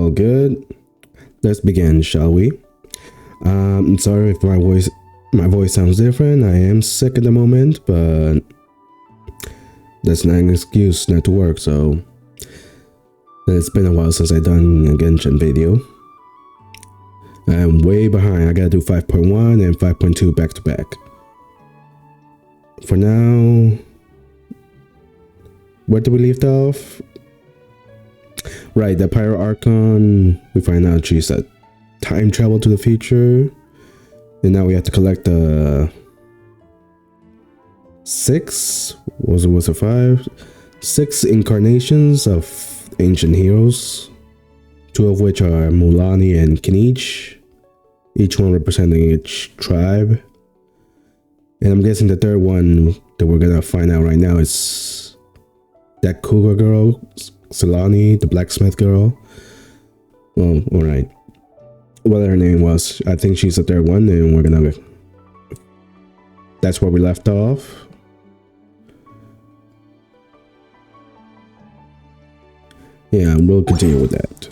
All good. Let's begin, shall we? I'm sorry if my voice sounds different. I am sick at the moment, but that's not an excuse not to work. So it's been a while since I've done a Genshin video. I'm way behind. I gotta do 5.1 and 5.2 back to back. For now, where did we leave off? Right, the Pyro Archon, we find out she's a time travel to the future. And now we have to collect the 6 incarnations of ancient heroes. 2 of which are Mulani and Kinich, each one representing each tribe. And I'm guessing the third one that we're gonna find out right now is that cougar girl, Citlali, the blacksmith girl. Well, alright. What her name was. I think she's the third one, and we're gonna... That's where we left off. Yeah, we'll continue with that.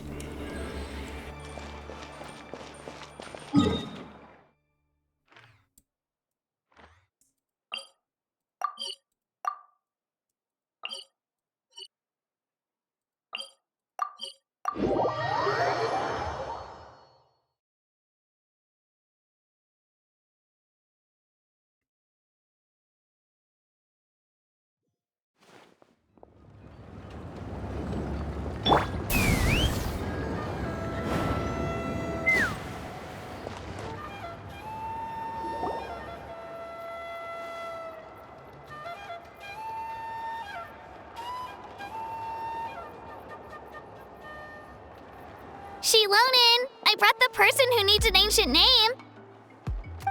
Xilonen! I brought the person who needs an ancient name!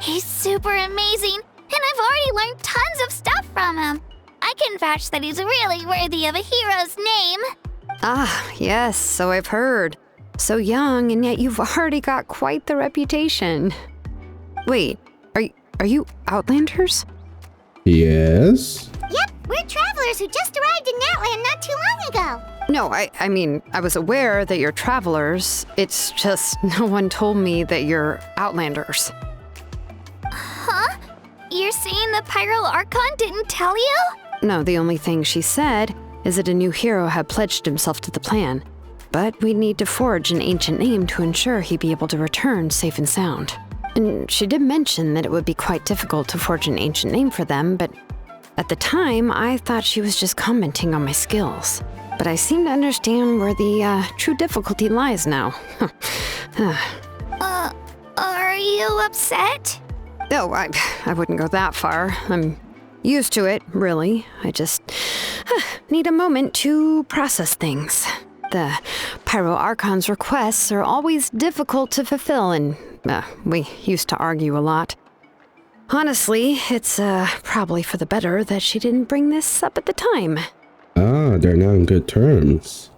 He's super amazing, and I've already learned tons of stuff from him. I can vouch that he's really worthy of a hero's name. Ah, yes, so I've heard. So young, and yet you've already got quite the reputation. Wait, are you Outlanders? Yes? Yep, we're travelers who just arrived in Natlan not too long ago. No, I mean, I was aware that you're travelers. It's just no one told me that you're Outlanders. Huh? You're saying the Pyro Archon didn't tell you? No, the only thing she said is that a new hero had pledged himself to the plan. But we'd need to forge an ancient name to ensure he'd be able to return safe and sound. And she did mention that it would be quite difficult to forge an ancient name for them, but at the time, I thought she was just commenting on my skills. But I seem to understand where the true difficulty lies now. Are you upset? Oh, I wouldn't go that far. I'm used to it, really. I just need a moment to process things. The Pyro Archon's requests are always difficult to fulfill, and we used to argue a lot. Honestly, it's probably for the better that she didn't bring this up at the time. Ah, they're now in good terms.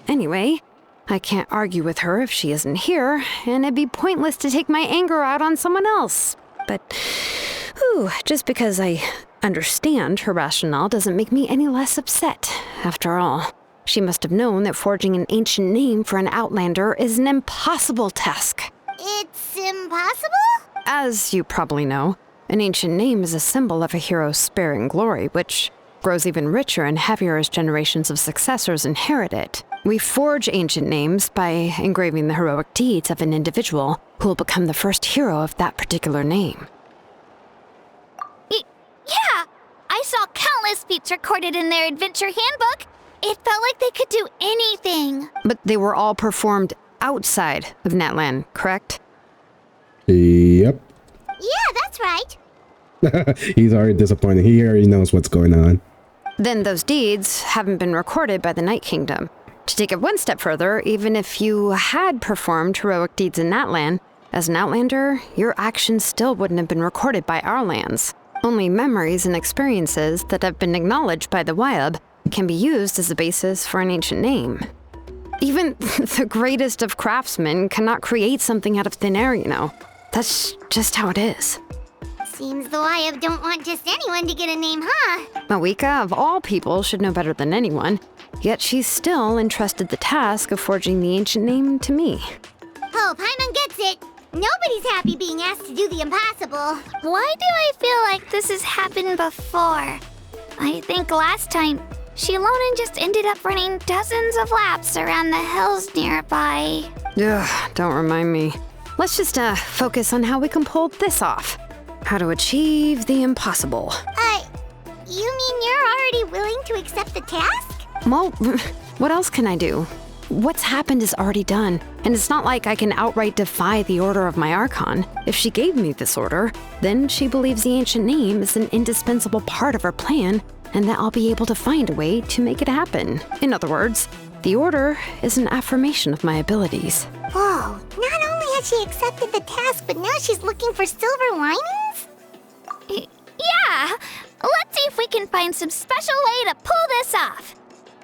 Anyway, I can't argue with her if she isn't here, and it'd be pointless to take my anger out on someone else. But, just because I understand her rationale doesn't make me any less upset. After all, she must have known that forging an ancient name for an Outlander is an impossible task. It's impossible? As you probably know, an ancient name is a symbol of a hero's spirit and glory, which grows even richer and heavier as generations of successors inherit it. We forge ancient names by engraving the heroic deeds of an individual who will become the first hero of that particular name. Yeah! I saw countless feats recorded in their adventure handbook. It felt like they could do anything. But they were all performed outside of Natlan, correct? Yep. Yeah, that's right. He's already disappointed. He already knows what's going on. Then those deeds haven't been recorded by the Night Kingdom. To take it one step further, even if you had performed heroic deeds in Natlan, as an Outlander, your actions still wouldn't have been recorded by our lands. Only memories and experiences that have been acknowledged by the Wyab can be used as a basis for an ancient name. Even the greatest of craftsmen cannot create something out of thin air, you know. That's just how it is. Seems the Wayab don't want just anyone to get a name, huh? Mawika, of all people, should know better than anyone. Yet she's still entrusted the task of forging the ancient name to me. Oh, Paimon gets it. Nobody's happy being asked to do the impossible. Why do I feel like this has happened before? I think last time, Xilonen just ended up running dozens of laps around the hills nearby. Ugh, don't remind me. Let's just focus on how we can pull this off. How to achieve the impossible. You mean you're already willing to accept the task? Well, what else can I do? What's happened is already done, and it's not like I can outright defy the order of my archon. If she gave me this order, then she believes the ancient name is an indispensable part of her plan, and that I'll be able to find a way to make it happen. In other words, the order is an affirmation of my abilities. Whoa, not only has she accepted the task, but now she's looking for silver linings? Yeah, let's see if we can find some special way to pull this off.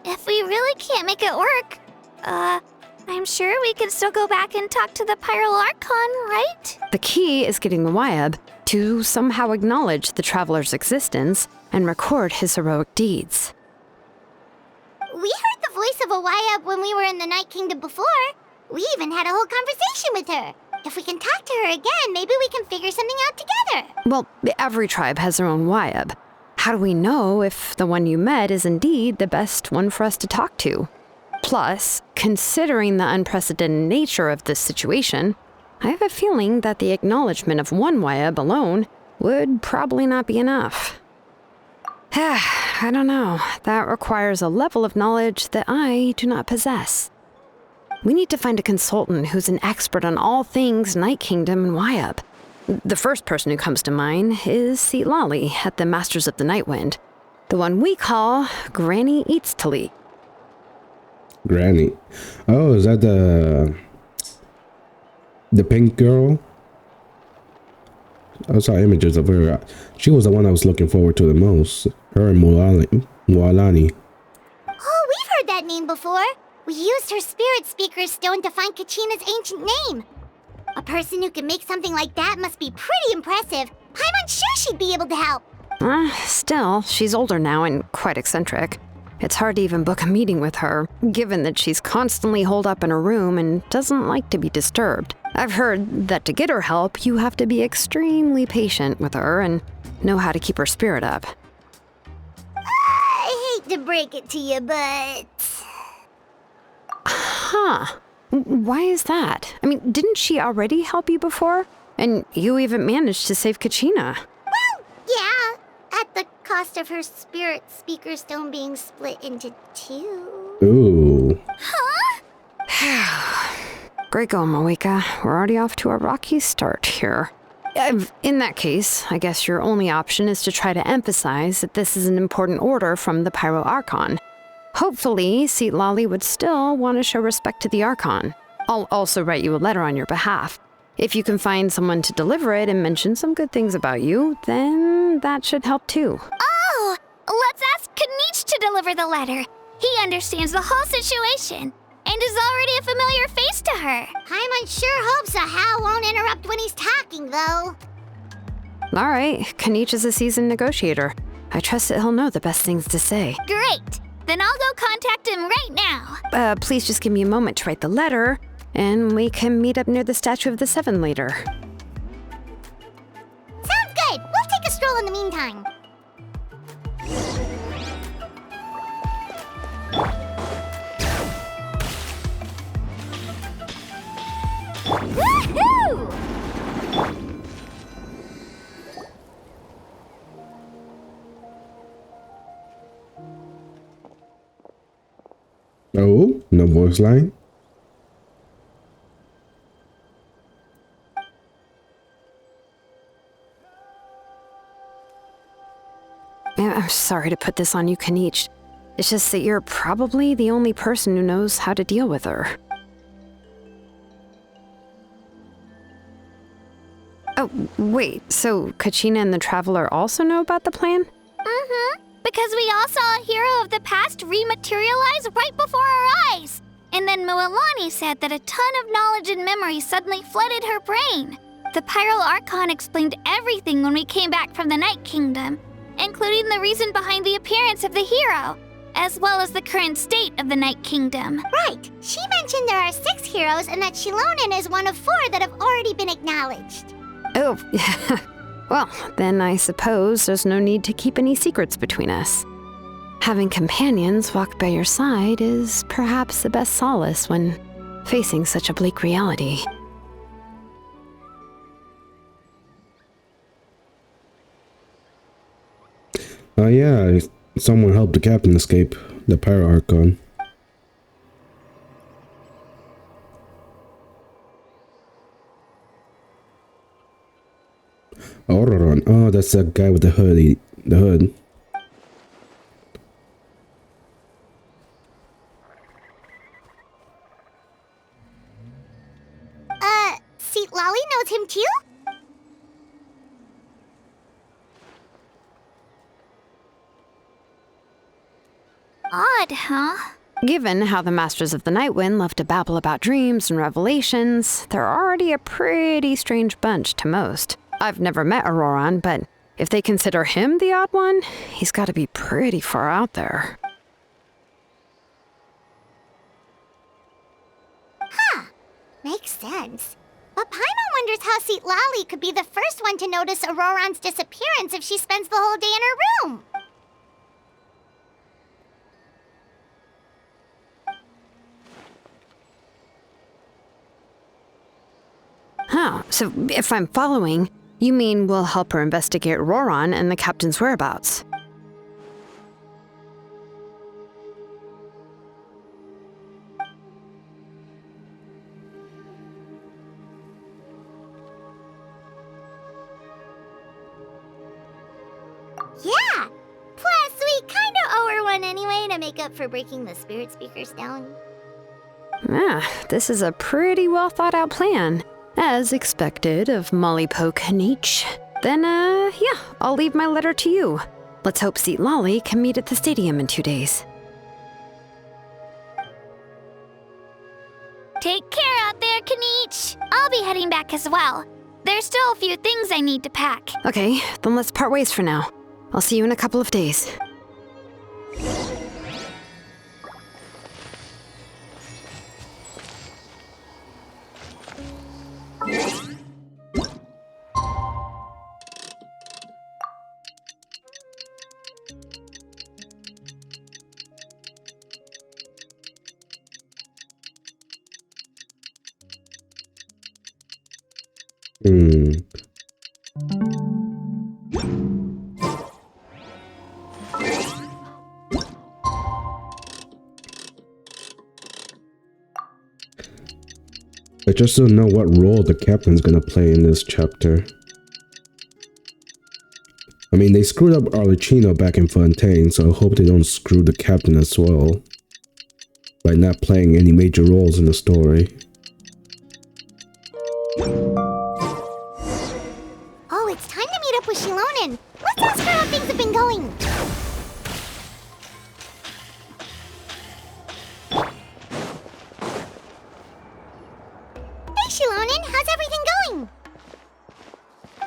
If we really can't make it work, I'm sure we could still go back and talk to the Pyral Archon, right? The key is getting the Wayab to somehow acknowledge the traveler's existence and record his heroic deeds. We heard the voice of a Wayab when we were in the Night Kingdom before. We even had a whole conversation with her. If we can talk to her again, maybe we can figure something out together. Well, every tribe has their own Wayab. How do we know if the one you met is indeed the best one for us to talk to? Plus, considering the unprecedented nature of this situation, I have a feeling that the acknowledgement of one Wayab alone would probably not be enough. I don't know. That requires a level of knowledge that I do not possess. We need to find a consultant who's an expert on all things Night Kingdom and Wayab. The first person who comes to mind is Citlali at the Masters of the Nightwind, the one we call Granny Citlali. Granny. Oh, is that the pink girl? I saw images of her. She was the one I was looking forward to the most. Her and Mualani. Oh, we've heard that name before. We used her spirit speaker stone to find Kachina's ancient name. A person who can make something like that must be pretty impressive. I'm unsure she'd be able to help. Still, she's older now and quite eccentric. It's hard to even book a meeting with her, given that she's constantly holed up in her room and doesn't like to be disturbed. I've heard that to get her help, you have to be extremely patient with her and know how to keep her spirit up. I hate to break it to you, but... Huh. Why is that? I mean, didn't she already help you before? And you even managed to save Kachina. Well, yeah, at the cost of her spirit speaker stone being split into two. Ooh. Huh? Great going, Mawika. We're already off to a rocky start here. In that case, I guess your only option is to try to emphasize that this is an important order from the Pyral Archon. Hopefully, Citlali would still want to show respect to the Archon. I'll also write you a letter on your behalf. If you can find someone to deliver it and mention some good things about you, then that should help too. Oh, let's ask Kanich to deliver the letter. He understands the whole situation and is already a familiar face to her. Paimon sure hopes a Hal won't interrupt when he's talking, though. All right, Kanich is a seasoned negotiator. I trust that he'll know the best things to say. Great. Then I'll go contact him right now. Please just give me a moment to write the letter, and we can meet up near the Statue of the Seven later. Sounds good. We'll take a stroll in the meantime. Woohoo! Oh, no voice line. I'm sorry to put this on you, Kanich. It's just that you're probably the only person who knows how to deal with her. Oh, wait, so Kachina and the Traveler also know about the plan? Mm-hmm. Because we all saw a hero of the past rematerialize right before our eyes. And then Mualani said that a ton of knowledge and memory suddenly flooded her brain. The Pyro Archon explained everything when we came back from the Night Kingdom, including the reason behind the appearance of the hero, as well as the current state of the Night Kingdom. Right. She mentioned there are 6 heroes and that Xilonen is one of 4 that have already been acknowledged. Oh, well, then I suppose there's no need to keep any secrets between us. Having companions walk by your side is perhaps the best solace when facing such a bleak reality. Yeah, someone helped the captain escape the Pyro Archon. Ororon. Oh, that's that guy with the hood. The hood. Citlali knows him too? Odd, huh? Given how the Masters of the Nightwind love to babble about dreams and revelations, they're already a pretty strange bunch to most. I've never met Ororon, but if they consider him the odd one, he's got to be pretty far out there. Huh. Makes sense. But Paimon wonders how Citlali could be the first one to notice Ororon's disappearance if she spends the whole day in her room. Oh, so if I'm following, you mean we'll help her investigate Ororon and the captain's whereabouts? Yeah! Plus, we kinda owe her one anyway to make up for breaking the spirit speakers down. This is a pretty well thought out plan. As expected of Molly Poke Nietzsche. Then, yeah, I'll leave my letter to you. Let's hope Citlali can meet at the stadium in 2 days. Take care out there, Kaniche. I'll be heading back as well. There's still a few things I need to pack. Okay, then let's part ways for now. I'll see you in a couple of days. I just don't know what role the captain's gonna play in this chapter. I mean, they screwed up Arlecchino back in Fontaine, so I hope they don't screw the captain as well by not playing any major roles in the story. Oh, it's time to meet up with Xilonen. Let's ask her how things have been going. Hey, Xilonen, how's everything going?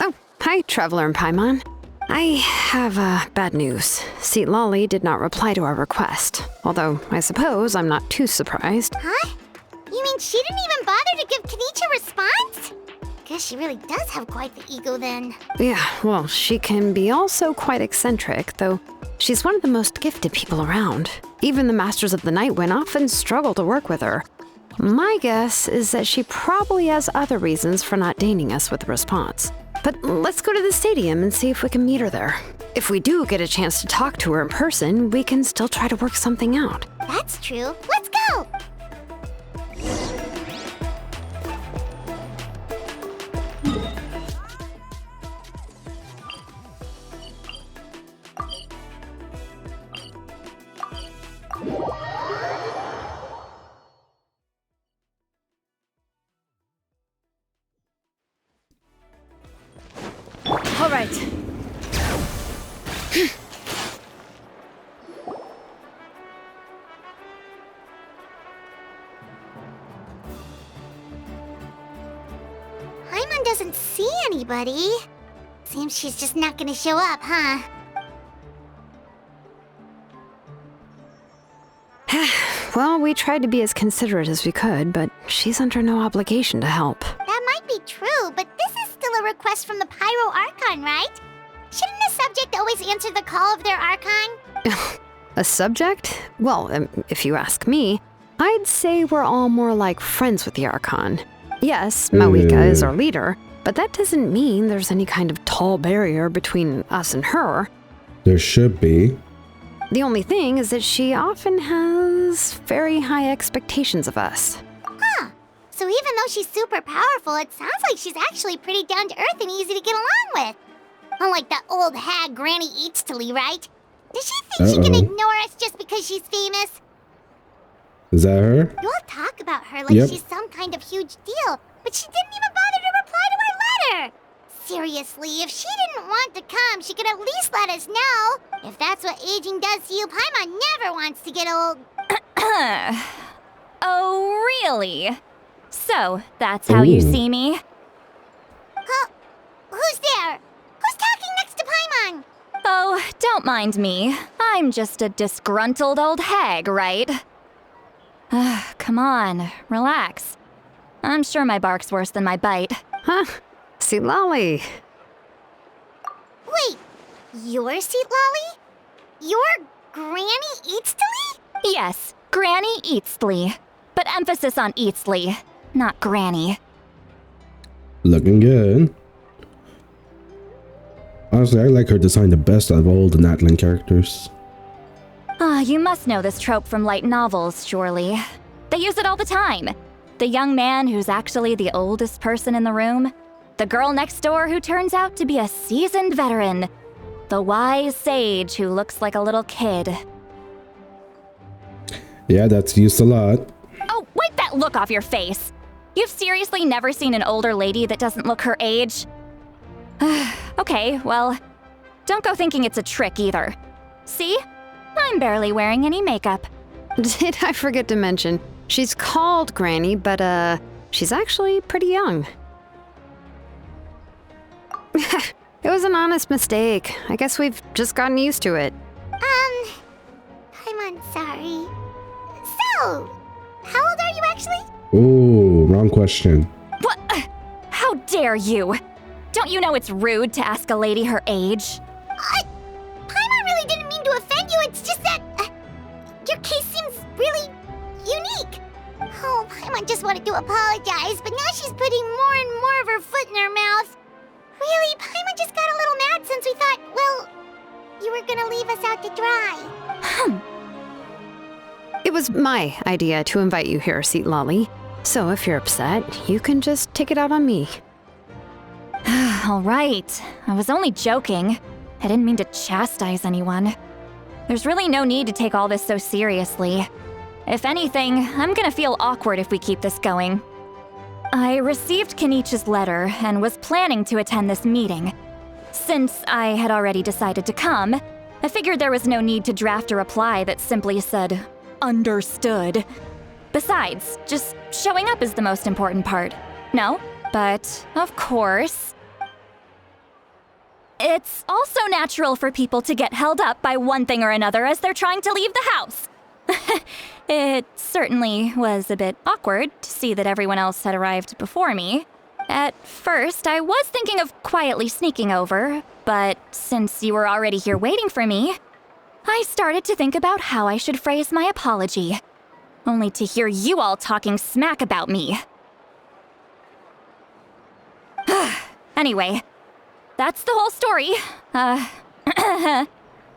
Oh, hi, Traveler and Paimon. I have bad news. Citlali did not reply to our request, although I suppose I'm not too surprised. Huh? You mean she didn't even bother to give Kaniche a response? Guess she really does have quite the ego then. Yeah, well, she can be also quite eccentric, though she's one of the most gifted people around. Even the Masters of the Nightwind often struggle to work with her. My guess is that she probably has other reasons for not deigning us with a response. But let's go to the stadium and see if we can meet her there. If we do get a chance to talk to her in person, we can still try to work something out. That's true. Let's go! All right. Paimon doesn't see anybody. Seems she's just not gonna show up, huh? Well, we tried to be as considerate as we could, but she's under no obligation to help. That might be true, but this is still a request from the Pyro Archon, right? Shouldn't a subject always answer the call of their Archon? A subject? Well, if you ask me, I'd say we're all more like friends with the Archon. Yes, Mawika is our leader, but that doesn't mean there's any kind of tall barrier between us and her. There should be. The only thing is that she often has very high expectations of us. Huh. So even though she's super powerful, it sounds like she's actually pretty down to earth and easy to get along with. Unlike that old hag Granny Citlali, right? Does she think she can ignore us just because she's famous? Is that her? You all talk about her like she's some kind of huge deal, but she didn't even bother to reply to our letter. Seriously, if she didn't want to come, she could at least let us know. If that's what aging does to you, Paimon never wants to get old. Oh, really? So, that's how you see me? Huh? Who's there? Who's talking next to Paimon? Oh, don't mind me. I'm just a disgruntled old hag, right? Come on, relax. I'm sure my bark's worse than my bite. Huh? Citlali. Wait, you're Citlali? You're Granny Citlali? Yes, Granny Citlali. But emphasis on Citlali, not Granny. Looking good. Honestly, I like her design the best out of all the Natlan characters. You must know this trope from light novels, surely. They use it all the time. The young man who's actually the oldest person in the room. The girl next door who turns out to be a seasoned veteran. The wise sage who looks like a little kid. Yeah, that's used a lot. Oh, wipe that look off your face. You've seriously never seen an older lady that doesn't look her age? Okay, well, don't go thinking it's a trick either. See? I'm barely wearing any makeup. Did I forget to mention, she's called Granny, but she's actually pretty young. It was an honest mistake. I guess we've just gotten used to it. I'm sorry. So, how old are you actually? Ooh, wrong question. What? How dare you? Don't you know it's rude to ask a lady her age? Paimon really didn't mean to offend you, it's just that your case seems really unique. Oh, Paimon just wanted to apologize, but now she's putting more and more of her foot in her mouth. Really, Paimon just got a little mad since we thought, well, you were gonna leave us out to dry. It was my idea to invite you here, Citlali. So if you're upset, you can just take it out on me. All right. I was only joking. I didn't mean to chastise anyone. There's really no need to take all this so seriously. If anything, I'm gonna feel awkward if we keep this going. I received Kenichi's letter and was planning to attend this meeting. Since I had already decided to come, I figured there was no need to draft a reply that simply said, "Understood." Besides, just showing up is the most important part. No? But, of course... It's also natural for people to get held up by one thing or another as they're trying to leave the house. It certainly was a bit awkward to see that everyone else had arrived before me. At first, I was thinking of quietly sneaking over, but since you were already here waiting for me, I started to think about how I should phrase my apology. Only to hear you all talking smack about me. Anyway, that's the whole story.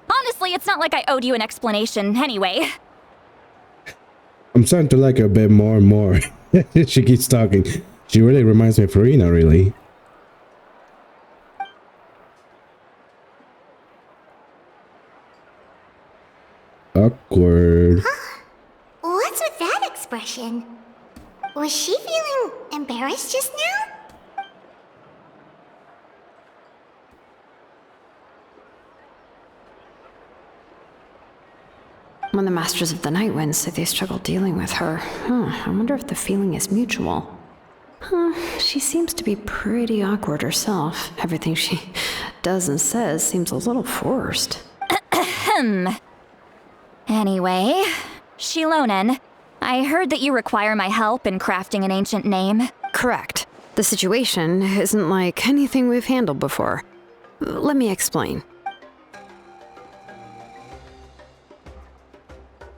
Honestly, it's not like I owed you an explanation anyway. I'm starting to like her a bit more and more. She keeps talking. She really reminds me of Farina, really. Awkward. What's with that expression? Was she feeling embarrassed just now? When the Masters of the Night Winds say they struggle dealing with her, I wonder if the feeling is mutual. She seems to be pretty awkward herself. Everything she does and says seems a little forced. Anyway, Xilonen, I heard that you require my help in crafting an ancient name. Correct. The situation isn't like anything we've handled before. Let me explain.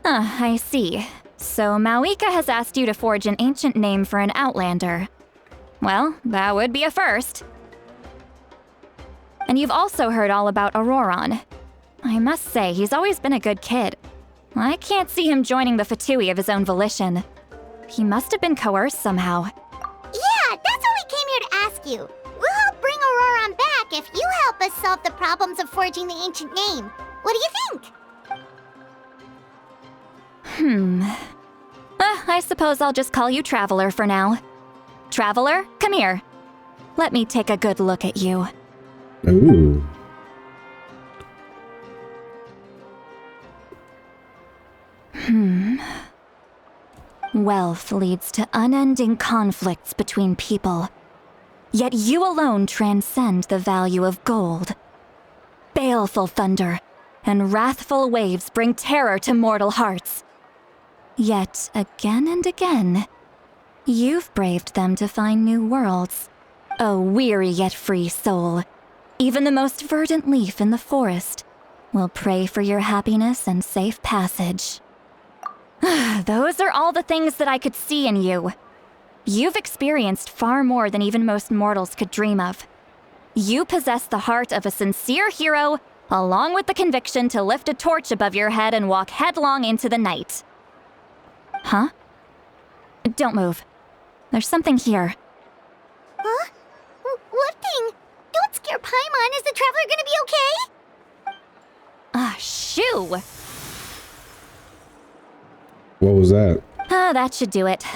I see. So Mawika has asked you to forge an ancient name for an Outlander. Well, that would be a first. And you've also heard all about Ororon. I must say, he's always been a good kid. I can't see him joining the Fatui of his own volition. He must have been coerced somehow. Yeah, that's what we came here to ask you. We'll help bring Ororon back if you help us solve the problems of forging the ancient name. What do you think? I suppose I'll just call you Traveler for now. Traveler, come here. Let me take a good look at you. Ooh. Wealth leads to unending conflicts between people. Yet you alone transcend the value of gold. Baleful thunder and wrathful waves bring terror to mortal hearts. Yet again and again, you've braved them to find new worlds. O weary yet free soul, even the most verdant leaf in the forest will pray for your happiness and safe passage. Those are all the things that I could see in you. You've experienced far more than even most mortals could dream of. You possess the heart of a sincere hero, along with the conviction to lift a torch above your head and walk headlong into the night. Huh? Don't move. There's something here. Huh? What thing? Don't scare Paimon. Is the Traveler gonna be okay? Shoo! What was that? That should do it.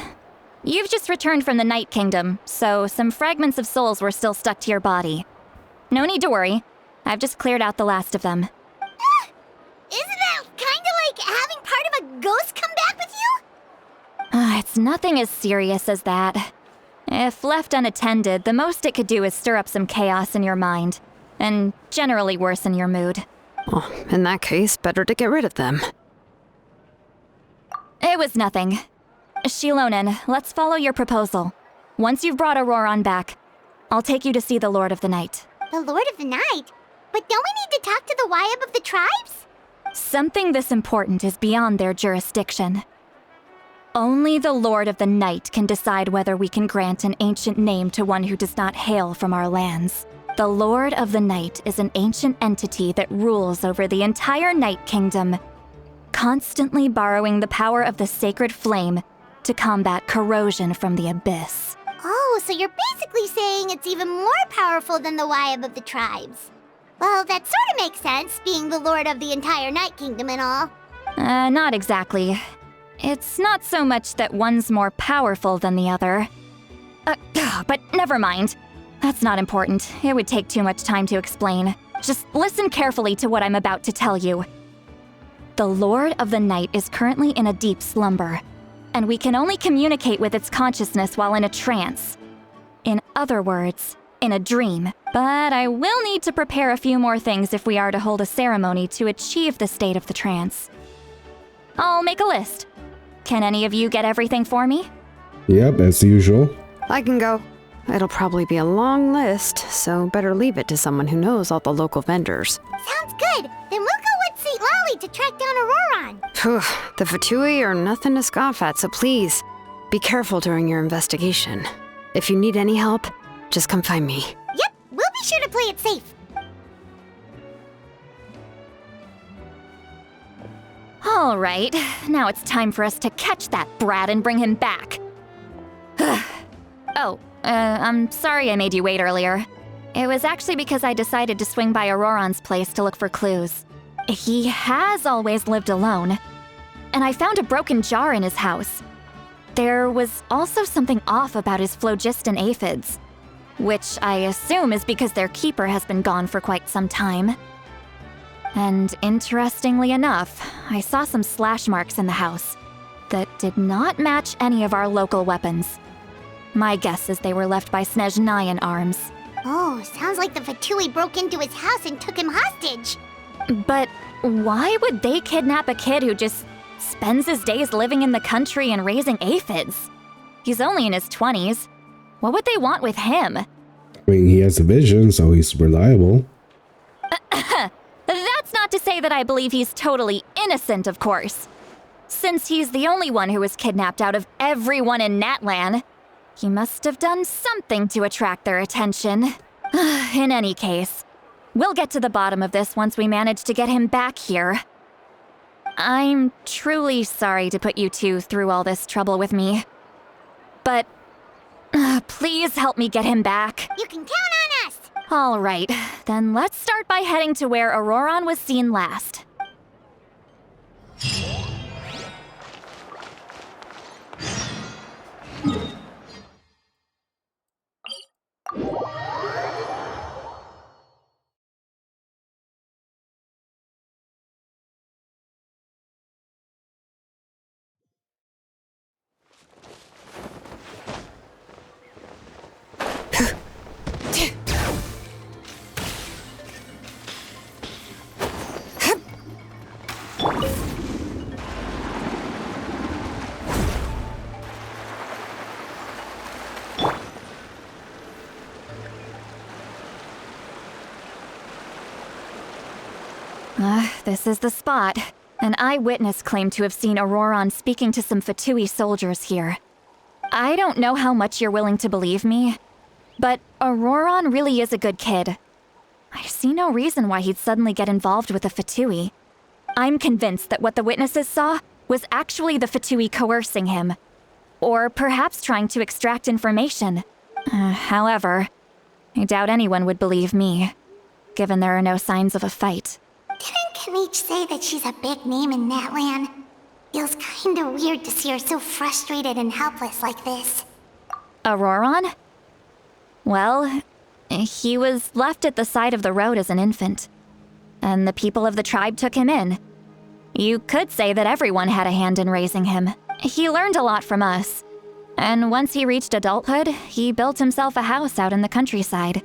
You've just returned from the Night Kingdom, so some fragments of souls were still stuck to your body. No need to worry. I've just cleared out the last of them. Isn't that kinda like having part of a ghost come back with you? It's nothing as serious as that. If left unattended, the most it could do is stir up some chaos in your mind, and generally worsen your mood. Well, in that case, better to get rid of them. It was nothing. Xilonen, let's follow your proposal. Once you've brought Ororon back, I'll take you to see the Lord of the Night. The Lord of the Night? But don't we need to talk to the Wyab of the tribes? Something this important is beyond their jurisdiction. Only the Lord of the Night can decide whether we can grant an ancient name to one who does not hail from our lands. The Lord of the Night is an ancient entity that rules over the entire Night Kingdom, constantly borrowing the power of the sacred flame to combat corrosion from the abyss. Oh, so you're basically saying it's even more powerful than the Wyab of the tribes. Well, that sort of makes sense, being the lord of the entire Night Kingdom and all. Not exactly. It's not so much that one's more powerful than the other. But never mind. That's not important. It would take too much time to explain. Just listen carefully to what I'm about to tell you. The Lord of the Night is currently in a deep slumber, and we can only communicate with its consciousness while in a trance. In other words, in a dream. But I will need to prepare a few more things if we are to hold a ceremony to achieve the state of the trance. I'll make a list. Can any of you get everything for me? Yep, as usual. I can go. It'll probably be a long list, so better leave it to someone who knows all the local vendors. Sounds good. Then we'll go with Citlali to track down Ororon. Phew, the Fatui are nothing to scoff at, so please, be careful during your investigation. If you need any help, just come find me. Yep, we'll be sure to play it safe. All right, now it's time for us to catch that brat and bring him back. I'm sorry I made you wait earlier. It was actually because I decided to swing by Ororon's place to look for clues. He has always lived alone, and I found a broken jar in his house. There was also something off about his phlogiston aphids, which I assume is because their keeper has been gone for quite some time. And interestingly enough, I saw some slash marks in the house that did not match any of our local weapons. My guess is they were left by Snezhnaya in arms. Oh, sounds like the Fatui broke into his house and took him hostage. But why would they kidnap a kid who just spends his days living in the country and raising aphids? He's only in his 20s. What would they want with him? I mean, he has a vision, so he's reliable. That's not to say that I believe he's totally innocent, of course. Since he's the only one who was kidnapped out of everyone in Natlan, he must have done something to attract their attention. In any case, we'll get to the bottom of this once we manage to get him back here. I'm truly sorry to put you two through all this trouble with me. But please help me get him back. You can count on us! All right, then let's start by heading to where Ororon was seen last. This is the spot. An eyewitness claimed to have seen Ororon speaking to some Fatui soldiers here. I don't know how much you're willing to believe me, but Ororon really is a good kid. I see no reason why he'd suddenly get involved with the Fatui. I'm convinced that what the witnesses saw was actually the Fatui coercing him, or perhaps trying to extract information. However, I doubt anyone would believe me, given there are no signs of a fight. Didn't Kanich say that she's a big name in Natlan? Feels kinda weird to see her so frustrated and helpless like this. Ororon? Well, he was left at the side of the road as an infant, and the people of the tribe took him in. You could say that everyone had a hand in raising him. He learned a lot from us, and once he reached adulthood, he built himself a house out in the countryside.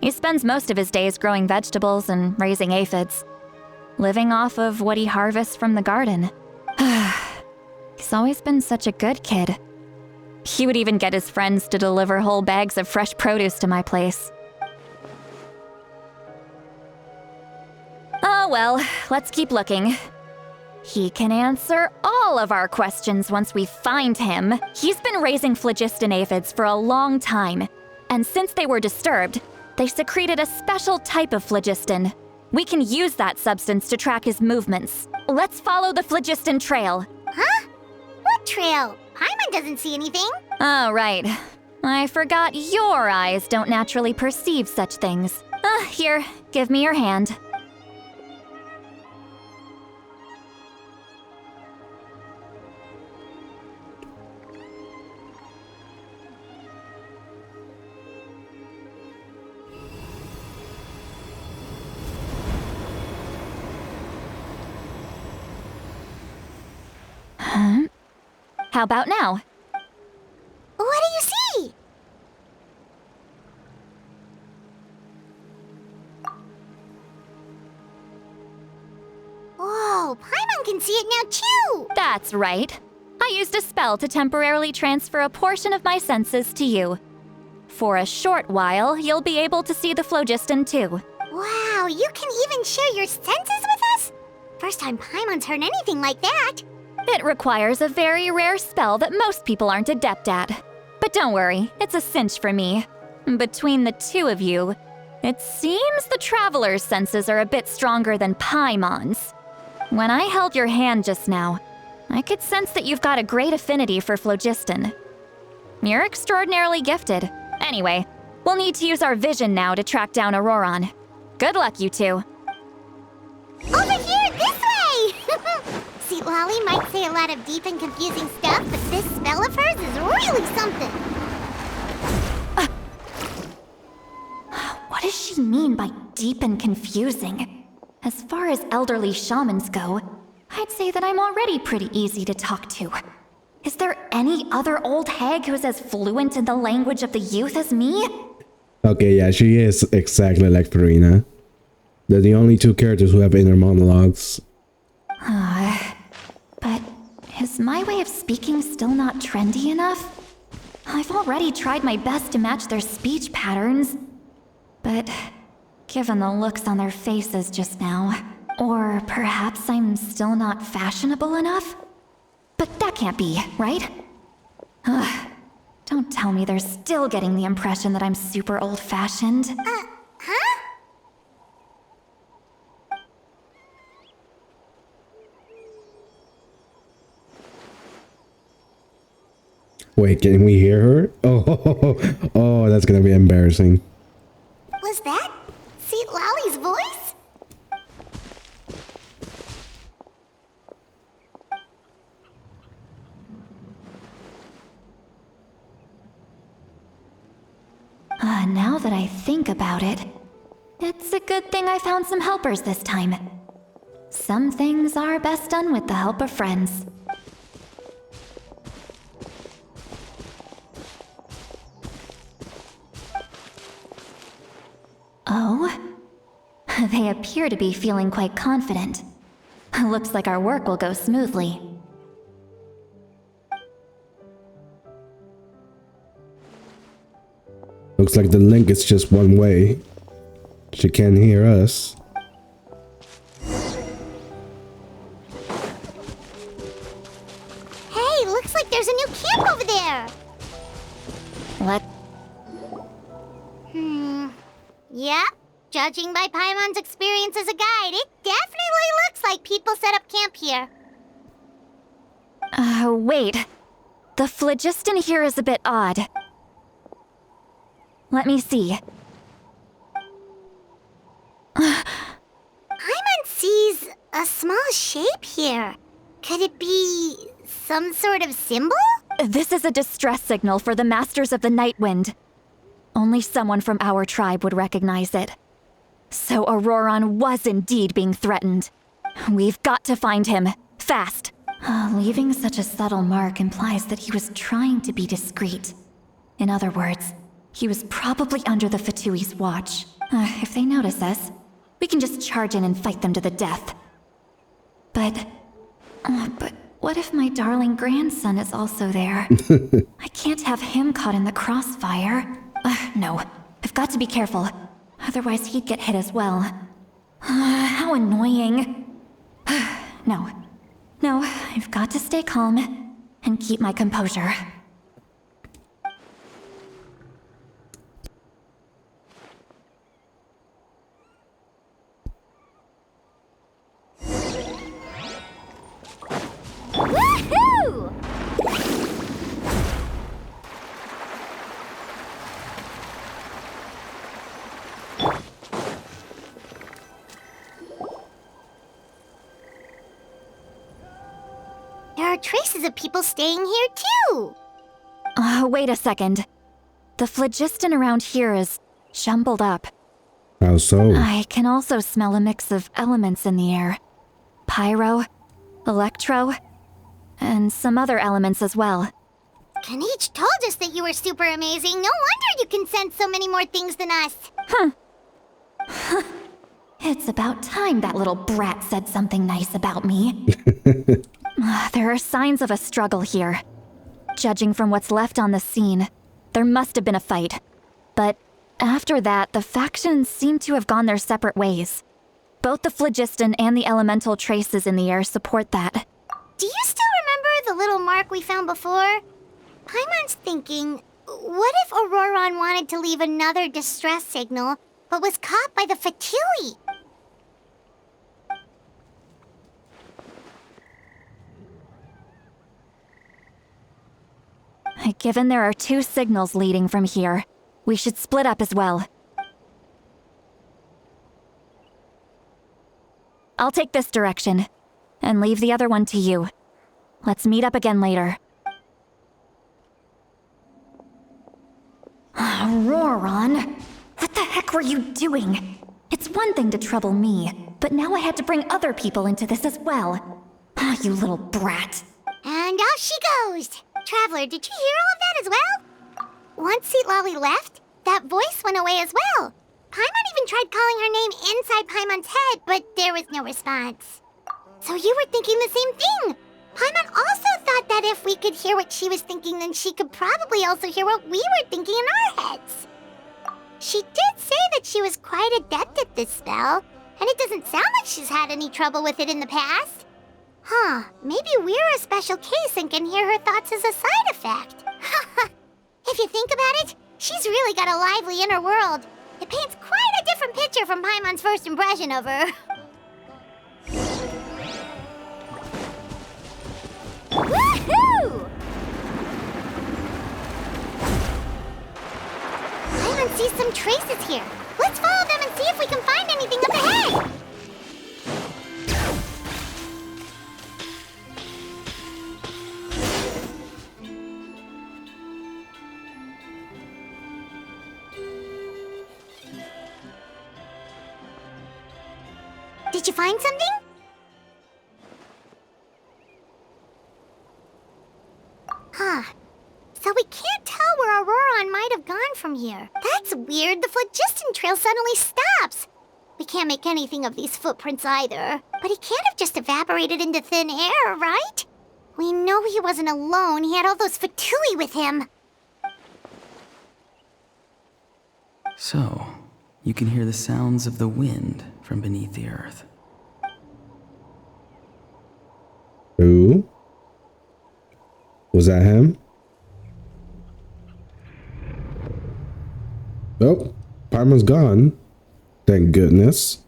He spends most of his days growing vegetables and raising aphids, living off of what he harvests from the garden. He's always been such a good kid. He would even get his friends to deliver whole bags of fresh produce to my place. Oh well, let's keep looking. He can answer all of our questions once we find him. He's been raising phlogiston aphids for a long time, and since they were disturbed, they secreted a special type of phlogiston. We can use that substance to track his movements. Let's follow the phlogiston trail. Huh? What trail? Paimon doesn't see anything. Oh, right. I forgot your eyes don't naturally perceive such things. Here, give me your hand. How about now? What do you see? Whoa, Paimon can see it now too! That's right. I used a spell to temporarily transfer a portion of my senses to you. For a short while, you'll be able to see the phlogiston too. Wow, you can even share your senses with us? First time Paimon's heard anything like that. It requires a very rare spell that most people aren't adept at. But don't worry, it's a cinch for me. Between the two of you, it seems the Traveler's senses are a bit stronger than Paimon's. When I held your hand just now, I could sense that you've got a great affinity for phlogiston. You're extraordinarily gifted. Anyway, we'll need to use our vision now to track down Ororon. Good luck, you two. Over here, this way! Citlali might say a lot of deep and confusing stuff, but this spell of hers is really something. What does she mean by deep and confusing? As far as elderly shamans go, I'd say that I'm already pretty easy to talk to. Is there any other old hag who's as fluent in the language of the youth as me? Okay, yeah, she is exactly like Farina. They're the only two characters who have inner monologues. But is my way of speaking still not trendy enough? I've already tried my best to match their speech patterns. But given the looks on their faces just now, or perhaps I'm still not fashionable enough? But that can't be, right? Don't tell me they're still getting the impression that I'm super old-fashioned. Huh? Wait, can we hear her? Oh, that's gonna be embarrassing. Was that Citlali's voice? Now that I think about it, it's a good thing I found some helpers this time. Some things are best done with the help of friends. Oh? They appear to be feeling quite confident. Looks like our work will go smoothly. Looks like the link is just one way. She can't hear us. Hey, looks like there's a new camp over there. Let... Yeah, judging by Paimon's experience as a guide, it definitely looks like people set up camp here. Wait. The phlogiston here is a bit odd. Let me see. Paimon sees a small shape here. Could it be some sort of symbol? This is a distress signal for the Masters of the Night Wind. Only someone from our tribe would recognize it. So Ororon was indeed being threatened. We've got to find him, fast. Leaving such a subtle mark implies that he was trying to be discreet. In other words, he was probably under the Fatui's watch. If they notice us, we can just charge in and fight them to the death. But what if my darling grandson is also there? I can't have him caught in the crossfire. No, I've got to be careful. Otherwise he'd get hit as well. How annoying. No, I've got to stay calm and keep my composure. Woohoo! There are traces of people staying here too. Wait a second. The phlogiston around here is jumbled up. How so? I can also smell a mix of elements in the air. Pyro, electro, and some other elements as well. Kanichi told us that you were super amazing. No wonder you can sense so many more things than us. It's about time that little brat said something nice about me. There are signs of a struggle here. Judging from what's left on the scene, there must have been a fight. But after that, the factions seem to have gone their separate ways. Both the phlogiston and the elemental traces in the air support that. Do you still remember the little mark we found before? Paimon's thinking, what if Ororon wanted to leave another distress signal, but was caught by the Fatui? Given there are two signals leading from here, we should split up as well. I'll take this direction, and leave the other one to you. Let's meet up again later. Ororon! What the heck were you doing? It's one thing to trouble me, but now I had to bring other people into this as well. You little brat. And off she goes! Traveler, did you hear all of that as well? Once Citlali left, that voice went away as well. Paimon even tried calling her name inside Paimon's head, but there was no response. So you were thinking the same thing! Paimon also thought that if we could hear what she was thinking, then she could probably also hear what we were thinking in our heads. She did say that she was quite adept at this spell, and it doesn't sound like she's had any trouble with it in the past. Huh, maybe we're a special case and can hear her thoughts as a side effect. If you think about it, she's really got a lively inner world. It paints quite a different picture from Paimon's first impression of her. Woohoo! Paimon sees some traces here. Let's follow them and see if we can find anything up ahead. Did you find something? Huh. So we can't tell where Ororon might have gone from here. That's weird. The phlogiston trail suddenly stops. We can't make anything of these footprints either. But he can't have just evaporated into thin air, right? We know he wasn't alone. He had all those Fatui with him. So, you can hear the sounds of the wind from beneath the earth. Who? Was that him? Oh, Paimon's gone. Thank goodness.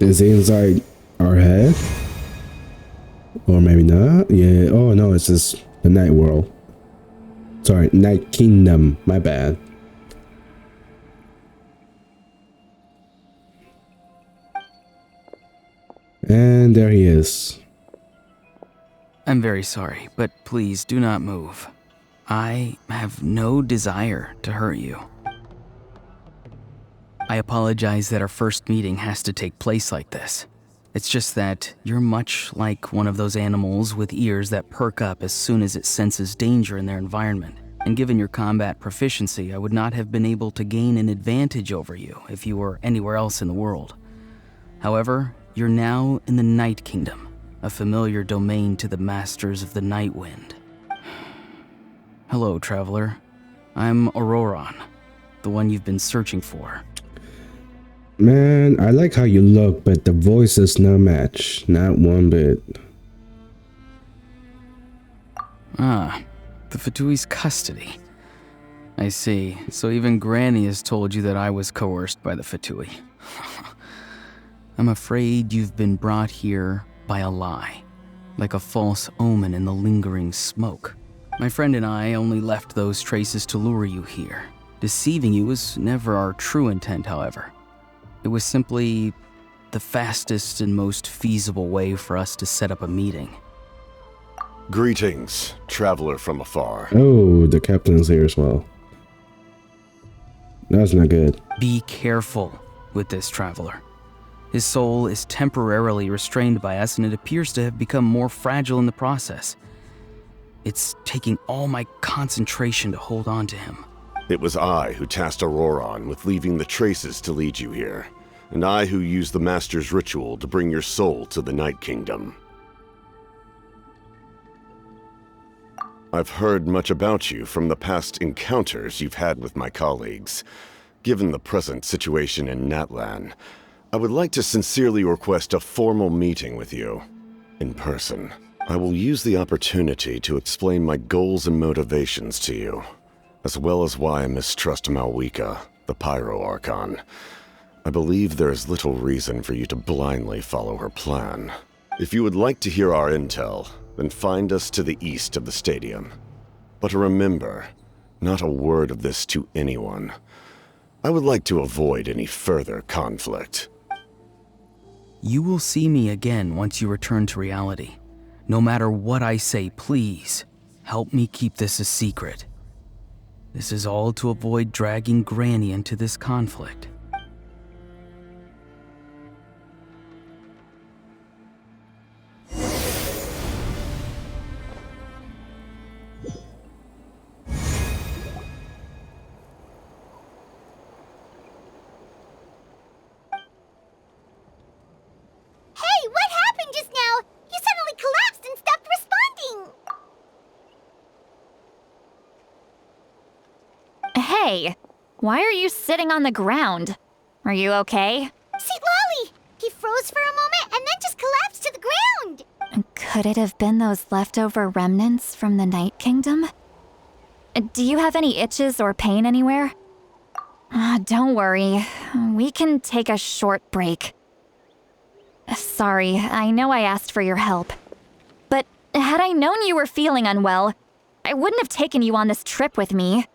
Is he inside our head? Or maybe not? Yeah. Oh no, it's just the night world. Sorry, Night Kingdom. My bad. And there he is. I'm very sorry, but please do not move. I have no desire to hurt you. I apologize that our first meeting has to take place like this. It's just that you're much like one of those animals with ears that perk up as soon as it senses danger in their environment. And given your combat proficiency, I would not have been able to gain an advantage over you if you were anywhere else in the world. However, you're now in the Night Kingdom, a familiar domain to the masters of the Night Wind. Hello, traveler. I'm Ororon, the one you've been searching for. Man, I like how you look, but the voice is no match. Not one bit. Ah, the Fatui's custody. I see. So even Granny has told you that I was coerced by the Fatui. I'm afraid you've been brought here by a lie, like a false omen in the lingering smoke. My friend and I only left those traces to lure you here. Deceiving you was never our true intent, however. It was simply the fastest and most feasible way for us to set up a meeting. Greetings, traveler from afar. Oh, the captain's here as well. That's not good. Be careful with this traveler. His soul is temporarily restrained by us, and it appears to have become more fragile in the process. It's taking all my concentration to hold on to him. It was I who tasked Ororon with leaving the traces to lead you here, and I who used the Master's ritual to bring your soul to the Night Kingdom. I've heard much about you from the past encounters you've had with my colleagues. Given the present situation in Natlan, I would like to sincerely request a formal meeting with you, in person. I will use the opportunity to explain my goals and motivations to you, as well as why I mistrust Malwika, the Pyro Archon. I believe there is little reason for you to blindly follow her plan. If you would like to hear our intel, then find us to the east of the stadium. But remember, not a word of this to anyone. I would like to avoid any further conflict. You will see me again once you return to reality. No matter what I say, please, help me keep this a secret. This is all to avoid dragging Granny into this conflict. Hey, why are you sitting on the ground? Are you okay? Citlali! He froze for a moment and then just collapsed to the ground! Could it have been those leftover remnants from the Night Kingdom? Do you have any itches or pain anywhere? Don't worry, we can take a short break. Sorry, I know I asked for your help. But had I known you were feeling unwell, I wouldn't have taken you on this trip with me.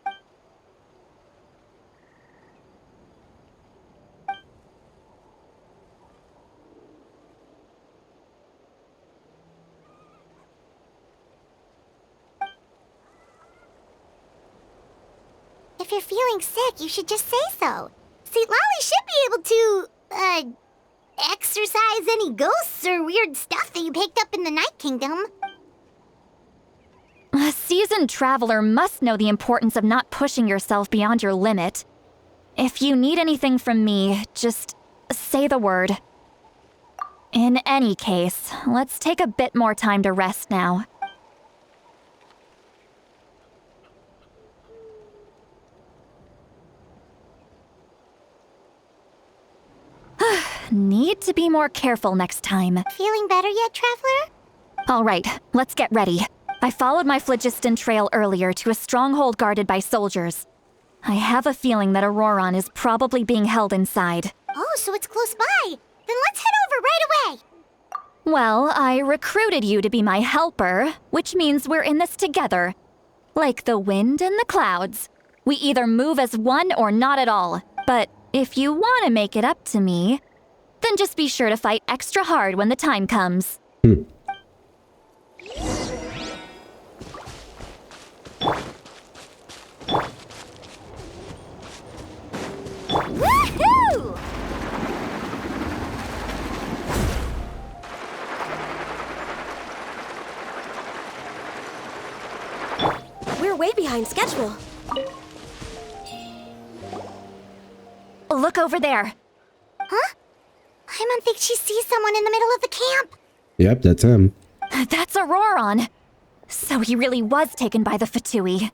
If you're feeling sick, you should just say so. Citlali should be able to, exorcise any ghosts or weird stuff that you picked up in the Night Kingdom. A seasoned traveler must know the importance of not pushing yourself beyond your limit. If you need anything from me, just say the word. In any case, let's take a bit more time to rest now. Need to be more careful next time. Feeling better yet, Traveler? All right, let's get ready. I followed my phlogiston trail earlier to a stronghold guarded by soldiers. I have a feeling that Ororon is probably being held inside. Oh, so it's close by. Then let's head over right away. Well, I recruited you to be my helper, which means we're in this together. Like the wind and the clouds. We either move as one or not at all. But if you want to make it up to me, then just be sure to fight extra hard when the time comes. Woohoo! We're way behind schedule. Look over there. Huh? Paimon thinks she sees someone in the middle of the camp. Yep, that's him. That's Ororon. So he really was taken by the Fatui.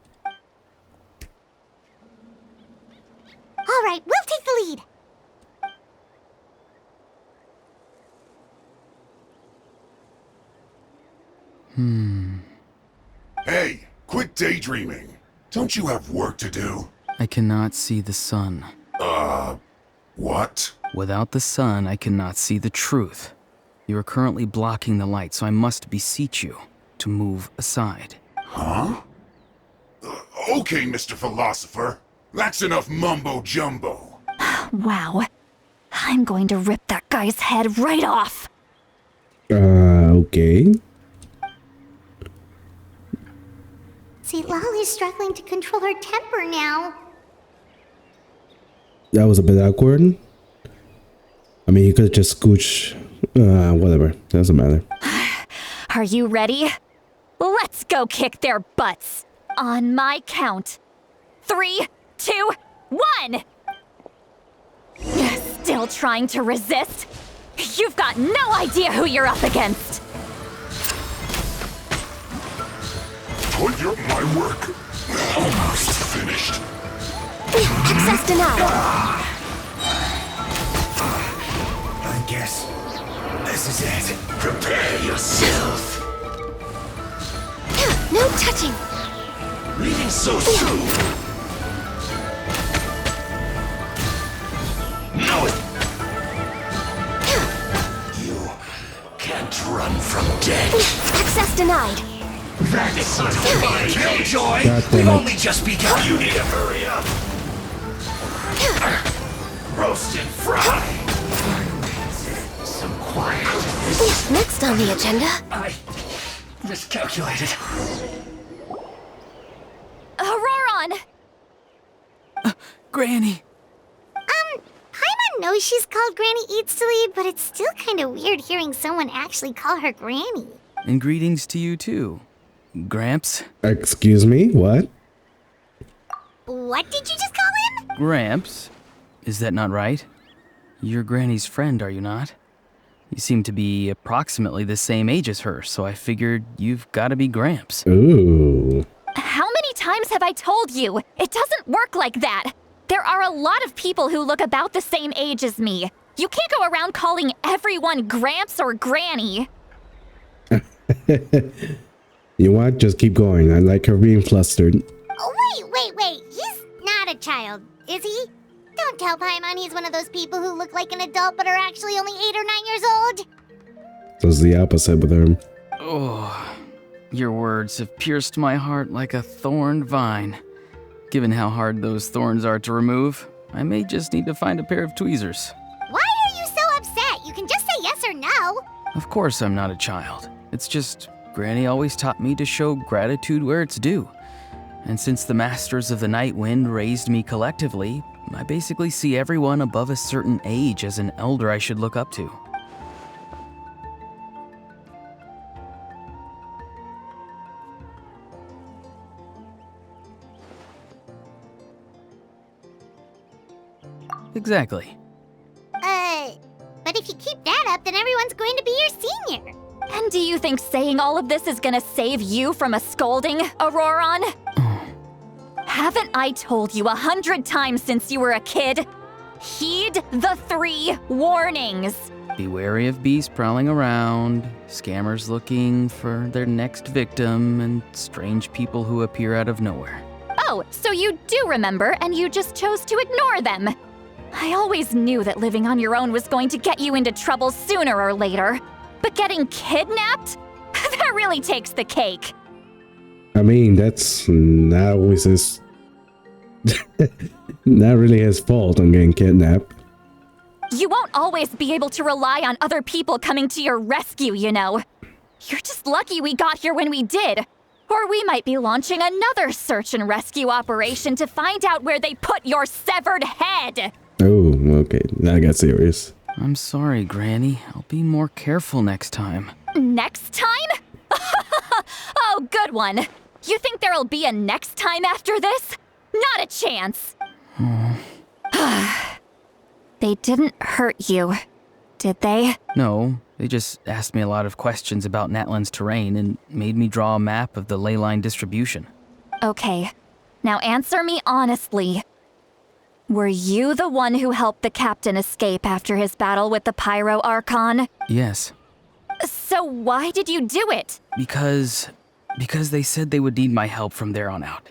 All right, we'll take the lead. Hey, quit daydreaming. Don't you have work to do? I cannot see the sun. What? Without the sun, I cannot see the truth. You are currently blocking the light, so I must beseech you to move aside. Huh? Okay, Mr. Philosopher. That's enough mumbo-jumbo. Wow. I'm going to rip that guy's head right off. Okay. Citlali's struggling to control her temper now. That was a bit awkward. I mean, he could have just scooched. Whatever. Doesn't matter. Are you ready? Let's go kick their butts. On my count. 3, 2, 1! Still trying to resist? You've got no idea who you're up against. Put your my work. Almost finished. Access denied. I guess this is it. Prepare yourself. No touching. Leaving so soon. No. You can't run from death. Access denied. That is not fine. Killjoy. God damn We've it. only just begun. You need to hurry up. Roast and fry. Some Next on the agenda. I miscalculated. Ororon! Granny! Paimon knows she's called Granny Eats to Lead, but it's still kind of weird hearing someone actually call her Granny. And greetings to you too, Gramps. Excuse me? What? What did you just call him? Gramps? Is that not right? You're Granny's friend, are you not? You seem to be approximately the same age as her, so I figured you've got to be Gramps. Ooh. How many times have I told you? It doesn't work like that. There are a lot of people who look about the same age as me. You can't go around calling everyone Gramps or Granny. You what? Just keep going. I like her being flustered. Oh, wait. He's not a child, is he? Don't tell Paimon he's one of those people who look like an adult but are actually only 8 or 9 years old. So it's the opposite with her. Oh, your words have pierced my heart like a thorned vine. Given how hard those thorns are to remove, I may just need to find a pair of tweezers. Why are you so upset? You can just say yes or no. Of course I'm not a child. It's just, Granny always taught me to show gratitude where it's due. And since the Masters of the Night Wind raised me collectively, I basically see everyone above a certain age as an elder I should look up to. Exactly. But if you keep that up, then everyone's going to be your senior. And do you think saying all of this is gonna save you from a scolding, Ororon? Haven't I told you 100 times since you were a kid? Heed the 3 warnings. Be wary of beasts prowling around, scammers looking for their next victim, and strange people who appear out of nowhere. Oh, so you do remember and you just chose to ignore them. I always knew that living on your own was going to get you into trouble sooner or later. But getting kidnapped? That really takes the cake. I mean, that's not always his... not really his fault on getting kidnapped. You won't always be able to rely on other people coming to your rescue, you know. You're just lucky we got here when we did. Or we might be launching another search and rescue operation to find out where they put your severed head. Oh, okay. That got serious. I'm sorry, Granny. I'll be more careful next time. Next time? Oh, good one. You think there'll be a next time after this? Not a chance. They didn't hurt you, did they? No, they just asked me a lot of questions about Natlan's terrain and made me draw a map of the ley line distribution. Okay, now answer me honestly. Were you the one who helped the captain escape after his battle with the Pyro Archon? Yes. So why did you do it? Because they said they would need my help from there on out.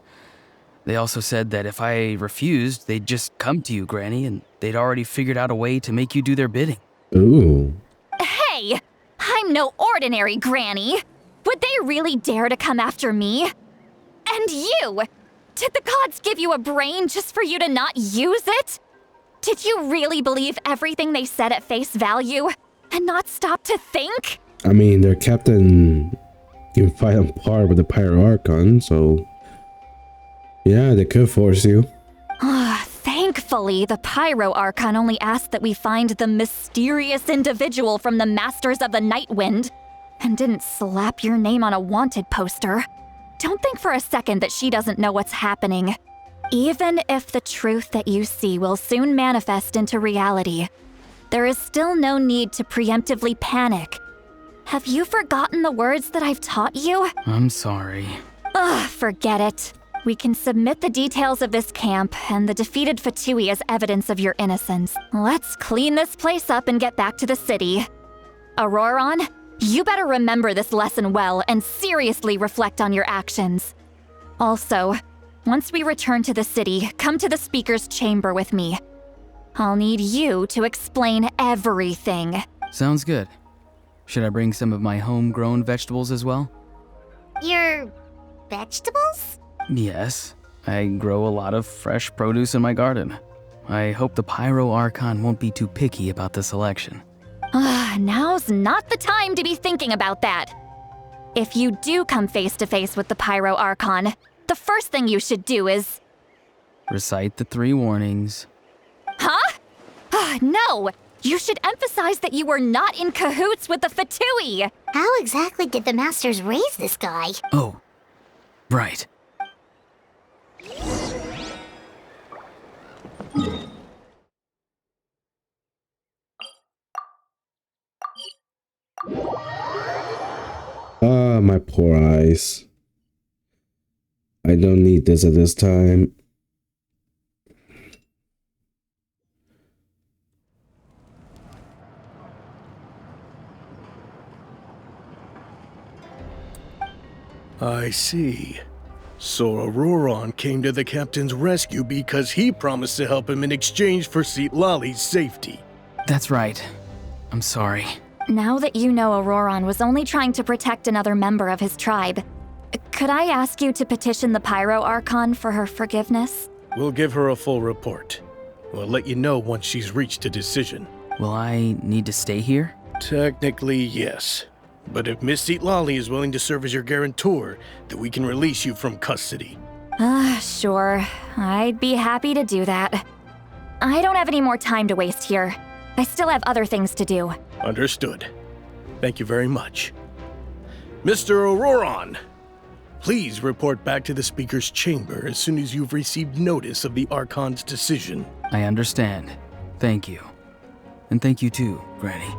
They also said that if I refused, they'd just come to you, Granny, and they'd already figured out a way to make you do their bidding. Ooh. Hey, I'm no ordinary Granny. Would they really dare to come after me? And you! Did the gods give you a brain just for you to not use it? Did you really believe everything they said at face value and not stop to think? I mean, their captain can fight on par with the Pyro Archon, so... yeah, they could force you. Thankfully, the Pyro Archon only asked that we find the mysterious individual from the Masters of the Night Wind and didn't slap your name on a wanted poster. Don't think for a second that she doesn't know what's happening. Even if the truth that you see will soon manifest into reality, there is still no need to preemptively panic. Have you forgotten the words that I've taught you? I'm sorry. Forget it. We can submit the details of this camp and the defeated Fatui as evidence of your innocence. Let's clean this place up and get back to the city. Ororon, you better remember this lesson well and seriously reflect on your actions. Also, once we return to the city, come to the speaker's chamber with me. I'll need you to explain everything. Sounds good. Should I bring some of my homegrown vegetables as well? Your vegetables? Yes. I grow a lot of fresh produce in my garden. I hope the Pyro Archon won't be too picky about the selection. Now's not the time to be thinking about that. If you do come face to face with the Pyro Archon, the first thing you should do is... Recite the 3 warnings. Huh? No! You should emphasize that you were not in cahoots with the Fatui! How exactly did the masters raise this guy? Oh, right. Ah, my poor eyes. I don't need this at this time. I see. So Ororon came to the captain's rescue because he promised to help him in exchange for Citlali's safety. That's right. I'm sorry. Now that you know Ororon was only trying to protect another member of his tribe, could I ask you to petition the Pyro Archon for her forgiveness? We'll give her a full report. We'll let you know once she's reached a decision. Will I need to stay here? Technically, yes. But if Miss Citlali is willing to serve as your guarantor, then we can release you from custody. Sure. I'd be happy to do that. I don't have any more time to waste here. I still have other things to do. Understood. Thank you very much. Mr. Ororon, please report back to the Speaker's chamber as soon as you've received notice of the Archon's decision. I understand. Thank you. And thank you too, Granny.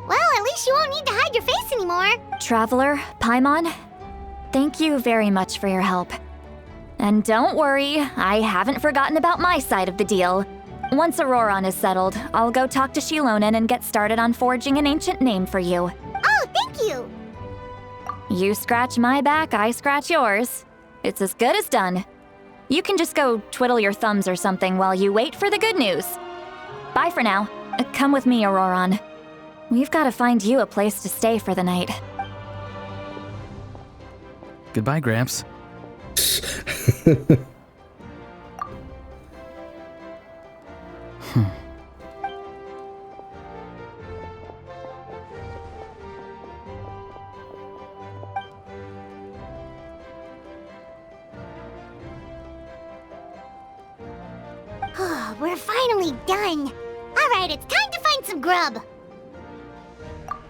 Well, at least you won't need to hide your face anymore. Traveler, Paimon, thank you very much for your help. And don't worry, I haven't forgotten about my side of the deal. Once Ororon is settled, I'll go talk to Xilonen and get started on forging an ancient name for you. Oh, thank you! You scratch my back, I scratch yours. It's as good as done. You can just go twiddle your thumbs or something while you wait for the good news. Bye for now. Come with me, Ororon. We've got to find you a place to stay for the night. Goodbye, Gramps. We're finally done. All right, it's time to find some grub.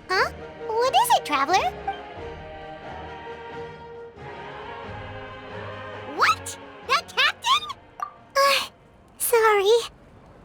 Huh? What is it, Traveler? What? That captain? Sorry.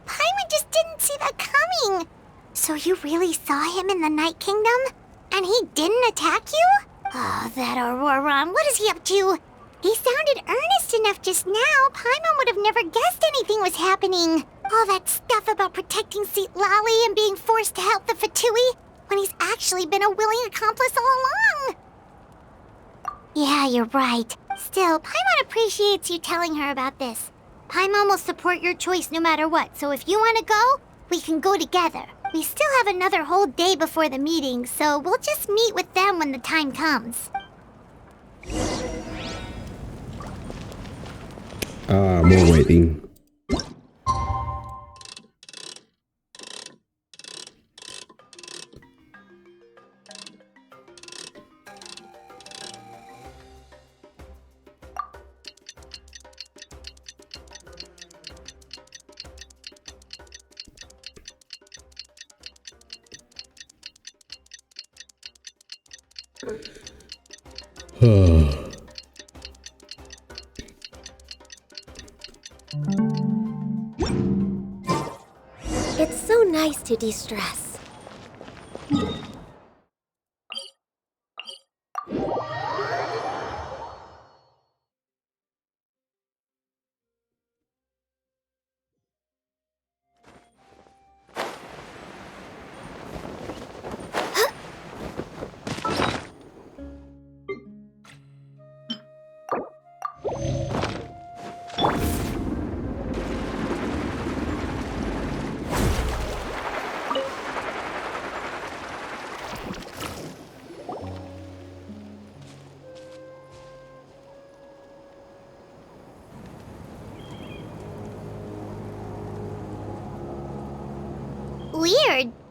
Paimon just didn't see that coming. So you really saw him in the Night Kingdom? And he didn't attack you? Oh, that Ororon, what is he up to? He sounded earnest enough just now. Paimon would have never guessed anything was happening. All that stuff about protecting Citlali and being forced to help the Fatui, when he's actually been a willing accomplice all along. Yeah, you're right. Still, Paimon appreciates you telling her about this. Paimon will support your choice no matter what, so if you want to go, we can go together. We still have another whole day before the meeting, so we'll just meet with them when the time comes. More waiting. It's so nice to de-stress.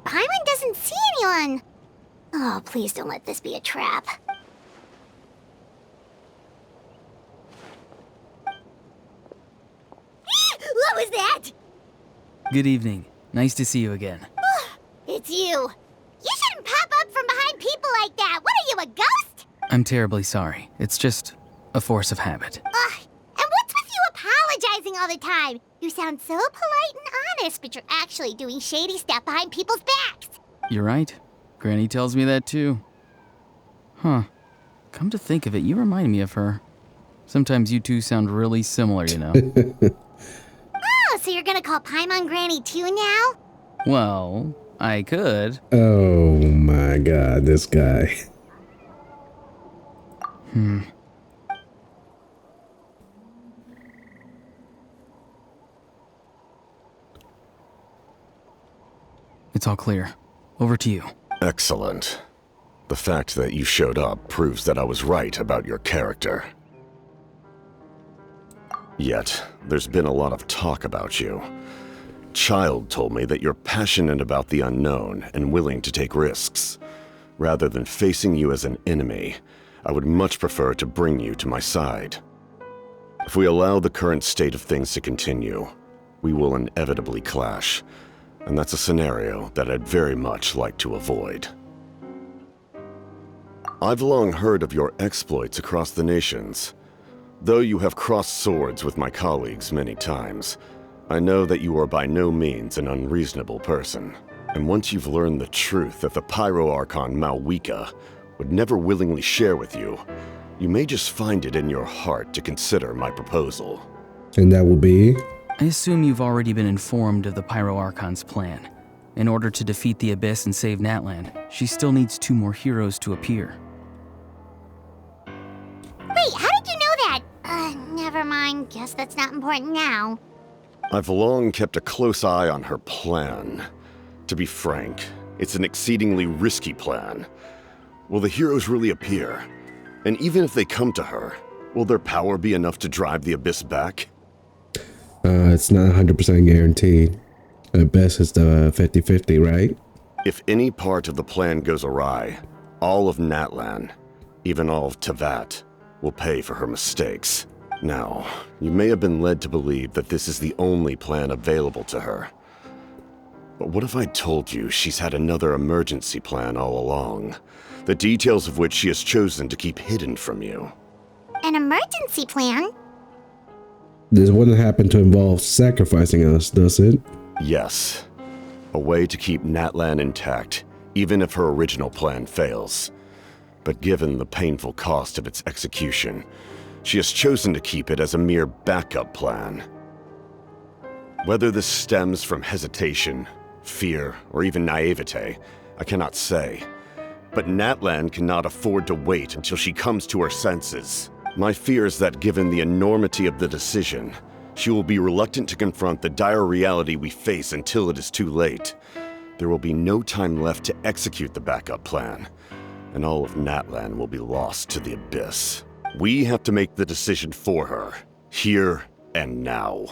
Paimon doesn't see anyone. Oh, please don't let this be a trap. What was that? Good evening. Nice to see you again. It's you. You shouldn't pop up from behind people like that. What are you, a ghost? I'm terribly sorry. It's just a force of habit. And what's with you apologizing all the time? You sound so polite and honest, but you're actually doing shady stuff behind people's backs. You're right. Granny tells me that too. Huh. Come to think of it, you remind me of her. Sometimes you two sound really similar, you know. Oh, so you're gonna call Paimon Granny too now? Well, I could. Oh my god, this guy. It's all clear. Over to you. Excellent. The fact that you showed up proves that I was right about your character. Yet, there's been a lot of talk about you. Child told me that you're passionate about the unknown and willing to take risks. Rather than facing you as an enemy, I would much prefer to bring you to my side. If we allow the current state of things to continue, we will inevitably clash, and that's a scenario that I'd very much like to avoid. I've long heard of your exploits across the nations. Though you have crossed swords with my colleagues many times, I know that you are by no means an unreasonable person. And once you've learned the truth that the Pyro-Archon Malwika would never willingly share with you, you may just find it in your heart to consider my proposal. And that will be? I assume you've already been informed of the Pyro-Archon's plan. In order to defeat the Abyss and save Natlan, she still needs 2 more heroes to appear. Wait, how did you know that? Never mind. Guess that's not important now. I've long kept a close eye on her plan. To be frank, it's an exceedingly risky plan. Will the heroes really appear? And even if they come to her, will their power be enough to drive the Abyss back? It's not 100% guaranteed. At best, it's the 50-50, right? If any part of the plan goes awry, all of Natlan, even all of Teyvat, will pay for her mistakes. Now, you may have been led to believe that this is the only plan available to her. But what if I told you she's had another emergency plan all along, the details of which she has chosen to keep hidden from you? An emergency plan? This wouldn't happen to involve sacrificing us, does it? Yes. A way to keep Natlan intact, even if her original plan fails. But given the painful cost of its execution, she has chosen to keep it as a mere backup plan. Whether this stems from hesitation, fear, or even naivete, I cannot say. But Natlan cannot afford to wait until she comes to her senses. My fear is that given the enormity of the decision, she will be reluctant to confront the dire reality we face until it is too late. There will be no time left to execute the backup plan, and all of Natlan will be lost to the Abyss. We have to make the decision for her, here and now.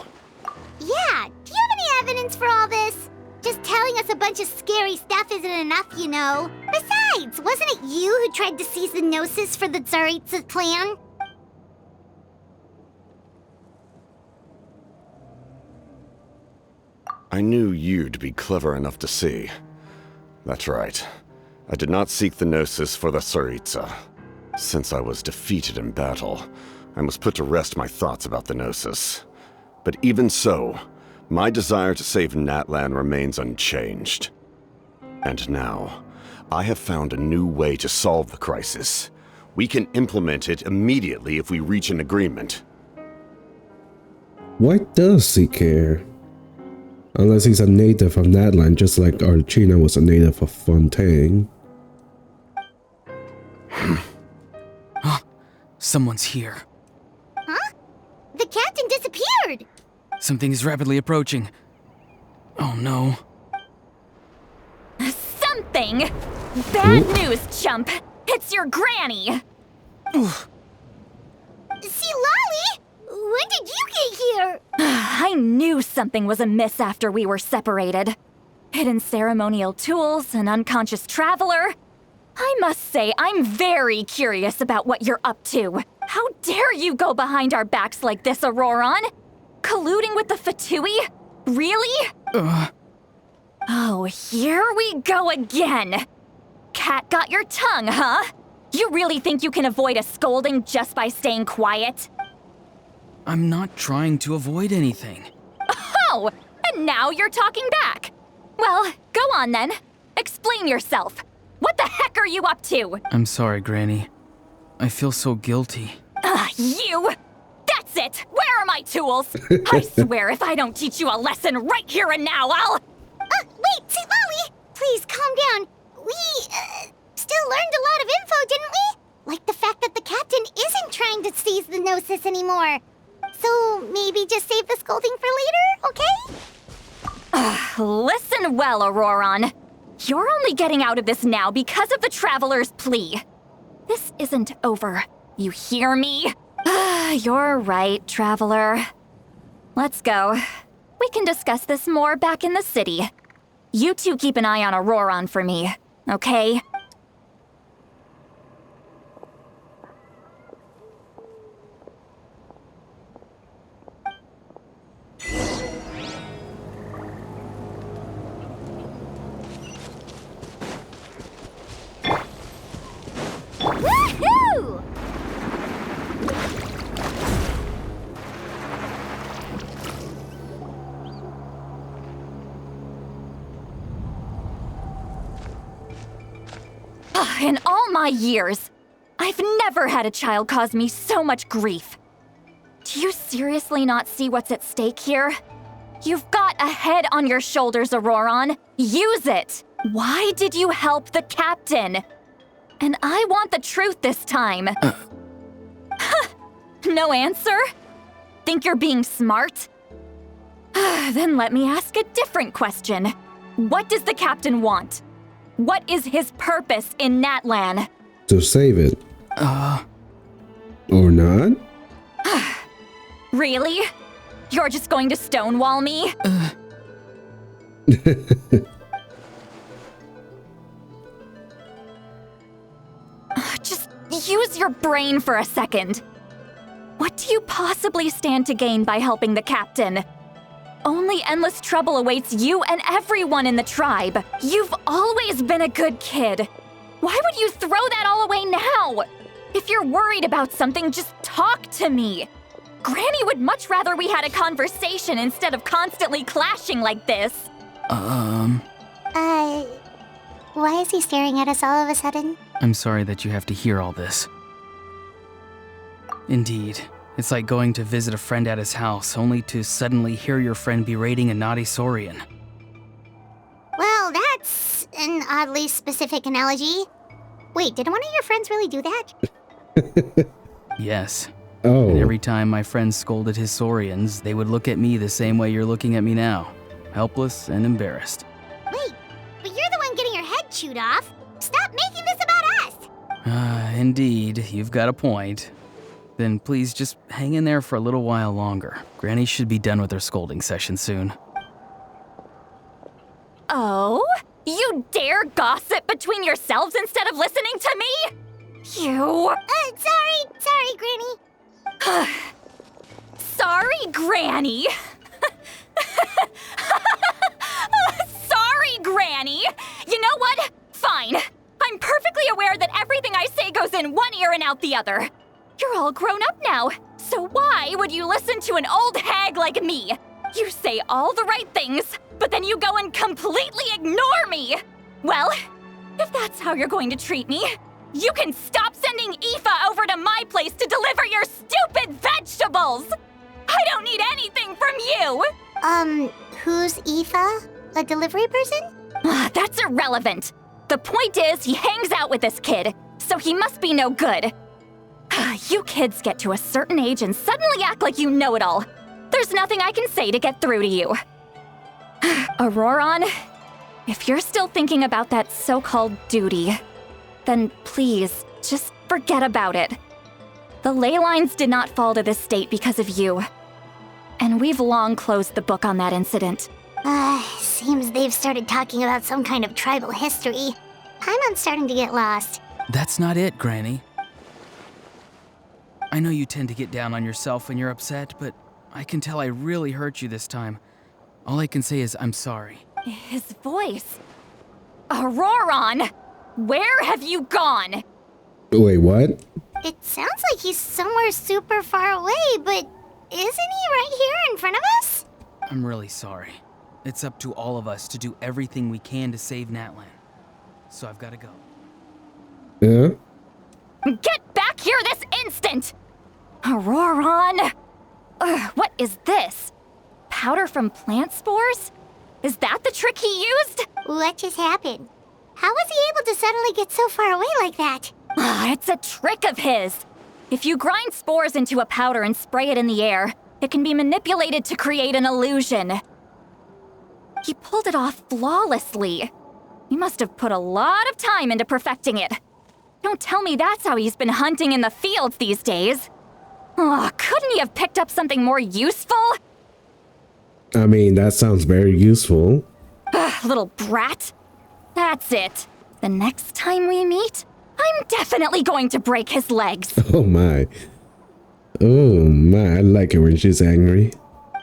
Yeah, do you have any evidence for all this? Just telling us a bunch of scary stuff isn't enough, you know. Besides, wasn't it you who tried to seize the Gnosis for the Tsaritsa's plan? I knew you'd be clever enough to see. That's right. I did not seek the Gnosis for the Tsaritsa. Since I was defeated in battle, I must put to rest my thoughts about the Gnosis. But even so, my desire to save Natlan remains unchanged. And now, I have found a new way to solve the crisis. We can implement it immediately if we reach an agreement. Why does he care? Unless he's a native of Natlan, just like Archina was a native of Fontaine. Someone's here. Huh? The captain disappeared! Something is rapidly approaching. Oh no. Something! Bad news, chump! It's your granny! Citlali! When did you get here? I knew something was amiss after we were separated. hidden ceremonial tools, an unconscious traveler. I must say, I'm very curious about what you're up to. How dare you go behind our backs like this, Ororon? Colluding with the Fatui? Really? Oh, here we go again. Cat got your tongue, huh? You really think you can avoid a scolding just by staying quiet? I'm not trying to avoid anything. Oh, and now you're talking back. Well, go on then. Explain yourself. What the heck are you up to? I'm sorry, Granny. I feel so guilty. You! That's it! Where are my tools? I swear if I don't teach you a lesson right here and now, I'll... Wait, Citlali! Please, calm down. We, still learned a lot of info, didn't we? Like the fact that the captain isn't trying to seize the Gnosis anymore. So, maybe just save the scolding for later, okay? Listen well, Ororon. You're only getting out of this now because of the Traveler's plea. This isn't over. You hear me? You're right, Traveler. Let's go. We can discuss this more back in the city. You two keep an eye on Ororon for me, okay? Woohoo! In all my years, I've never had a child cause me so much grief. Do you seriously not see what's at stake here? You've got a head on your shoulders, Ororon. Use it! Why did you help the captain? And I want the truth this time. No answer? Think you're being smart? Then let me ask a different question. What does the captain want? What is his purpose in Natlan? To save it. Or not? Really? You're just going to stonewall me? Just use your brain for a second. What do you possibly stand to gain by helping the captain? Only endless trouble awaits you and everyone in the tribe. You've always been a good kid. Why would you throw that all away now? If you're worried about something, just talk to me. Granny would much rather we had a conversation instead of constantly clashing like this. Why is he staring at us all of a sudden? I'm sorry that you have to hear all this. Indeed. It's like going to visit a friend at his house, only to suddenly hear your friend berating a naughty Saurian. Well, that's an oddly specific analogy. Wait, did one of your friends really do that? Yes. Oh. And every time my friend scolded his Saurians, they would look at me the same way you're looking at me now. Helpless and embarrassed. Wait, but you're the one getting your head chewed off. Stop making this about us! Indeed, you've got a point. Then please just hang in there for a little while longer. Granny should be done with her scolding session soon. Oh? You dare gossip between yourselves instead of listening to me? You... Sorry, Granny. Sorry, Granny. Sorry, Granny. You know what? Fine. I'm perfectly aware that everything I say goes in one ear and out the other. You're all grown up now, so why would you listen to an old hag like me? You say all the right things, but then you go and completely ignore me. Well, if that's how you're going to treat me, you can stop sending Aoife over to my place to deliver your stupid vegetables! I don't need anything from you! Who's Aoife? A delivery person? That's irrelevant. The point is, he hangs out with this kid, so he must be no good. You kids get to a certain age and suddenly act like you know it all. There's nothing I can say to get through to you. Ororon, if you're still thinking about that so-called duty, then please, just forget about it. The ley lines did not fall to this state because of you. And we've long closed the book on that incident. Seems they've started talking about some kind of tribal history. I'm starting to get lost. That's not it, Granny. I know you tend to get down on yourself when you're upset, but I can tell I really hurt you this time. All I can say is I'm sorry. His voice. Ororon! Where have you gone? Wait, what? It sounds like he's somewhere super far away, but isn't he right here in front of us? I'm really sorry. It's up to all of us to do everything we can to save Natlan. So I've got to go. Yeah? Get back here this instant! Ororon! What is this? Powder from plant spores? Is that the trick he used? What just happened? How was he able to suddenly get so far away like that? It's a trick of his. If you grind spores into a powder and spray it in the air, it can be manipulated to create an illusion. He pulled it off flawlessly. He must have put a lot of time into perfecting it. Don't tell me that's how he's been hunting in the fields these days. Couldn't he have picked up something more useful? I mean, that sounds very useful. Little brat. That's it. The next time we meet, I'm definitely going to break his legs. Oh my. Oh my, I like it when she's angry.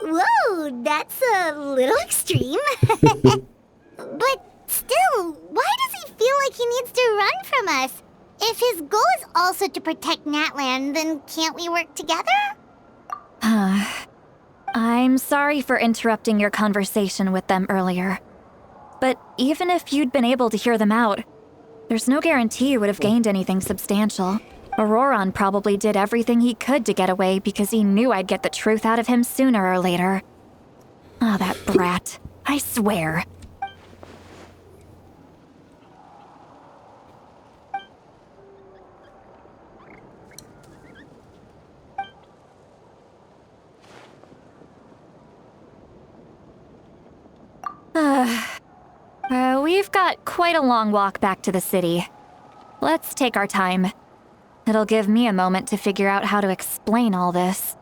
Whoa, that's a little extreme. But still, why does he feel like he needs to run from us? If his goal is also to protect Natlan, then can't we work together? I'm sorry for interrupting your conversation with them earlier. But even if you'd been able to hear them out, there's no guarantee you would have gained anything substantial. Ororon probably did everything he could to get away because he knew I'd get the truth out of him sooner or later. That brat. I swear. We've got quite a long walk back to the city. Let's take our time. It'll give me a moment to figure out how to explain all this.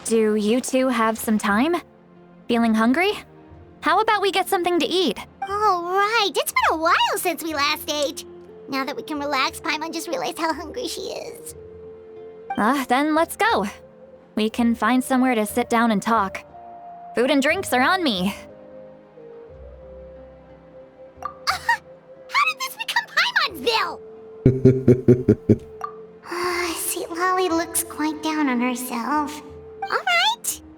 Do you two have some time? Feeling hungry? How about we get something to eat? Oh, right. It's been a while since we last ate. Now that we can relax, Paimon just realized how hungry she is. Then let's go. We can find somewhere to sit down and talk. Food and drinks are on me. How did this become Paimon'sville? Citlali looks quite down on herself.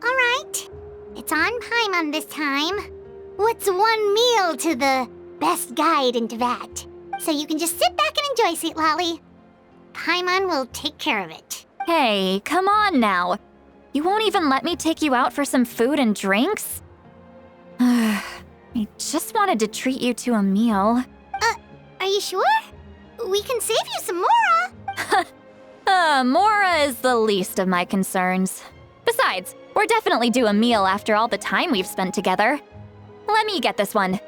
All right. It's on Paimon this time. What's one meal to the best guide in Teyvat? So you can just sit back and enjoy, Citlali. Paimon will take care of it. Hey, come on now. You won't even let me take you out for some food and drinks? I just wanted to treat you to a meal. Are you sure? We can save you some Mora. Mora is the least of my concerns. Besides, we're definitely due a meal after all the time we've spent together. Let me get this one.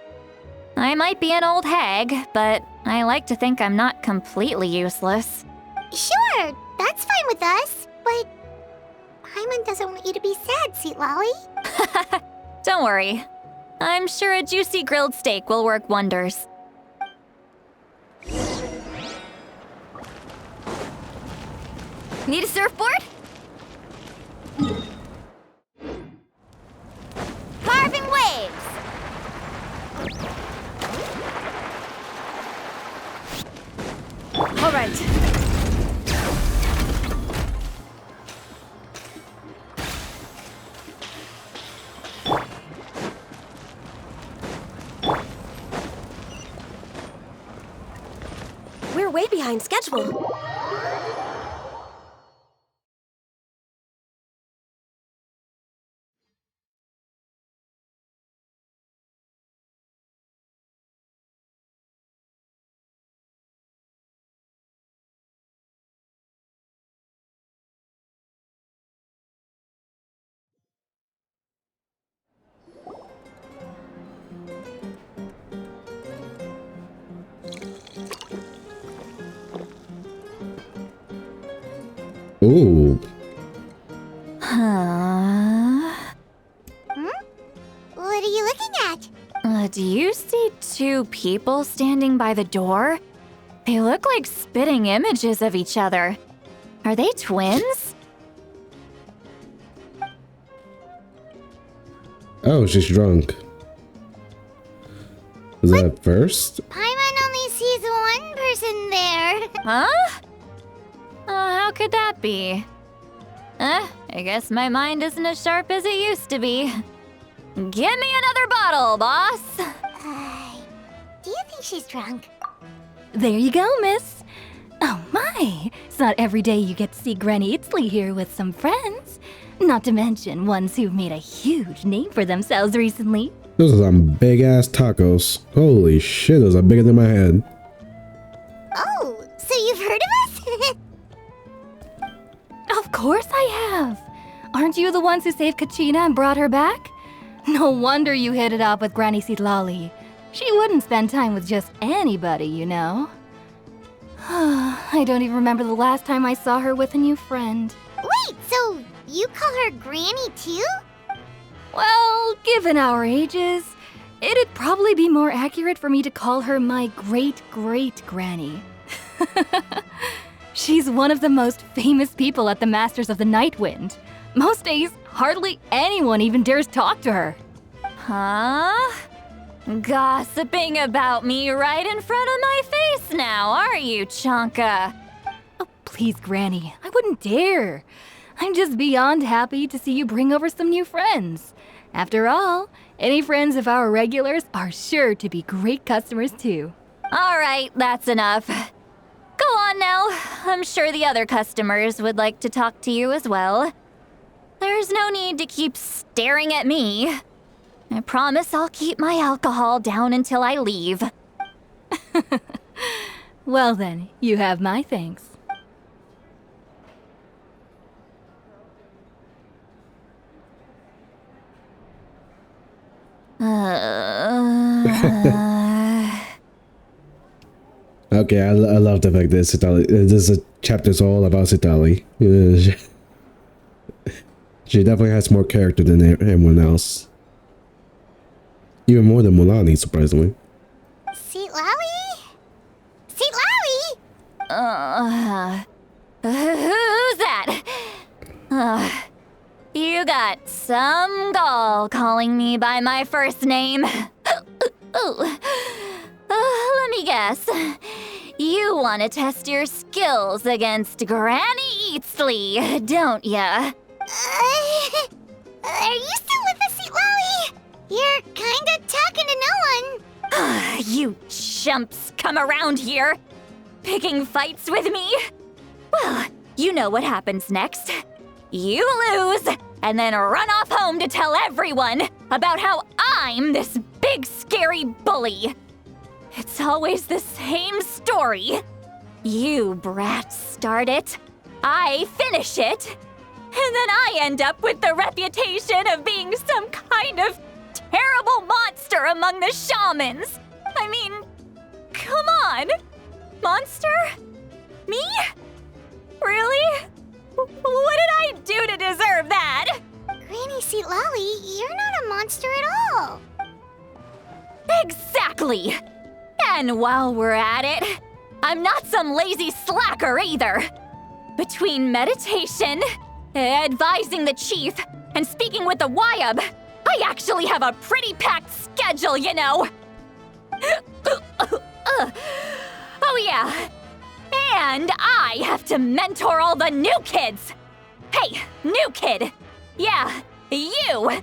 I might be an old hag, but I like to think I'm not completely useless. Sure, that's fine with us, but Paimon doesn't want you to be sad, Citlali. Don't worry. I'm sure a juicy grilled steak will work wonders. Need a surfboard? Carving waves! All right. We're way behind schedule. Ooh. Huh? What are you looking at? Do you see two people standing by the door? They look like spitting images of each other. Are they twins? Oh, she's drunk. Was that first? Paimon only sees one person there. Huh? How could that be? I guess my mind isn't as sharp as it used to be. Give me another bottle, boss! Do you think she's drunk? There you go, miss. Oh my! It's not every day you get to see Granny Citlali here with some friends. Not to mention ones who've made a huge name for themselves recently. Those are some big ass tacos. Holy shit, those are bigger than my head. Oh, so you've heard of us? Of course I have. Aren't you the ones who saved Kachina and brought her back? No wonder you hit it off with Granny Citlali. She wouldn't spend time with just anybody, you know. I don't even remember the last time I saw her with a new friend. Wait, so you call her Granny too? Well, given our ages, it'd probably be more accurate for me to call her my great-great-granny. She's one of the most famous people at the Masters of the Nightwind. Most days, hardly anyone even dares talk to her. Huh? Gossiping about me right in front of my face now, are you, Chonka? Oh, please, Granny, I wouldn't dare. I'm just beyond happy to see you bring over some new friends. After all, any friends of our regulars are sure to be great customers too. All right, that's enough. Go on now. I'm sure the other customers would like to talk to you as well. There's no need to keep staring at me. I promise I'll keep my alcohol down until I leave. Well then, you have my thanks. Okay, I love the fact that Citlali, this chapter's all about Citlali. She definitely has more character than everyone else. Even more than Mulani, surprisingly. Citlali? Citlali? Who's that? You got some gall calling me by my first name. Let me guess. You want to test your skills against Granny Citlali, don't ya? Are you still with us, Citlali? You're kinda talking to no one. You chumps come around here, picking fights with me? Well, you know what happens next. You lose, and then run off home to tell everyone about how I'm this big scary bully. It's always the same story. You brats start it, I finish it, and then I end up with the reputation of being some kind of terrible monster among the shamans. I mean, come on. Monster? Me? Really? What did I do to deserve that? Granny Citlali, you're not a monster at all. Exactly. And while we're at it, I'm not some lazy slacker either. Between meditation, advising the chief, and speaking with the Wyab, I actually have a pretty packed schedule, you know. Oh yeah. And I have to mentor all the new kids. Hey, new kid. Yeah, you.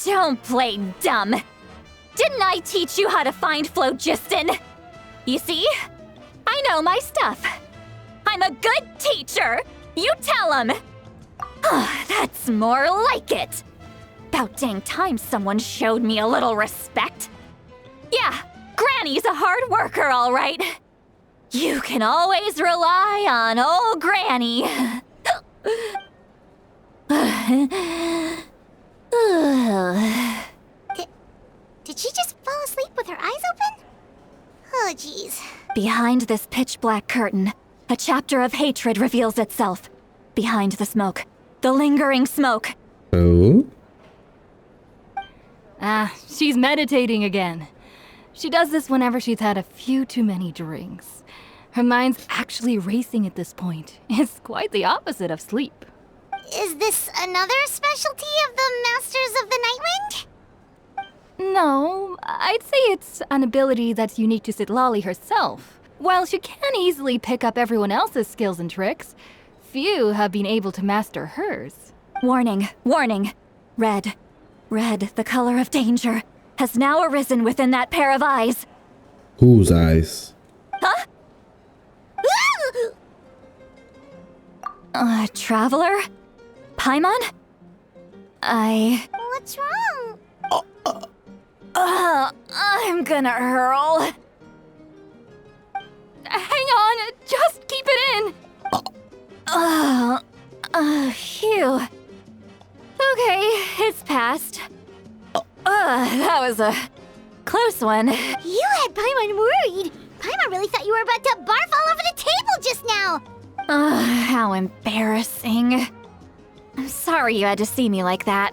Don't play dumb. Didn't I teach you how to find phlogiston? You see? I know my stuff. I'm a good teacher. You tell him. That's more like it. About dang time someone showed me a little respect. Yeah, Granny's a hard worker, all right. You can always rely on old Granny. Did she just fall asleep with her eyes open? Oh, jeez. Behind this pitch-black curtain, A chapter of hatred reveals itself. Behind the smoke. The lingering smoke. Oh? She's meditating again. She does this whenever she's had a few too many drinks. Her mind's actually racing at this point. It's quite the opposite of sleep. Is this another specialty of the Masters of the Nightwind? No, I'd say it's an ability that's unique to Citlali herself. While she can easily pick up everyone else's skills and tricks, few have been able to master hers. Warning, warning. Red, the color of danger, has now arisen within that pair of eyes. Whose eyes? Huh? Traveler? Paimon? What's wrong? I'm gonna hurl. Hang on, just keep it in. Phew. Okay, it's passed. That was a close one. You had Paimon worried. Paimon really thought you were about to barf all over the table just now. How embarrassing. I'm sorry you had to see me like that.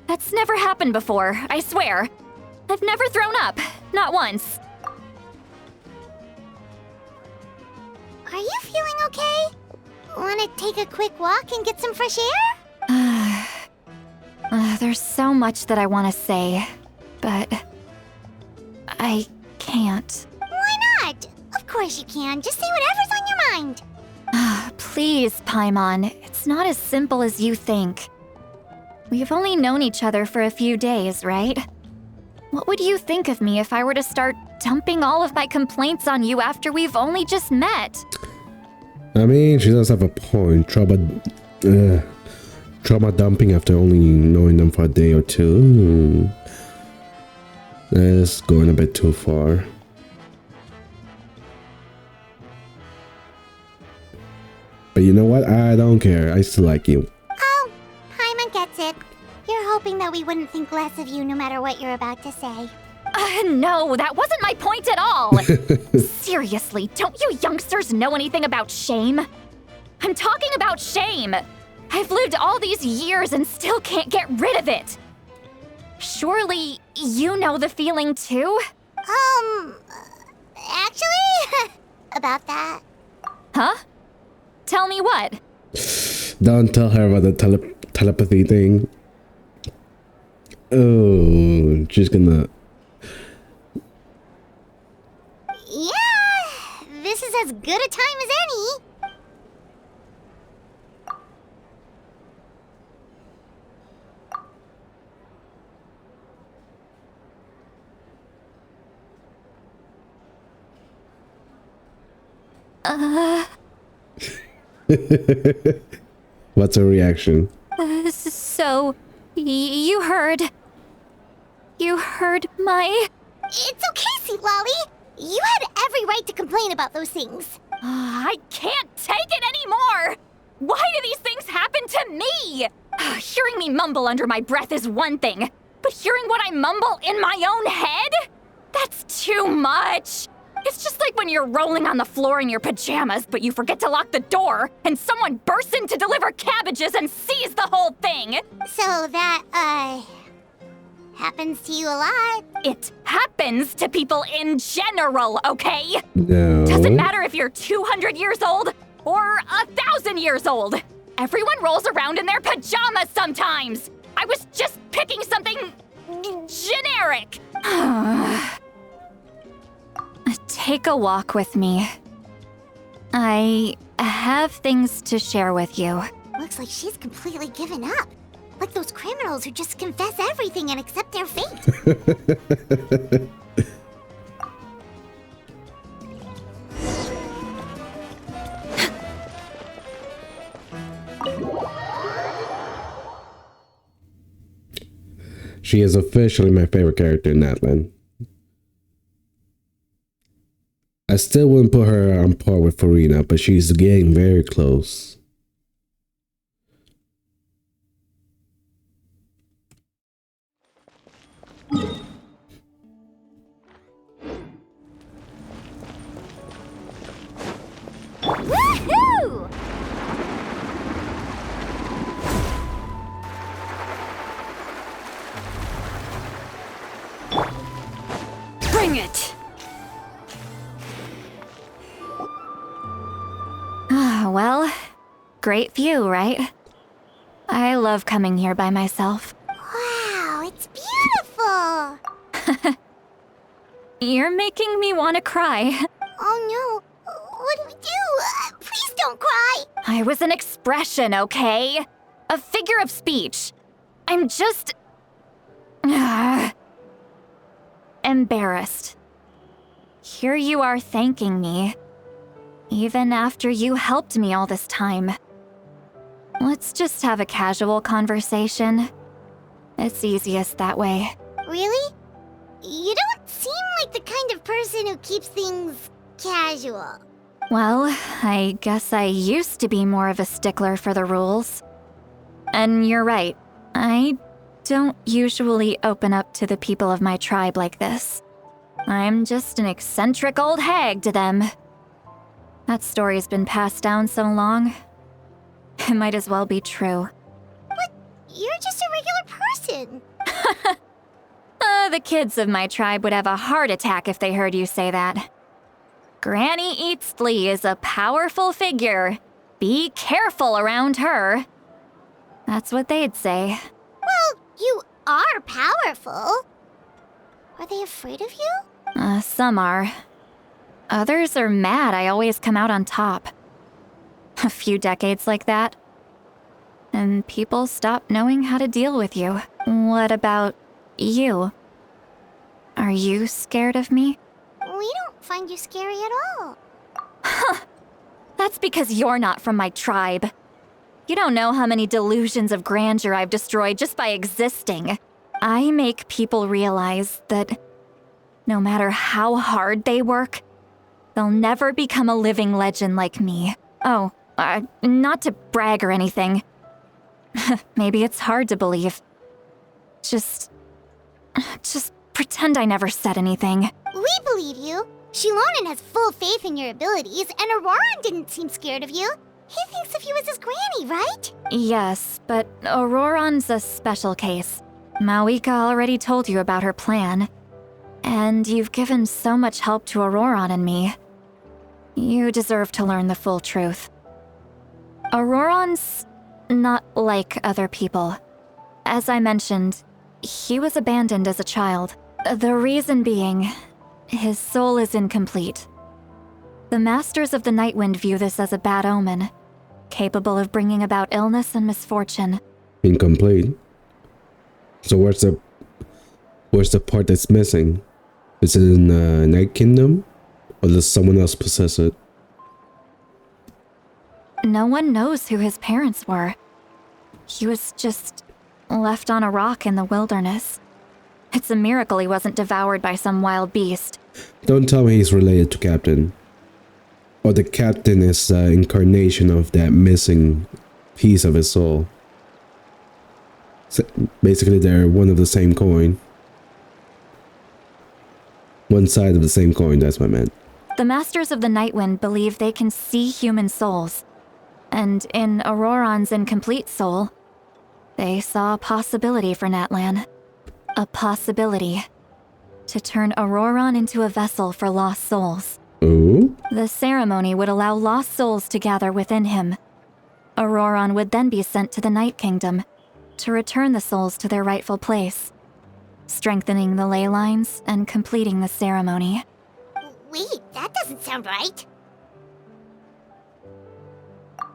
That's never happened before, I swear. I've never thrown up, not once. Are you feeling okay? Want to take a quick walk and get some fresh air? There's so much that I want to say, but I can't. Why not? Of course you can. Just say whatever's on your mind. Please, Paimon, it's not as simple as you think. We've only known each other for a few days, right? What would you think of me if I were to start dumping all of my complaints on you after we've only just met? I mean, she does have a point. Trauma dumping after only knowing them for a day or two. That's going a bit too far. But you know what? I don't care. I still like you. Oh, Paimon gets it. You're hoping that we wouldn't think less of you no matter what you're about to say. No, that wasn't my point at all. Seriously, don't you youngsters know anything about shame? I'm talking about shame. I've lived all these years and still can't get rid of it. Surely you know the feeling too? Actually, about that. Huh? Tell me what? Don't tell her about the telepathy thing. Oh, she's gonna... Yeah, this is as good a time as any. What's her reaction? So, you heard my... It's okay, Citlali. You had every right to complain about those things. I can't take it anymore! Why do these things happen to me? Hearing me mumble under my breath is one thing, but hearing what I mumble in my own head? That's too much! It's just like when you're rolling on the floor in your pajamas, but you forget to lock the door, and someone bursts in to deliver cabbages and sees the whole thing! So that, happens to you a lot. It happens to people in general, okay? No. Doesn't matter if you're 200 years old or 1,000 years old. Everyone rolls around in their pajamas sometimes. I was just picking something generic. Take a walk with me. I have things to share with you. Looks like she's completely given up. Like those criminals who just confess everything and accept their fate. She is officially my favorite character in Natlan. I still wouldn't put her on par with Farina, but she's getting very close. Woo! Dang it! Well, great view, right? I love coming here by myself. Wow, it's beautiful! You're making me want to cry. Oh no, what do we do? Please don't cry! I was an expression, okay? A figure of speech. I'm just... embarrassed. Here you are thanking me, even after you helped me all this time. Let's just have a casual conversation. It's easiest that way. Really? You don't seem like the kind of person who keeps things casual. Well, I guess I used to be more of a stickler for the rules. And you're right, I don't usually open up to the people of my tribe like this. I'm just an eccentric old hag to them. That story's been passed down so long, it might as well be true. But you're just a regular person. The kids of my tribe would have a heart attack if they heard you say that. Granny Eatsley is a powerful figure. Be careful around her. That's what they'd say. Well, you are powerful. Are they afraid of you? Some are. Others are mad I always come out on top. A few decades like that, and people stop knowing how to deal with you. What about you? Are you scared of me? We don't find you scary at all. That's because you're not from my tribe. You don't know how many delusions of grandeur I've destroyed just by existing. I make people realize that no matter how hard they work, they'll never become a living legend like me. Oh, not to brag or anything. Maybe it's hard to believe. Just pretend I never said anything. We believe you. Xilonen has full faith in your abilities, and Ororon didn't seem scared of you. He thinks of you as his granny, right? Yes, but Ororon's a special case. Mawika already told you about her plan. And you've given so much help to Ororon and me. You deserve to learn the full truth. Ororon's not like other people. As I mentioned, he was abandoned as a child. The reason being, his soul is incomplete. The Masters of the Nightwind view this as a bad omen, capable of bringing about illness and misfortune. Incomplete? So where's the part that's missing? Is it in the Night Kingdom? Or does someone else possess it? No one knows who his parents were. He was just left on a rock in the wilderness. It's a miracle he wasn't devoured by some wild beast. Don't tell me he's related to Captain. Or the Captain is the incarnation of that missing piece of his soul. So basically, they're one of the same coin. One side of the same coin, that's what I meant. The Masters of the Nightwind believe they can see human souls. And in Ororon's incomplete soul, they saw a possibility for Natlan. A possibility to turn Ororon into a vessel for lost souls. Ooh? The ceremony would allow lost souls to gather within him. Ororon would then be sent to the Night Kingdom to return the souls to their rightful place, strengthening the ley lines and completing the ceremony. Wait, that doesn't sound right.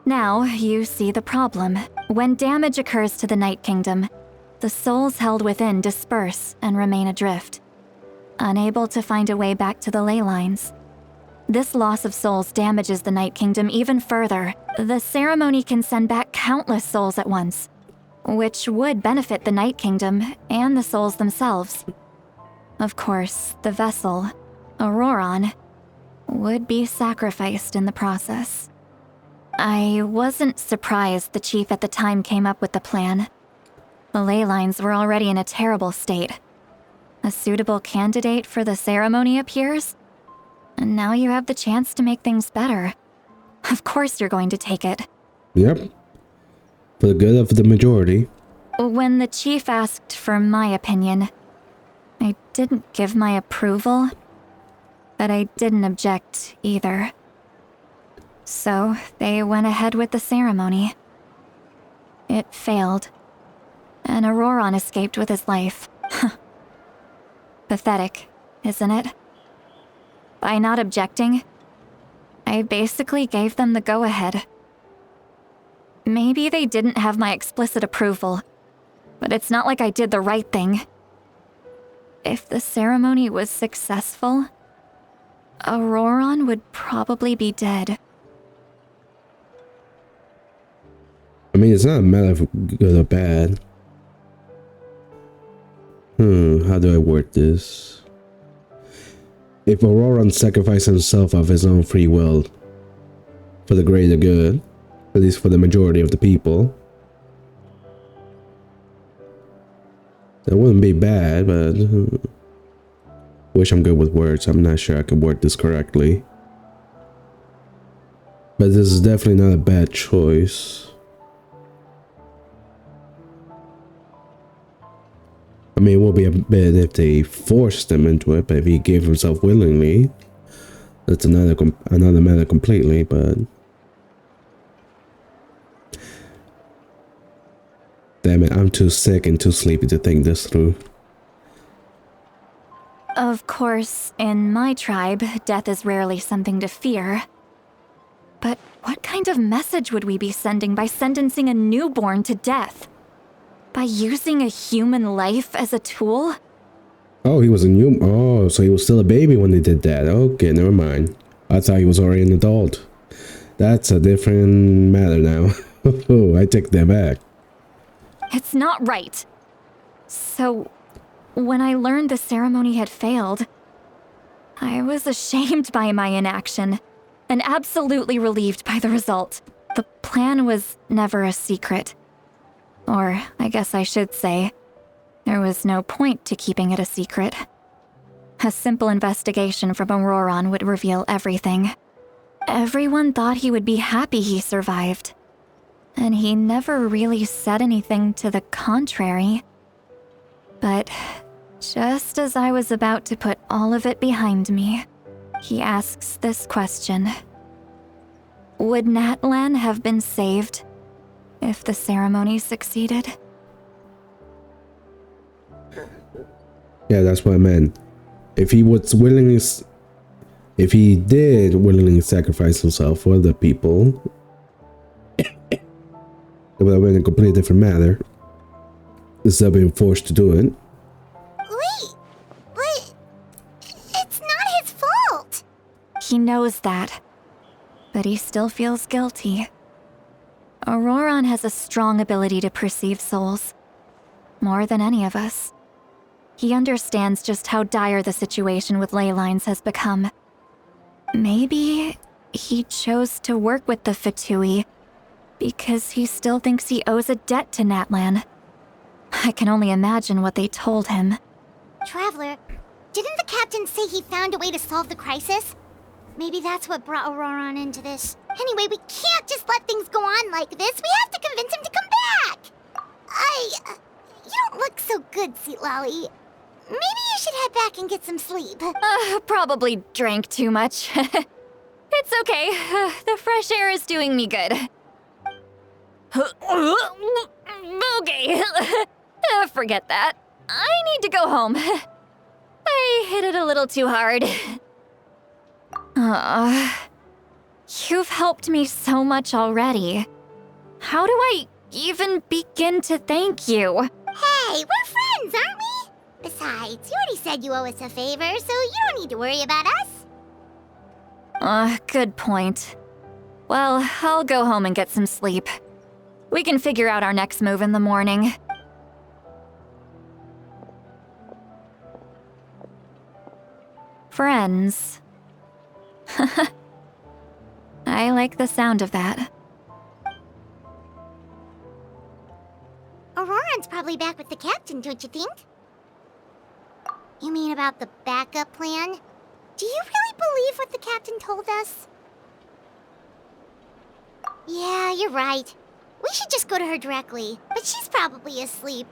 Now, you see the problem. When damage occurs to the Night Kingdom, the souls held within disperse and remain adrift, unable to find a way back to the ley lines. This loss of souls damages the Night Kingdom even further. The ceremony can send back countless souls at once, which would benefit the Night Kingdom and the souls themselves. Of course, the vessel, Ororon, would be sacrificed in the process. I wasn't surprised the chief at the time came up with the plan. The ley lines were already in a terrible state. A suitable candidate for the ceremony appears, and now you have the chance to make things better. Of course you're going to take it. Yep. For the good of the majority. When the chief asked for my opinion, I didn't give my approval. But I didn't object either. So they went ahead with the ceremony. It failed, and Ororon escaped with his life. Pathetic, isn't it? By not objecting, I basically gave them the go-ahead. Maybe they didn't have my explicit approval, but it's not like I did the right thing. If the ceremony was successful, Ororon would probably be dead. I mean, it's not a matter of good or bad. How do I word this? If Ororon sacrificed himself of his own free will for the greater good, at least for the majority of the people, that wouldn't be bad, but wish I'm good with words. I'm not sure I could word this correctly. But this is definitely not a bad choice. I mean, it would be a bit if they forced him into it, but if he gave himself willingly, that's another matter completely, but... Damn it, I'm too sick and too sleepy to think this through. Of course, in my tribe, death is rarely something to fear. But what kind of message would we be sending by sentencing a newborn to death? By using a human life as a tool? Oh, he was a new... Oh, so he was still a baby when they did that. Okay, never mind. I thought he was already an adult. That's a different matter now. Oh, I take that back. It's not right. So, when I learned the ceremony had failed, I was ashamed by my inaction, and absolutely relieved by the result. The plan was never a secret. Or, I guess I should say, there was no point to keeping it a secret. A simple investigation from Ororon would reveal everything. Everyone thought he would be happy he survived. And he never really said anything to the contrary. But just as I was about to put all of it behind me, he asks this question. Would Natlan have been saved if the ceremony succeeded? Yeah, that's what I meant. If he did willingly sacrifice himself for other people, it would have been a completely different matter. Instead of being forced to do it. Wait, but it's not his fault. He knows that, but he still feels guilty. Ororon has a strong ability to perceive souls, more than any of us. He understands just how dire the situation with ley lines has become. Maybe he chose to work with the Fatui because he still thinks he owes a debt to Natlan. I can only imagine what they told him. Traveler, didn't the captain say he found a way to solve the crisis? Maybe that's what brought Ororon into this. Anyway, we can't just let things go on like this. We have to convince him to come back. You don't look so good, Citlali. Maybe you should head back and get some sleep. Probably drank too much. It's okay. The fresh air is doing me good. Okay. Forget that. I need to go home. I hit it a little too hard. You've helped me so much already. How do I even begin to thank you? Hey, we're friends, aren't we? Besides, you already said you owe us a favor, so you don't need to worry about us. Good point. Well, I'll go home and get some sleep. We can figure out our next move in the morning. Friends. I like the sound of that. Ororon's probably back with the captain, don't you think? You mean about the backup plan? Do you really believe what the captain told us? Yeah, you're right. We should just go to her directly, but she's probably asleep.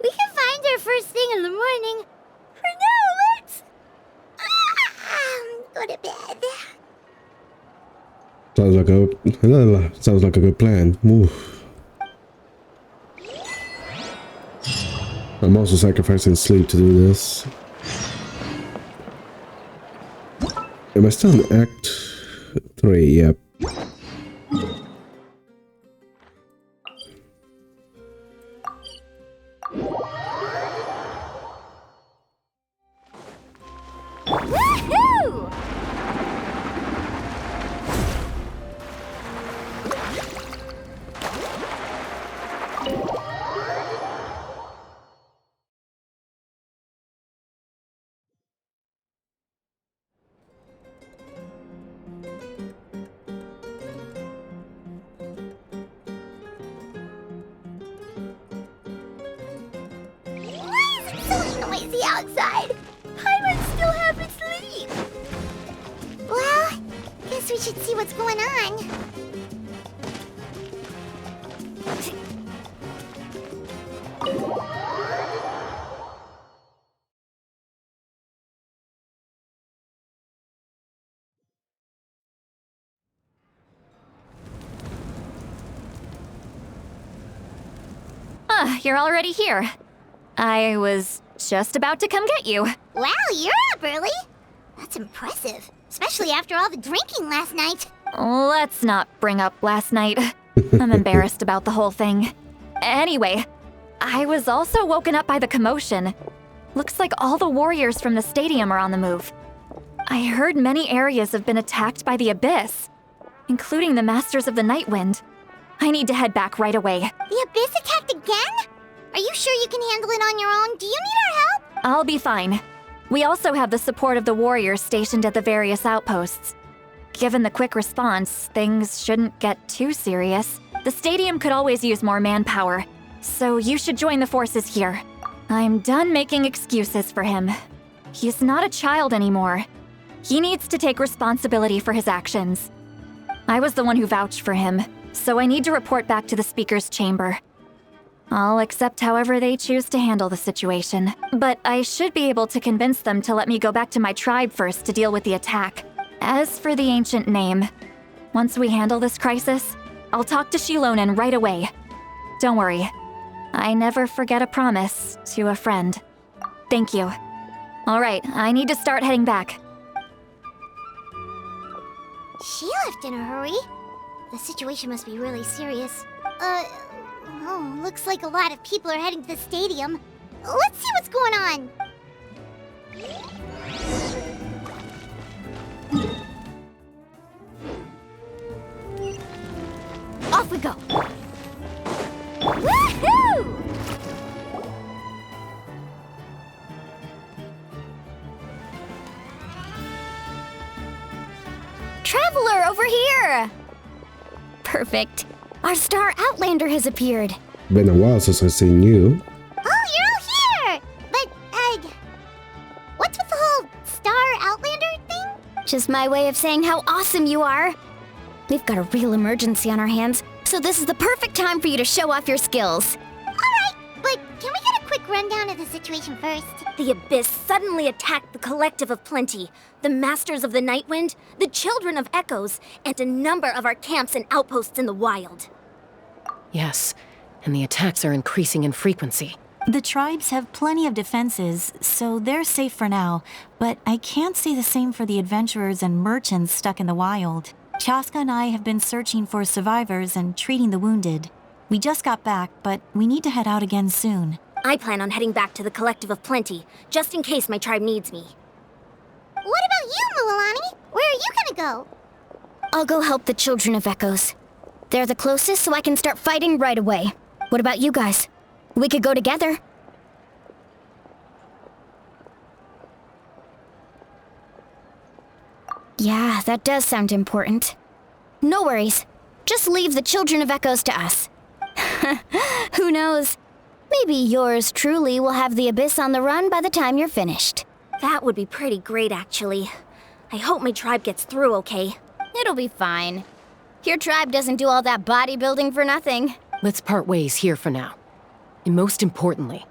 We can find her first thing in the morning. For now, let's... go to bed. Sounds like a good plan. Oof. I'm also sacrificing sleep to do this. Am I still in Act 3? Yep. Woohoo! Noisy outside. Paimon still haven't sleep. Well, guess we should see what's going on. You're already here. I was just about to come get you. Wow, you're up early. That's impressive, especially after all the drinking last night. Let's not bring up last night. I'm embarrassed about the whole thing. Anyway, I was also woken up by the commotion. Looks like all the warriors from the stadium are on the move. I heard many areas have been attacked by the Abyss, including the Masters of the Nightwind. I need to head back right away. The Abyss attacked again? Are you sure you can handle it on your own? Do you need our help? I'll be fine. We also have the support of the warriors stationed at the various outposts. Given the quick response, things shouldn't get too serious. The stadium could always use more manpower, so you should join the forces here. I'm done making excuses for him. He's not a child anymore. He needs to take responsibility for his actions. I was the one who vouched for him, so I need to report back to the Speaker's chamber. I'll accept however they choose to handle the situation, but I should be able to convince them to let me go back to my tribe first to deal with the attack. As for the ancient name, once we handle this crisis, I'll talk to Xilonen right away. Don't worry, I never forget a promise to a friend. Thank you. All right, I need to start heading back. She left in a hurry. The situation must be really serious. Oh, looks like a lot of people are heading to the stadium. Let's see what's going on. Off we go. Woohoo! Traveler, over here! Perfect. Our star Outlander has appeared. Been a while since I've seen you. Oh, you're all here! But, what's with the whole star Outlander thing? Just my way of saying how awesome you are. We've got a real emergency on our hands, so this is the perfect time for you to show off your skills. Alright, but can we get a quick rundown of the situation first? The Abyss suddenly attacked the Collective of Plenty, the Masters of the Nightwind, the Children of Echoes, and a number of our camps and outposts in the wild. Yes, and the attacks are increasing in frequency. The tribes have plenty of defenses, so they're safe for now, but I can't say the same for the adventurers and merchants stuck in the wild. Chasca and I have been searching for survivors and treating the wounded. We just got back, but we need to head out again soon. I plan on heading back to the Collective of Plenty, just in case my tribe needs me. What about you, Mualani? Where are you gonna go? I'll go help the Children of Echoes. They're the closest, so I can start fighting right away. What about you guys? We could go together. Yeah, that does sound important. No worries. Just leave the Children of Echoes to us. Who knows? Maybe yours truly will have the Abyss on the run by the time you're finished. That would be pretty great, actually. I hope my tribe gets through okay. It'll be fine. Your tribe doesn't do all that bodybuilding for nothing. Let's part ways here for now. And most importantly,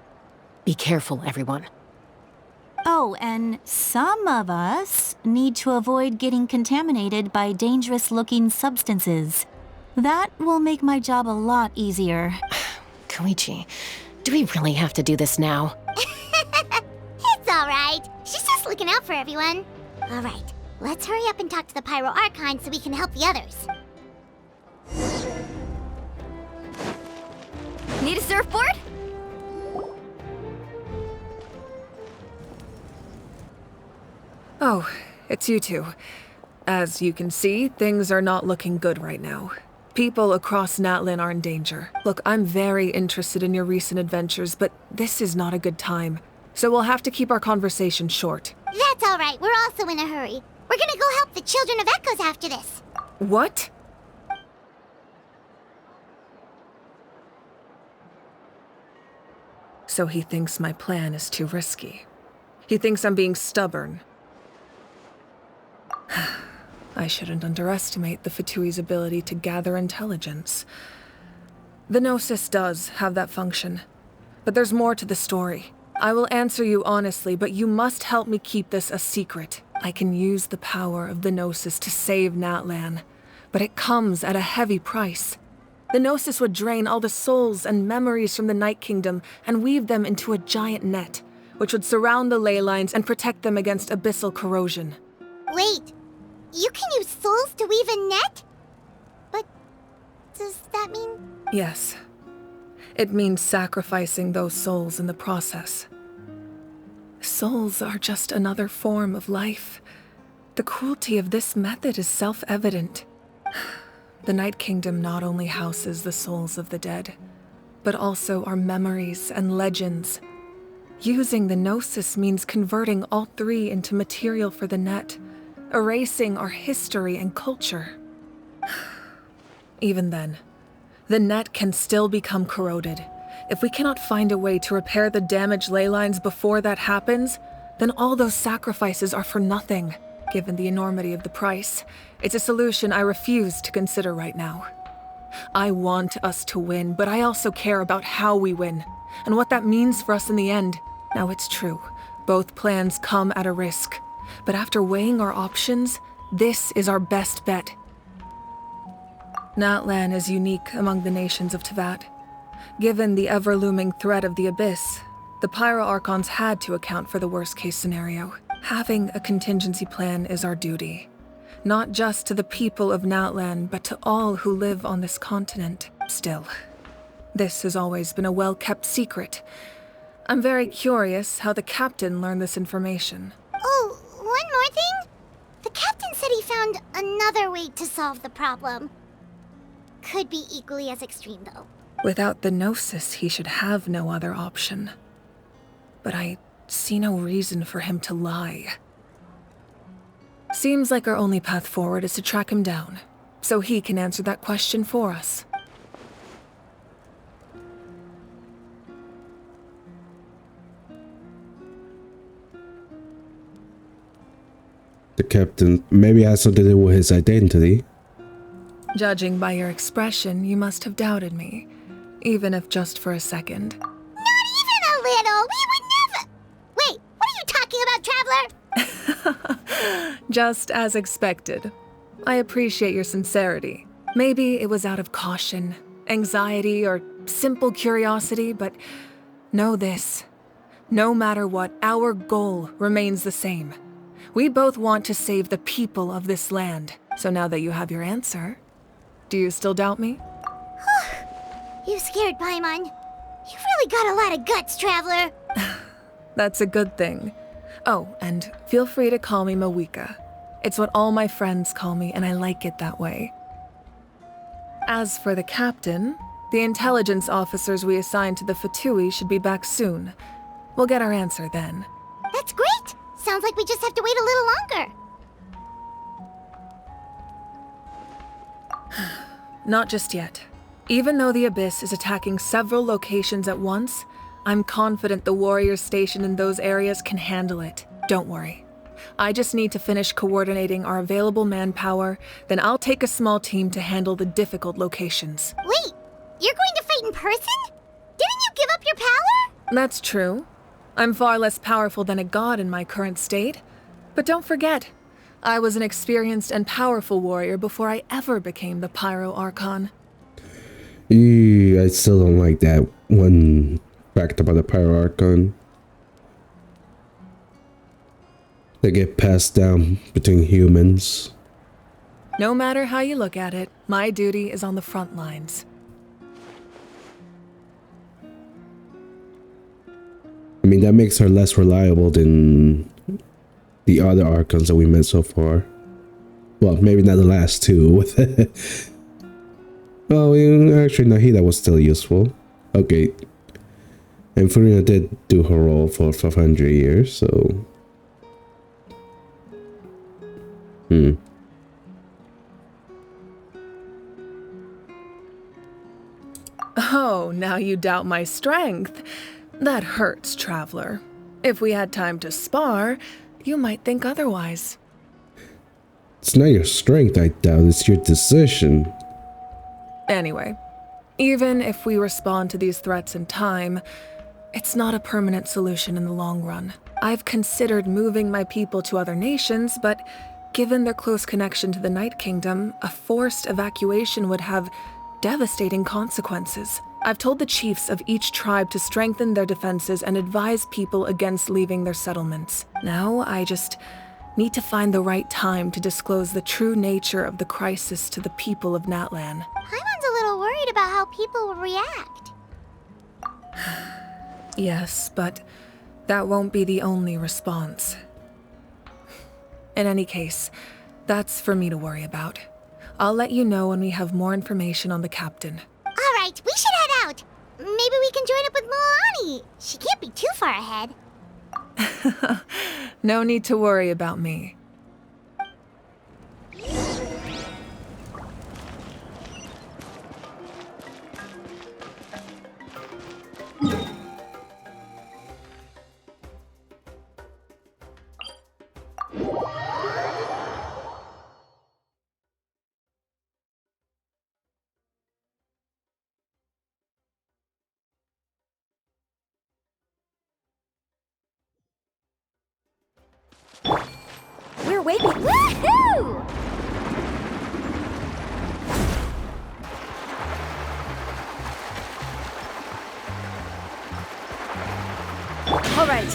be careful, everyone. Oh, and some of us need to avoid getting contaminated by dangerous-looking substances. That will make my job a lot easier. Koichi, do we really have to do this now? It's alright. She's just looking out for everyone. Alright, let's hurry up and talk to the Pyro Archon so we can help the others. Need a surfboard? Oh, it's you two. As you can see, things are not looking good right now. People across Natlan are in danger. Look, I'm very interested in your recent adventures, but this is not a good time. So we'll have to keep our conversation short. That's alright, we're also in a hurry. We're gonna go help the Children of Echoes after this. What? So he thinks my plan is too risky. He thinks I'm being stubborn. I shouldn't underestimate the Fatui's ability to gather intelligence. The Gnosis does have that function, but there's more to the story. I will answer you honestly, but you must help me keep this a secret. I can use the power of the Gnosis to save Natlan, but it comes at a heavy price. The Gnosis would drain all the souls and memories from the Night Kingdom and weave them into a giant net, which would surround the ley lines and protect them against abyssal corrosion. Wait, you can use souls to weave a net? But does that mean... Yes. It means sacrificing those souls in the process. Souls are just another form of life. The cruelty of this method is self-evident. The Night Kingdom not only houses the souls of the dead, but also our memories and legends. Using the Gnosis means converting all three into material for the net, erasing our history and culture. Even then, the net can still become corroded. If we cannot find a way to repair the damaged ley lines before that happens, then all those sacrifices are for nothing. Given the enormity of the price, it's a solution I refuse to consider right now. I want us to win, but I also care about how we win, and what that means for us in the end. Now it's true, both plans come at a risk. But after weighing our options, this is our best bet. Natlan is unique among the nations of Teyvat. Given the ever-looming threat of the Abyss, the Pyro Archons had to account for the worst-case scenario. Having a contingency plan is our duty. Not just to the people of Natlan, but to all who live on this continent. Still, this has always been a well-kept secret. I'm very curious how the captain learned this information. Oh, one more thing? The captain said he found another way to solve the problem. Could be equally as extreme, though. Without the Gnosis, he should have no other option. But I see no reason for him to lie. Seems like our only path forward is to track him down, so he can answer that question for us. The captain maybe has something to do with his identity. Judging by your expression, you must have doubted me, even if just for a second. Not even a little! We would never... Wait, what are you talking about, Traveler? Just as expected. I appreciate your sincerity. Maybe it was out of caution, anxiety, or simple curiosity, but know this. No matter what, our goal remains the same. We both want to save the people of this land. So now that you have your answer, do you still doubt me? You scared Paimon. You've really got a lot of guts, Traveler. That's a good thing. Oh, and feel free to call me Mawika. It's what all my friends call me, and I like it that way. As for the captain, the intelligence officers we assigned to the Fatui should be back soon. We'll get our answer then. That's great! Sounds like we just have to wait a little longer. Not just yet. Even though the Abyss is attacking several locations at once, I'm confident the warriors stationed in those areas can handle it. Don't worry. I just need to finish coordinating our available manpower, then I'll take a small team to handle the difficult locations. Wait, you're going to fight in person? Didn't you give up your power? That's true. I'm far less powerful than a god in my current state. But don't forget, I was an experienced and powerful warrior before I ever became the Pyro Archon. I still don't like that one fact about the Pyro Archon. They get passed down between humans. No matter how you look at it, my duty is on the front lines. I mean, that makes her less reliable than the other Archons that we met so far. Well, maybe not the last two. Well, actually, Nahida was still useful. Okay. And Furina did do her role for 500 years, so... Oh, now you doubt my strength. That hurts, Traveler. If we had time to spar, you might think otherwise. It's not your strength, I doubt. It's your decision. Anyway, even if we respond to these threats in time, it's not a permanent solution in the long run. I've considered moving my people to other nations, but given their close connection to the Night Kingdom, a forced evacuation would have devastating consequences. I've told the chiefs of each tribe to strengthen their defenses and advise people against leaving their settlements. Now, I just need to find the right time to disclose the true nature of the crisis to the people of Natlan. Paimon's a little worried about how people will react. Yes, but that won't be the only response. In any case, that's for me to worry about. I'll let you know when we have more information on the captain. All right, we should head out. Maybe we can join up with Milani. She can't be too far ahead. No need to worry about me. We're waiting. Woohoo! All right.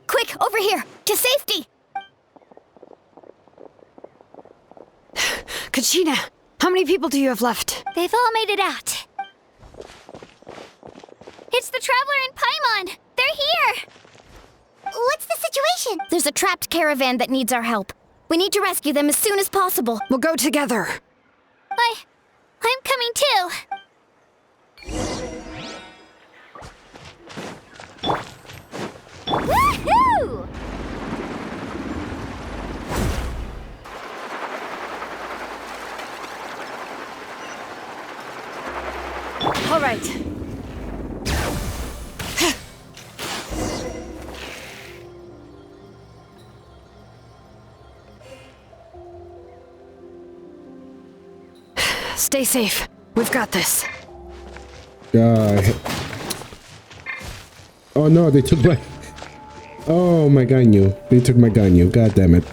Quick, over here! To safety! Kachina, how many people do you have left? They've all made it out. It's the Traveler and Paimon! They're here! What's the situation? There's a trapped caravan that needs our help. We need to rescue them as soon as possible. We'll go together. I'm coming too. Woohoo! All right. Stay safe. We've got this. Oh no, they took my... Oh, my ganyu. They took my ganyu. God damn it.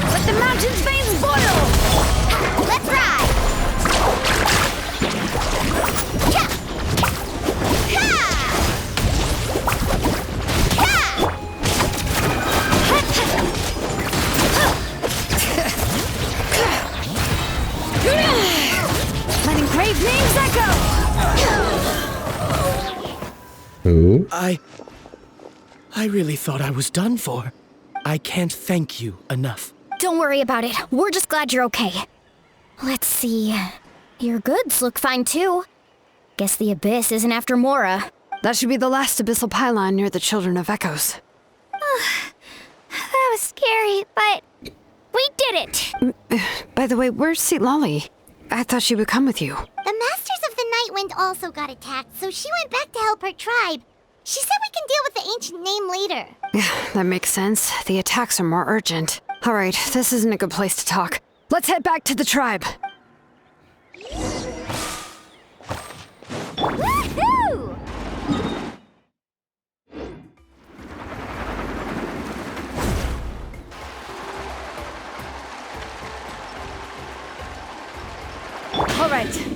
Let the mountain's veins boil! Let's ride! Letting grave names echo! Who? I really thought I was done for. I can't thank you enough. Don't worry about it. We're just glad you're okay. Let's see. Your goods look fine too. Guess the Abyss isn't after Mora. That should be the last abyssal pylon near the Children of Echoes. That was scary, but we did it. By the way, where's Citlali? I thought she would come with you. The Masters of the Nightwind also got attacked, so she went back to help her tribe. She said we can deal with the ancient name later. That makes sense. The attacks are more urgent. All right, this isn't a good place to talk. Let's head back to the tribe. Woohoo! All right.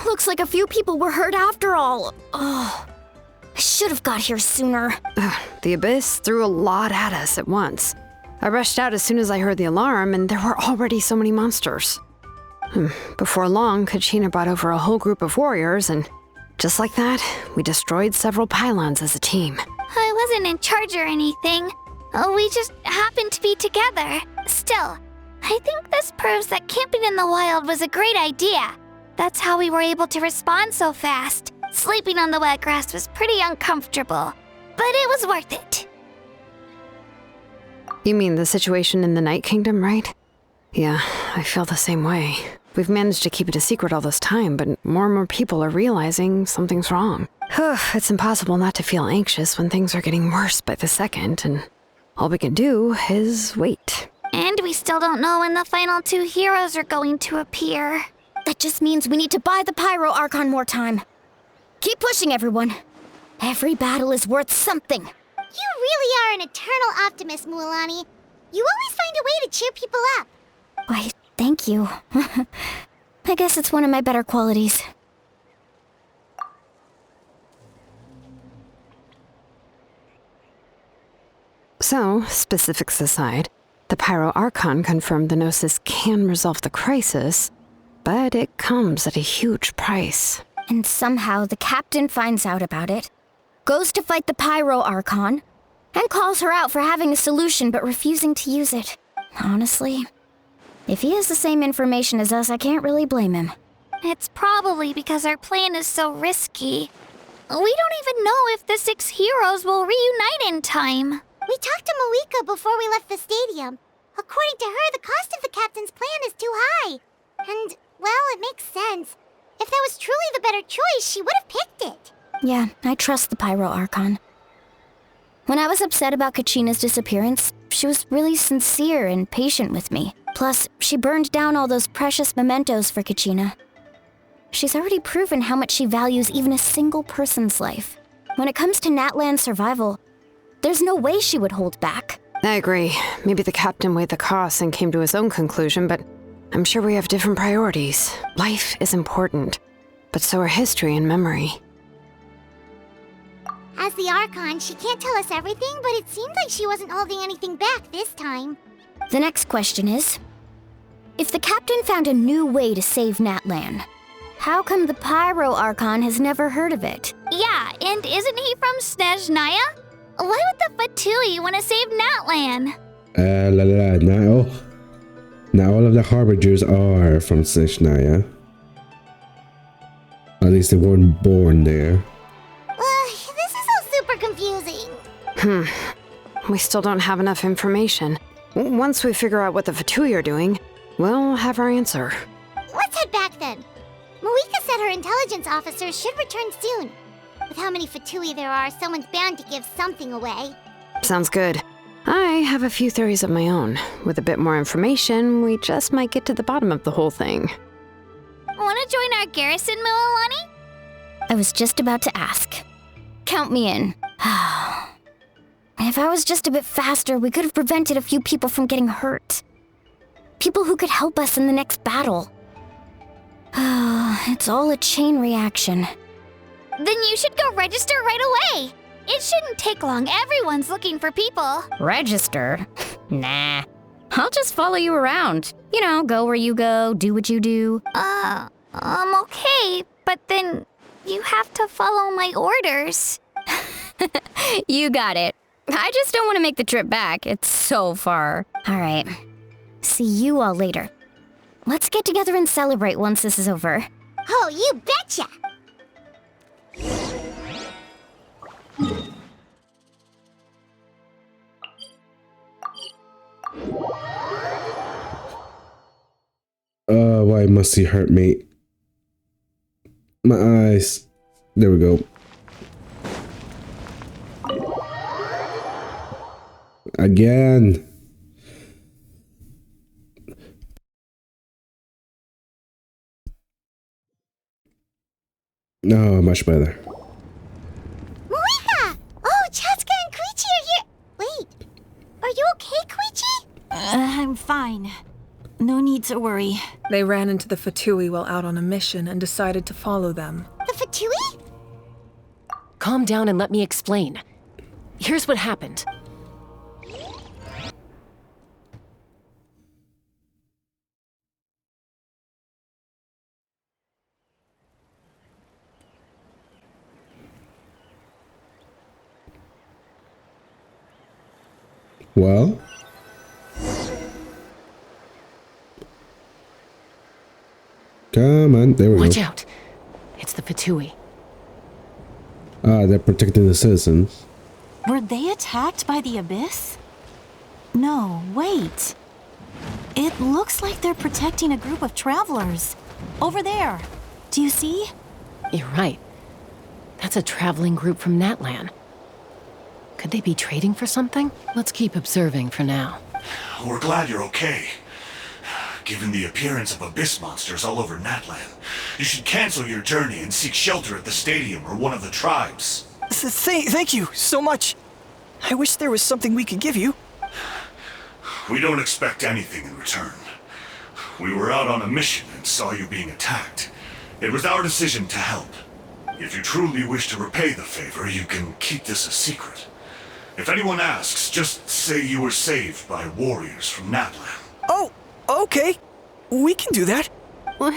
Looks like a few people were hurt after all. Oh, I should have got here sooner. The Abyss threw a lot at us at once. I rushed out as soon as I heard the alarm, and there were already so many monsters. Before long, Kachina brought over a whole group of warriors, and just like that, we destroyed several pylons as a team. I wasn't in charge or anything. We just happened to be together. Still, I think this proves that camping in the wild was a great idea. That's how we were able to respond so fast. Sleeping on the wet grass was pretty uncomfortable, but it was worth it. You mean the situation in the Night Kingdom, right? Yeah, I feel the same way. We've managed to keep it a secret all this time, but more and more people are realizing something's wrong. It's impossible not to feel anxious when things are getting worse by the second, and all we can do is wait. And we still don't know when the final 2 heroes are going to appear. That just means we need to buy the Pyro Archon more time. Keep pushing, everyone. Every battle is worth something. You really are an eternal optimist, Mualani. You always find a way to cheer people up. Why, thank you. I guess it's one of my better qualities. So, specifics aside, the Pyro Archon confirmed the Gnosis can resolve the crisis, but it comes at a huge price. And somehow the captain finds out about it, goes to fight the Pyro Archon, and calls her out for having a solution but refusing to use it. Honestly, if he has the same information as us, I can't really blame him. It's probably because our plan is so risky. We don't even know if the 6 heroes will reunite in time. We talked to Malika before we left the stadium. According to her, the cost of the captain's plan is too high. And, well, it makes sense. If that was truly the better choice, she would have picked it. Yeah, I trust the Pyro Archon. When I was upset about Kachina's disappearance, she was really sincere and patient with me. Plus, she burned down all those precious mementos for Kachina. She's already proven how much she values even a single person's life. When it comes to Natlan's survival, there's no way she would hold back. I agree. Maybe the captain weighed the costs and came to his own conclusion, but I'm sure we have different priorities. Life is important, but so are history and memory. As the Archon, she can't tell us everything, but it seemed like she wasn't holding anything back this time. The next question is, if the captain found a new way to save Natlan, how come the Pyro Archon has never heard of it? Yeah, and isn't he from Snezhnaya? Why would the Fatui want to save Natlan? Not all of the Harbingers are from Snezhnaya. At least they weren't born there. This is all super confusing. We still don't have enough information. Once we figure out what the Fatui are doing, we'll have our answer. Let's head back then. Malika said her intelligence officers should return soon. With how many Fatui there are, someone's bound to give something away. Sounds good. I have a few theories of my own. With a bit more information, we just might get to the bottom of the whole thing. Want to join our garrison, Mualani? I was just about to ask. Count me in. If I was just a bit faster, we could have prevented a few people from getting hurt. People who could help us in the next battle. It's all a chain reaction. Then you should go register right away. It shouldn't take long. Everyone's looking for people. Register? Nah. I'll just follow you around. You know, go where you go, do what you do. Okay, but then you have to follow my orders. You got it. I just don't want to make the trip back. It's so far. All right. See you all later. Let's get together and celebrate once this is over. Oh, you betcha! why must he hurt me? My eyes. There we go. Again. No, much better. Marika! Oh, Chasca and Koichi are here! Wait, are you okay, Koichi? I'm fine. No need to worry. They ran into the Fatui while out on a mission and decided to follow them. The Fatui? Calm down and let me explain. Here's what happened. Well? Come on, there we go. Watch out. It's the Fatui. Ah, they're protecting the citizens. Were they attacked by the Abyss? No, wait. It looks like they're protecting a group of travelers. Over there. Do you see? You're right. That's a traveling group from Natlan. Could they be trading for something? Let's keep observing for now. We're glad you're okay. Given the appearance of abyss monsters all over Natlan, you should cancel your journey and seek shelter at the stadium or one of the tribes. Thank you so much. I wish there was something we could give you. We don't expect anything in return. We were out on a mission and saw you being attacked. It was our decision to help. If you truly wish to repay the favor, you can keep this a secret. If anyone asks, just say you were saved by warriors from Natlan. Oh, okay. We can do that. But...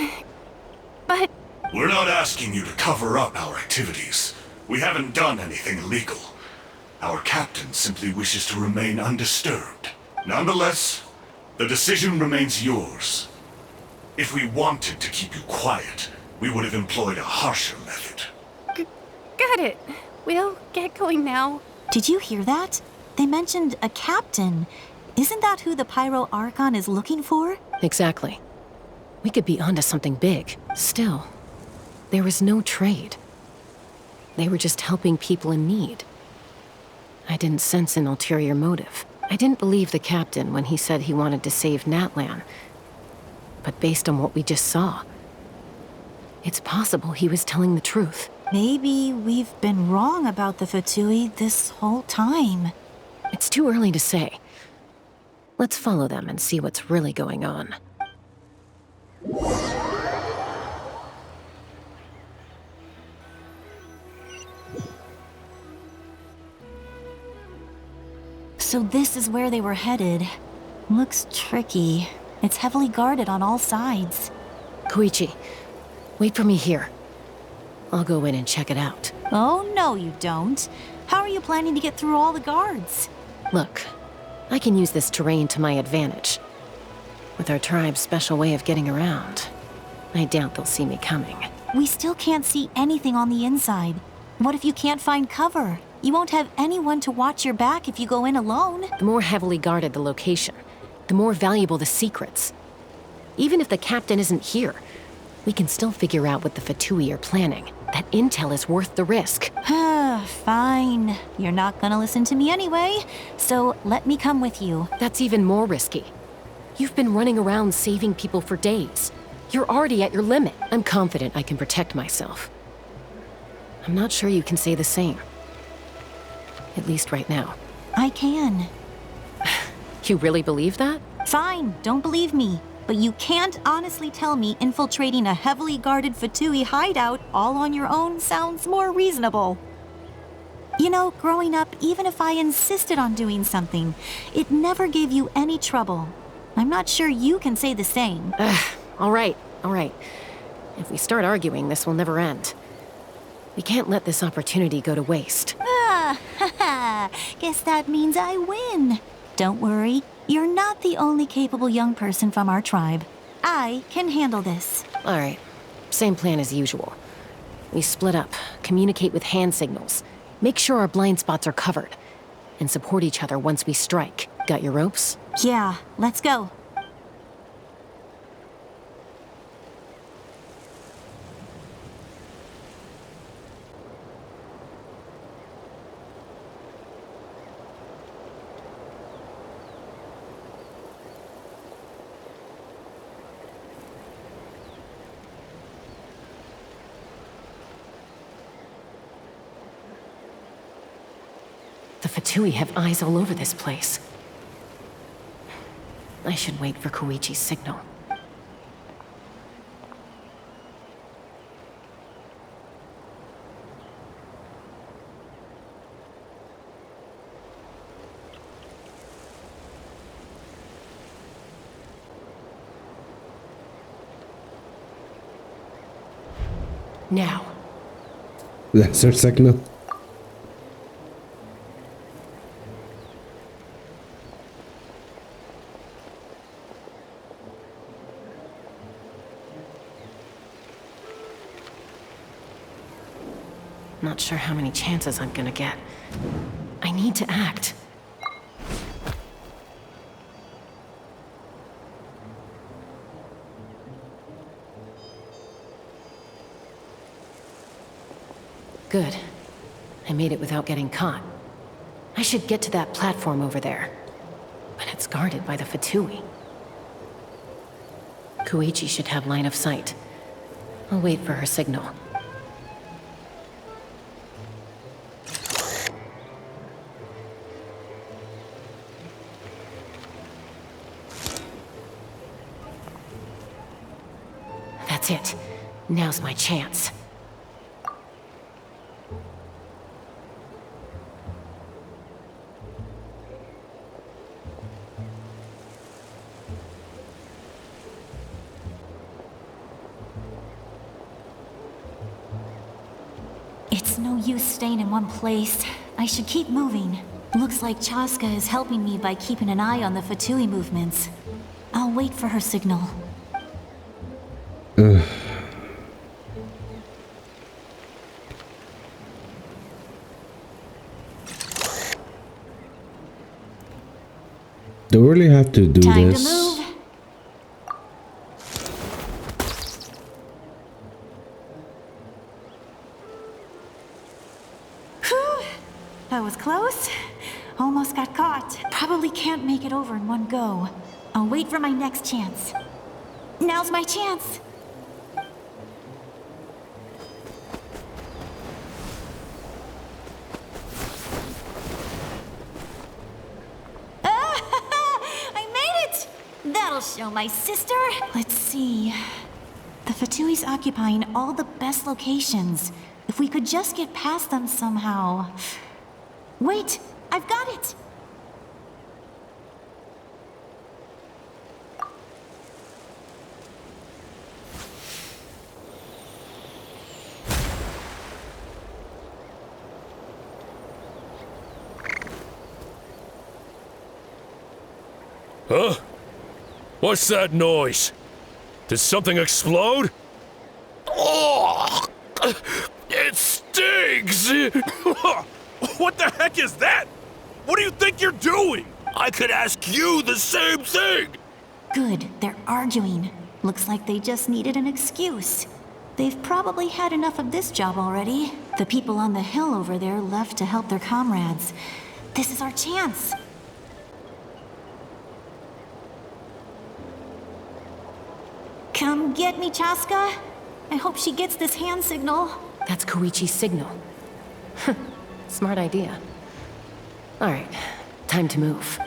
We're not asking you to cover up our activities. We haven't done anything illegal. Our captain simply wishes to remain undisturbed. Nonetheless, the decision remains yours. If we wanted to keep you quiet, we would have employed a harsher method. Got it. We'll get going now. Did you hear that? They mentioned a captain. Isn't that who the Pyro Archon is looking for? Exactly. We could be onto something big. Still, there was no trade. They were just helping people in need. I didn't sense an ulterior motive. I didn't believe the captain when he said he wanted to save Natlan. But based on what we just saw, it's possible he was telling the truth. Maybe we've been wrong about the Fatui this whole time. It's too early to say. Let's follow them and see what's really going on. So this is where they were headed. Looks tricky. It's heavily guarded on all sides. Koichi, wait for me here. I'll go in and check it out. Oh, no you don't. How are you planning to get through all the guards? Look, I can use this terrain to my advantage. With our tribe's special way of getting around, I doubt they'll see me coming. We still can't see anything on the inside. What if you can't find cover? You won't have anyone to watch your back if you go in alone. The more heavily guarded the location, the more valuable the secrets. Even if the captain isn't here, we can still figure out what the Fatui are planning. That intel is worth the risk. Fine. You're not gonna listen to me anyway, so let me come with you. That's even more risky. You've been running around saving people for days. You're already at your limit. I'm confident I can protect myself. I'm not sure you can say the same. At least right now. I can. You really believe that? Fine, don't believe me. But you can't honestly tell me infiltrating a heavily guarded Fatui hideout all on your own sounds more reasonable. You know, growing up, even if I insisted on doing something, it never gave you any trouble. I'm not sure you can say the same. All right. If we start arguing, this will never end. We can't let this opportunity go to waste. Guess that means I win. Don't worry, you're not the only capable young person from our tribe. I can handle this. All right, same plan as usual. We split up, communicate with hand signals, make sure our blind spots are covered, and support each other once we strike. Got your ropes? Yeah, let's go. Fatui have eyes all over this place. I should wait for Koichi's signal. Now. That's her signal. Not sure how many chances I'm gonna get. I need to act. Good. I made it without getting caught. I should get to that platform over there. But it's guarded by the Fatui. Koichi should have line of sight. I'll wait for her signal. That's it. Now's my chance. It's no use staying in one place. I should keep moving. Looks like Chasca is helping me by keeping an eye on the Fatui movements. I'll wait for her signal. Do we really have to do Time this? to move. Whew. That was close. Almost got caught. Probably can't make it over in one go. I'll wait for my next chance. Now's my chance. That'll show my sister. Let's see. The Fatui's occupying all the best locations. If we could just get past them somehow. Wait, I've got it. Huh? What's that noise? Did something explode? Oh, it stings! What the heck is that? What do you think you're doing? I could ask you the same thing! Good, they're arguing. Looks like they just needed an excuse. They've probably had enough of this job already. The people on the hill over there left to help their comrades. This is our chance. Come get me, Chasca. I hope she gets this hand signal. That's Koichi's signal. Smart idea. Alright, time to move.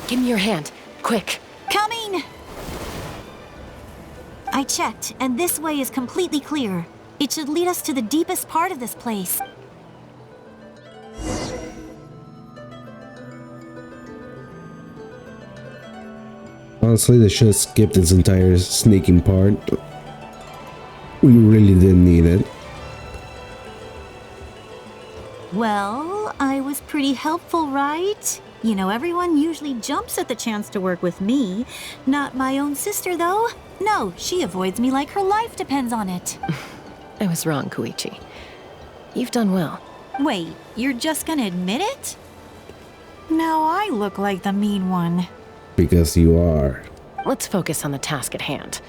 Give me your hand, quick. Coming! I checked, and this way is completely clear. It should lead us to the deepest part of this place. Honestly, they should have skipped this entire sneaking part. We really didn't need it. Well, I was pretty helpful, right? You know, everyone usually jumps at the chance to work with me. Not my own sister, though. No, she avoids me like her life depends on it. I was wrong, Koichi. You've done well. Wait, you're just gonna admit it? Now I look like the mean one. Because you are. Let's focus on the task at hand.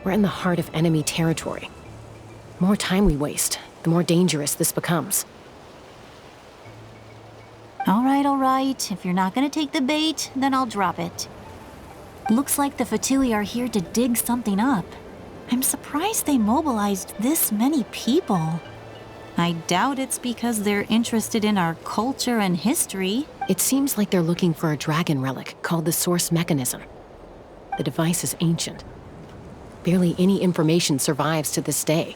We're in the heart of enemy territory. The more time we waste, the more dangerous this becomes. All right. If you're not gonna take the bait, then I'll drop it. Looks like the Fatui are here to dig something up. I'm surprised they mobilized this many people. I doubt it's because they're interested in our culture and history. It seems like they're looking for a dragon relic called the Source Mechanism. The device is ancient. Barely any information survives to this day.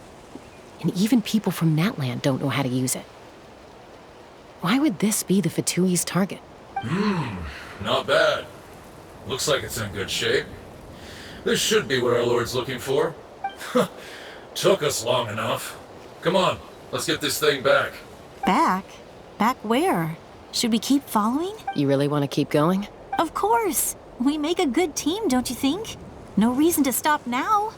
And even people from Natlan don't know how to use it. Why would this be the Fatui's target? Not bad. Looks like it's in good shape. This should be what our Lord's looking for. Took us long enough. Come on, let's get this thing back. Back? Back where? Should we keep following? You really want to keep going? Of course. We make a good team, don't you think? No reason to stop now.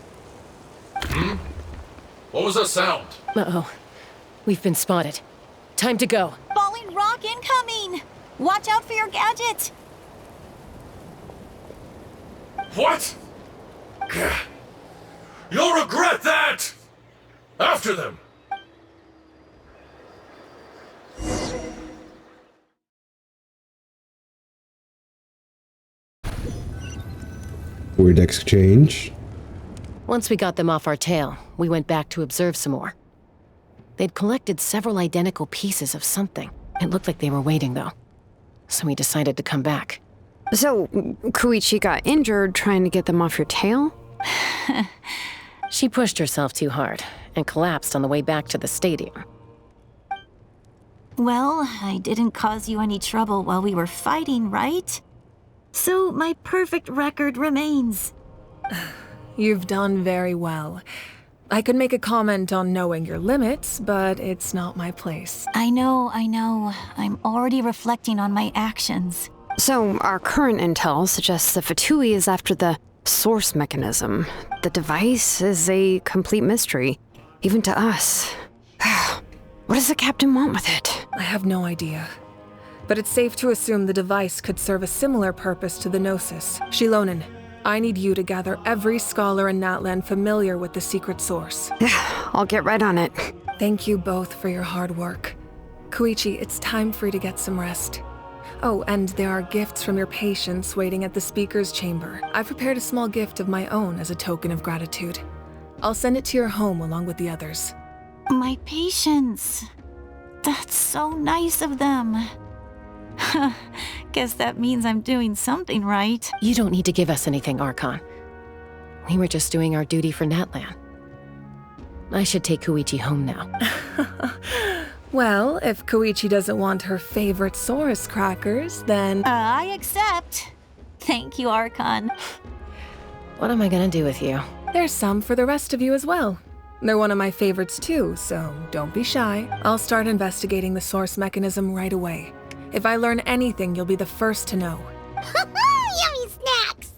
What was that sound? Uh-oh. We've been spotted. Time to go. Falling rock incoming! Watch out for your gadget! What? You'll regret that! After them! Word exchange. Once we got them off our tail, we went back to observe some more. They'd collected several identical pieces of something. It looked like they were waiting, though. So we decided to come back. So, Koichi got injured trying to get them off your tail? She pushed herself too hard and collapsed on the way back to the stadium. Well, I didn't cause you any trouble while we were fighting, right? So my perfect record remains. You've done very well. I could make a comment on knowing your limits, but it's not my place. I know. I'm already reflecting on my actions. So, our current intel suggests the Fatui is after the source mechanism. The device is a complete mystery, even to us. What does the captain want with it? I have no idea. But it's safe to assume the device could serve a similar purpose to the Gnosis. Xilonen, I need you to gather every scholar in Natlan familiar with the secret source. I'll get right on it. Thank you both for your hard work. Koichi, it's time for you to get some rest. Oh, and there are gifts from your patients waiting at the speaker's chamber. I've prepared a small gift of my own as a token of gratitude. I'll send it to your home along with the others. My patients. That's so nice of them. Guess that means I'm doing something right. You don't need to give us anything, Archon. We were just doing our duty for Natlan. I should take Koichi home now. Well, if Koichi doesn't want her favorite Saurus crackers, then... I accept. Thank you, Archon. What am I gonna do with you? There's some for the rest of you as well. They're one of my favorites too, so don't be shy. I'll start investigating the source mechanism right away. If I learn anything, you'll be the first to know. Yummy snacks!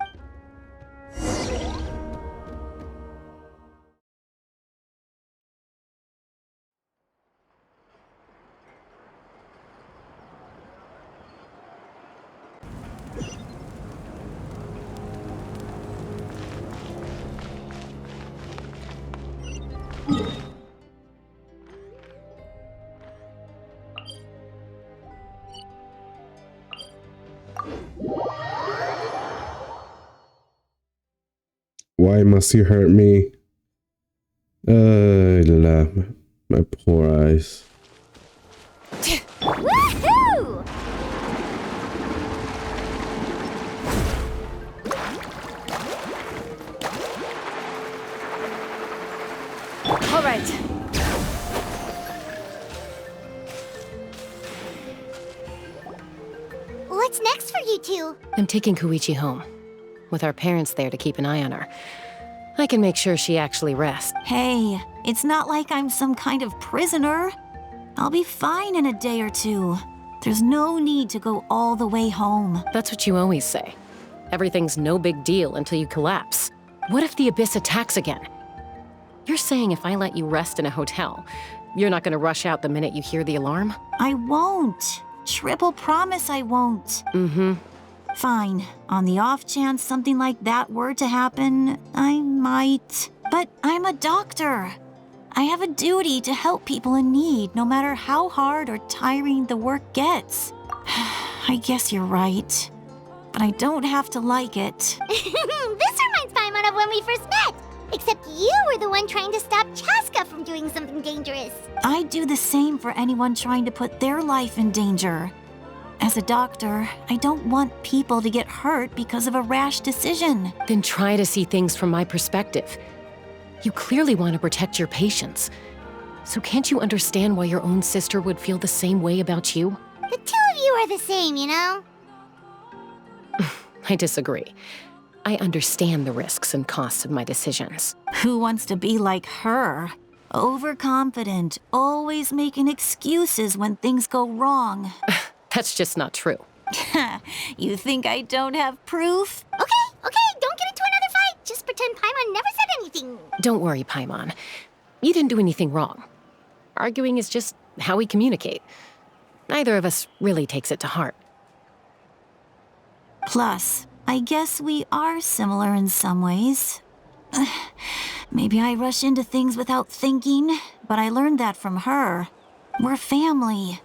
Why must you hurt me? My poor eyes. Woohoo! All right. What's next for you two? I'm taking Koichi home. With our parents there to keep an eye on her. I can make sure she actually rests. Hey, it's not like I'm some kind of prisoner. I'll be fine in a day or two. There's no need to go all the way home. That's what you always say. Everything's no big deal until you collapse. What if the Abyss attacks again? You're saying if I let you rest in a hotel, you're not gonna rush out the minute you hear the alarm? I won't. Triple promise I won't. Mm-hmm. Fine. On the off chance something like that were to happen, I might. But I'm a doctor. I have a duty to help people in need, no matter how hard or tiring the work gets. I guess you're right. But I don't have to like it. This reminds Paimon of when we first met. Except you were the one trying to stop Chasca from doing something dangerous. I'd do the same for anyone trying to put their life in danger. As a doctor, I don't want people to get hurt because of a rash decision. Then try to see things from my perspective. You clearly want to protect your patients. So can't you understand why your own sister would feel the same way about you? The two of you are the same, you know? I disagree. I understand the risks and costs of my decisions. Who wants to be like her? Overconfident, always making excuses when things go wrong. That's just not true. You think I don't have proof? Okay, don't get into another fight. Just pretend Paimon never said anything. Don't worry, Paimon. You didn't do anything wrong. Arguing is just how we communicate. Neither of us really takes it to heart. Plus, I guess we are similar in some ways. Maybe I rush into things without thinking, but I learned that from her. We're family.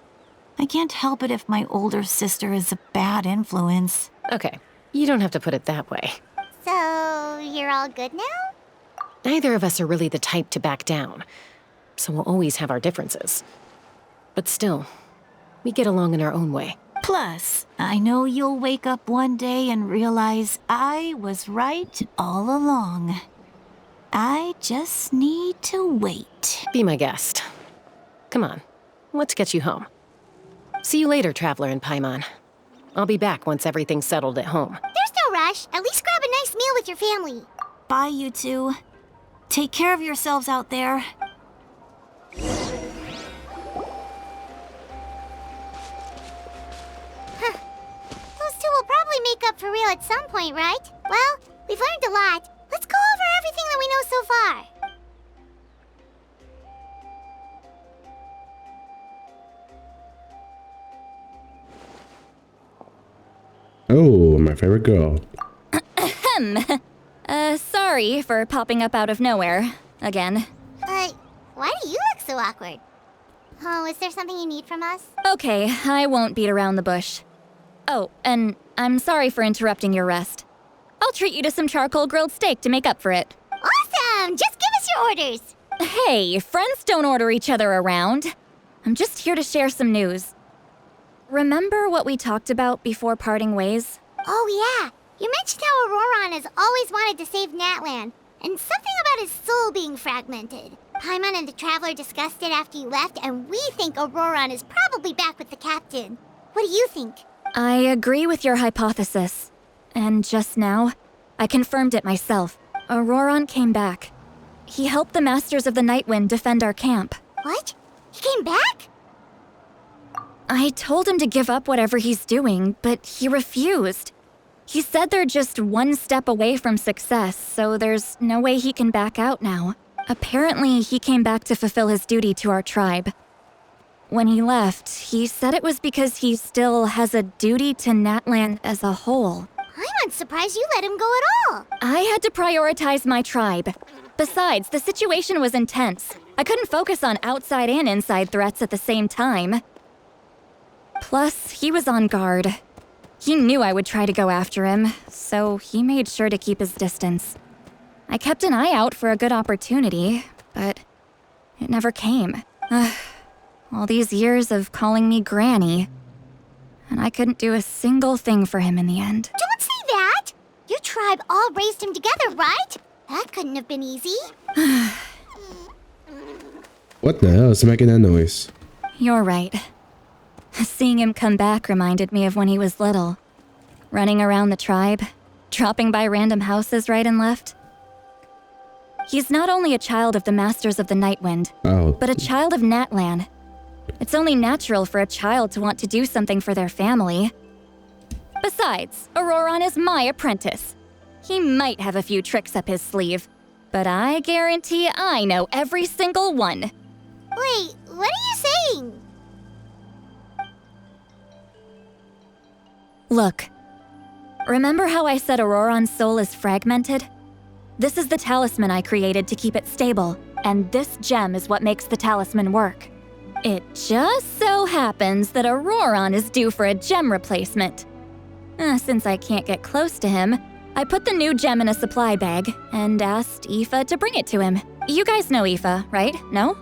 I can't help it if my older sister is a bad influence. Okay, you don't have to put it that way. So, you're all good now? Neither of us are really the type to back down, so we'll always have our differences. But still, we get along in our own way. Plus, I know you'll wake up one day and realize I was right all along. I just need to wait. Be my guest. Come on, let's get you home. See you later, Traveler and Paimon. I'll be back once everything's settled at home. There's no rush. At least grab a nice meal with your family. Bye, you two. Take care of yourselves out there. Those two will probably make up for real at some point, right? Well, we've learned a lot. Let's go over everything that we know so far. Oh, my favorite girl. Sorry for popping up out of nowhere. Again. Why do you look so awkward? Oh, is there something you need from us? Okay, I won't beat around the bush. Oh, and I'm sorry for interrupting your rest. I'll treat you to some charcoal grilled steak to make up for it. Awesome! Just give us your orders! Hey, friends don't order each other around. I'm just here to share some news. Remember what we talked about before parting ways? Oh yeah, you mentioned how Ororon has always wanted to save Natlan, and something about his soul being fragmented. Paimon and the Traveler discussed it after you left, and we think Ororon is probably back with the captain. What do you think? I agree with your hypothesis. And just now, I confirmed it myself. Ororon came back. He helped the Masters of the Nightwind defend our camp. What? He came back? I told him to give up whatever he's doing, but he refused. He said they're just one step away from success, so there's no way he can back out now. Apparently, he came back to fulfill his duty to our tribe. When he left, he said it was because he still has a duty to Natlan as a whole. I'm not surprised you let him go at all. I had to prioritize my tribe. Besides, the situation was intense. I couldn't focus on outside and inside threats at the same time. Plus, he was on guard. He knew I would try to go after him, so he made sure to keep his distance. I kept an eye out for a good opportunity, but it never came. All these years of calling me Granny, and I couldn't do a single thing for him in the end. Don't say that! Your tribe all raised him together, right? That couldn't have been easy. What the hell is making that noise? You're right. Seeing him come back reminded me of when he was little. Running around the tribe, dropping by random houses right and left. He's not only a child of the Masters of the Nightwind, but a child of Natlan. It's only natural for a child to want to do something for their family. Besides, Ororon is my apprentice. He might have a few tricks up his sleeve, but I guarantee I know every single one. Wait, what are you saying? Look, remember how I said Ororon's soul is fragmented? This is the talisman I created to keep it stable, and this gem is what makes the talisman work. It just so happens that Ororon is due for a gem replacement. Since I can't get close to him, I put the new gem in a supply bag and asked Aoife to bring it to him. You guys know Aoife, right? No?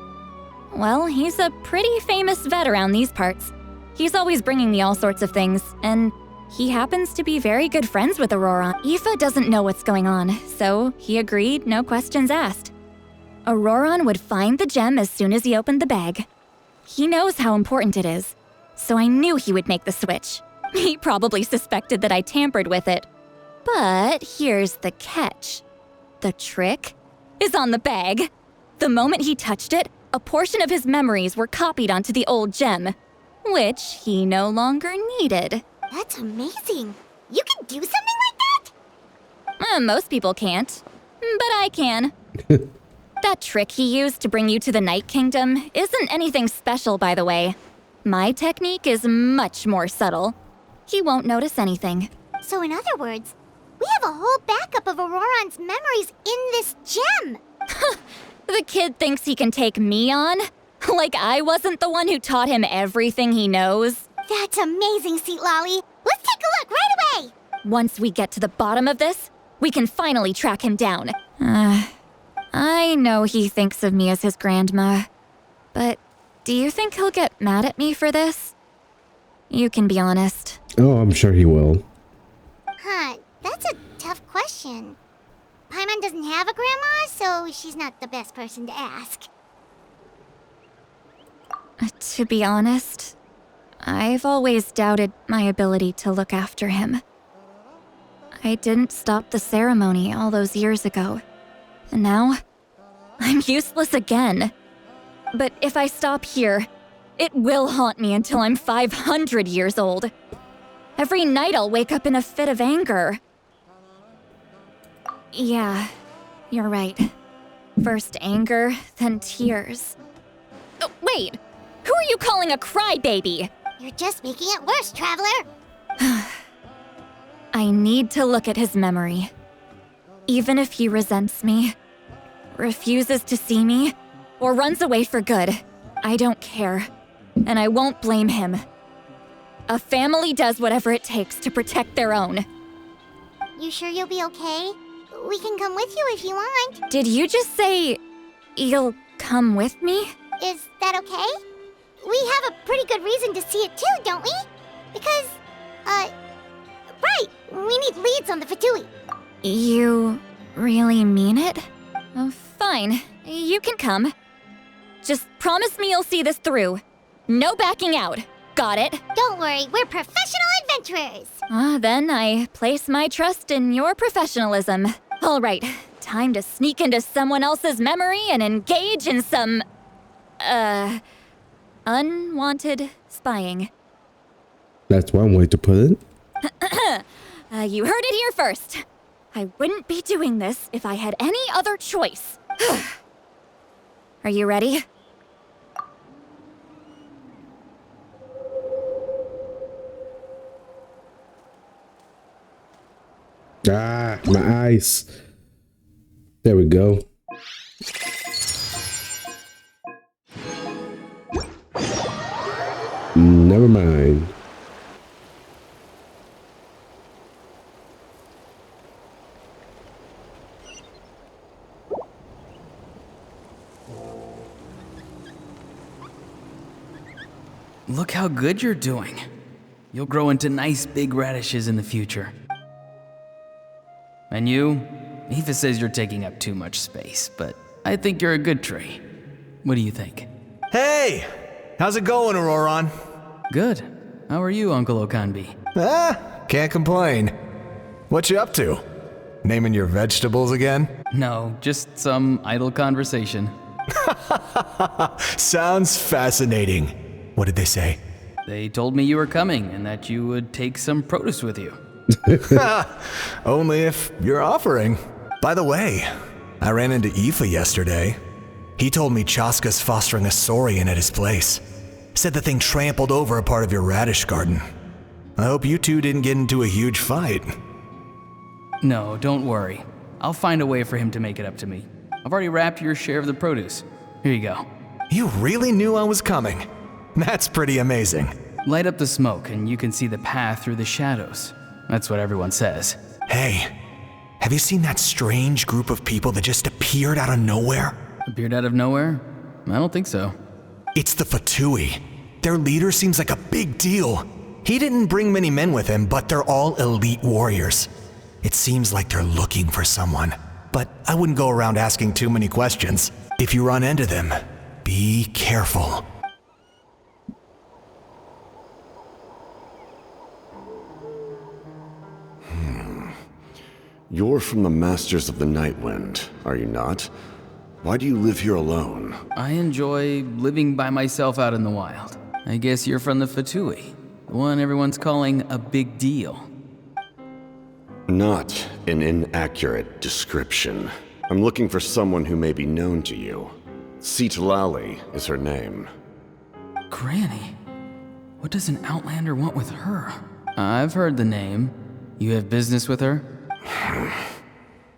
Well, he's a pretty famous vet around these parts. He's always bringing me all sorts of things, and he happens to be very good friends with Ororon. Aoife doesn't know what's going on, so he agreed, no questions asked. Ororon would find the gem as soon as he opened the bag. He knows how important it is, so I knew he would make the switch. He probably suspected that I tampered with it. But here's the catch. The trick is on the bag. The moment he touched it, a portion of his memories were copied onto the old gem, which he no longer needed. That's amazing. You can do something like that? Most people can't, but I can. That trick he used to bring you to the Night Kingdom isn't anything special, by the way. My technique is much more subtle. He won't notice anything. So in other words, we have a whole backup of Ororon's memories in this gem. The kid thinks he can take me on? Like I wasn't the one who taught him everything he knows? That's amazing, Citlali. Let's take a look right away. Once we get to the bottom of this, we can finally track him down. I know he thinks of me as his grandma, but do you think he'll get mad at me for this? You can be honest. Oh, I'm sure he will. Huh, that's a tough question. Paimon doesn't have a grandma, so she's not the best person to ask. To be honest, I've always doubted my ability to look after him. I didn't stop the ceremony all those years ago, and now I'm useless again. But if I stop here, it will haunt me until I'm 500 years old. Every night I'll wake up in a fit of anger. Yeah, you're right. First anger, then tears. Oh, wait! Who are you calling a crybaby? You're just making it worse, Traveler. I need to look at his memory. Even if he resents me, refuses to see me, or runs away for good, I don't care. And I won't blame him. A family does whatever it takes to protect their own. You sure you'll be okay? We can come with you if you want. Did you just say you'll come with me? Is that okay? We have a pretty good reason to see it too, don't we? Because, right, we need leads on the Fatui. You really mean it? Oh, fine. You can come. Just promise me you'll see this through. No backing out. Got it? Don't worry, we're professional adventurers. Then I place my trust in your professionalism. All right, time to sneak into someone else's memory and engage in some, unwanted spying. That's one way to put it. You heard it here first. I wouldn't be doing this if I had any other choice. Are you ready? Ah, my eyes. There we go. Never mind. Look how good you're doing. You'll grow into nice big radishes in the future. And you? Aoife says you're taking up too much space, but I think you're a good tree. What do you think? Hey! How's it going, Ororon? Good. How are you, Uncle Okanbi? Can't complain. What you up to? Naming your vegetables again? No, just some idle conversation. Sounds fascinating. What did they say? They told me you were coming and that you would take some produce with you. Only if you're offering. By the way, I ran into Aoife yesterday. He told me Chasca's fostering a saurian at his place. Said the thing trampled over a part of your radish garden. I hope you two didn't get into a huge fight. No, don't worry. I'll find a way for him to make it up to me. I've already wrapped your share of the produce. Here you go. You really knew I was coming. That's pretty amazing. Light up the smoke and you can see the path through the shadows. That's what everyone says. Hey, Have you seen that strange group of people that just appeared out of nowhere? Appeared out of nowhere? I don't think so. It's the Fatui. Their leader seems like a big deal. He didn't bring many men with him, but they're all elite warriors. It seems like they're looking for someone, but I wouldn't go around asking too many questions. If you run into them, be careful. You're from the Masters of the Nightwind, are you not? Why do you live here alone? I enjoy living by myself out in the wild. I guess you're from the Fatui, the one everyone's calling a big deal. Not an inaccurate description. I'm looking for someone who may be known to you. Citlali is her name. Granny? What does an outlander want with her? I've heard the name. You have business with her?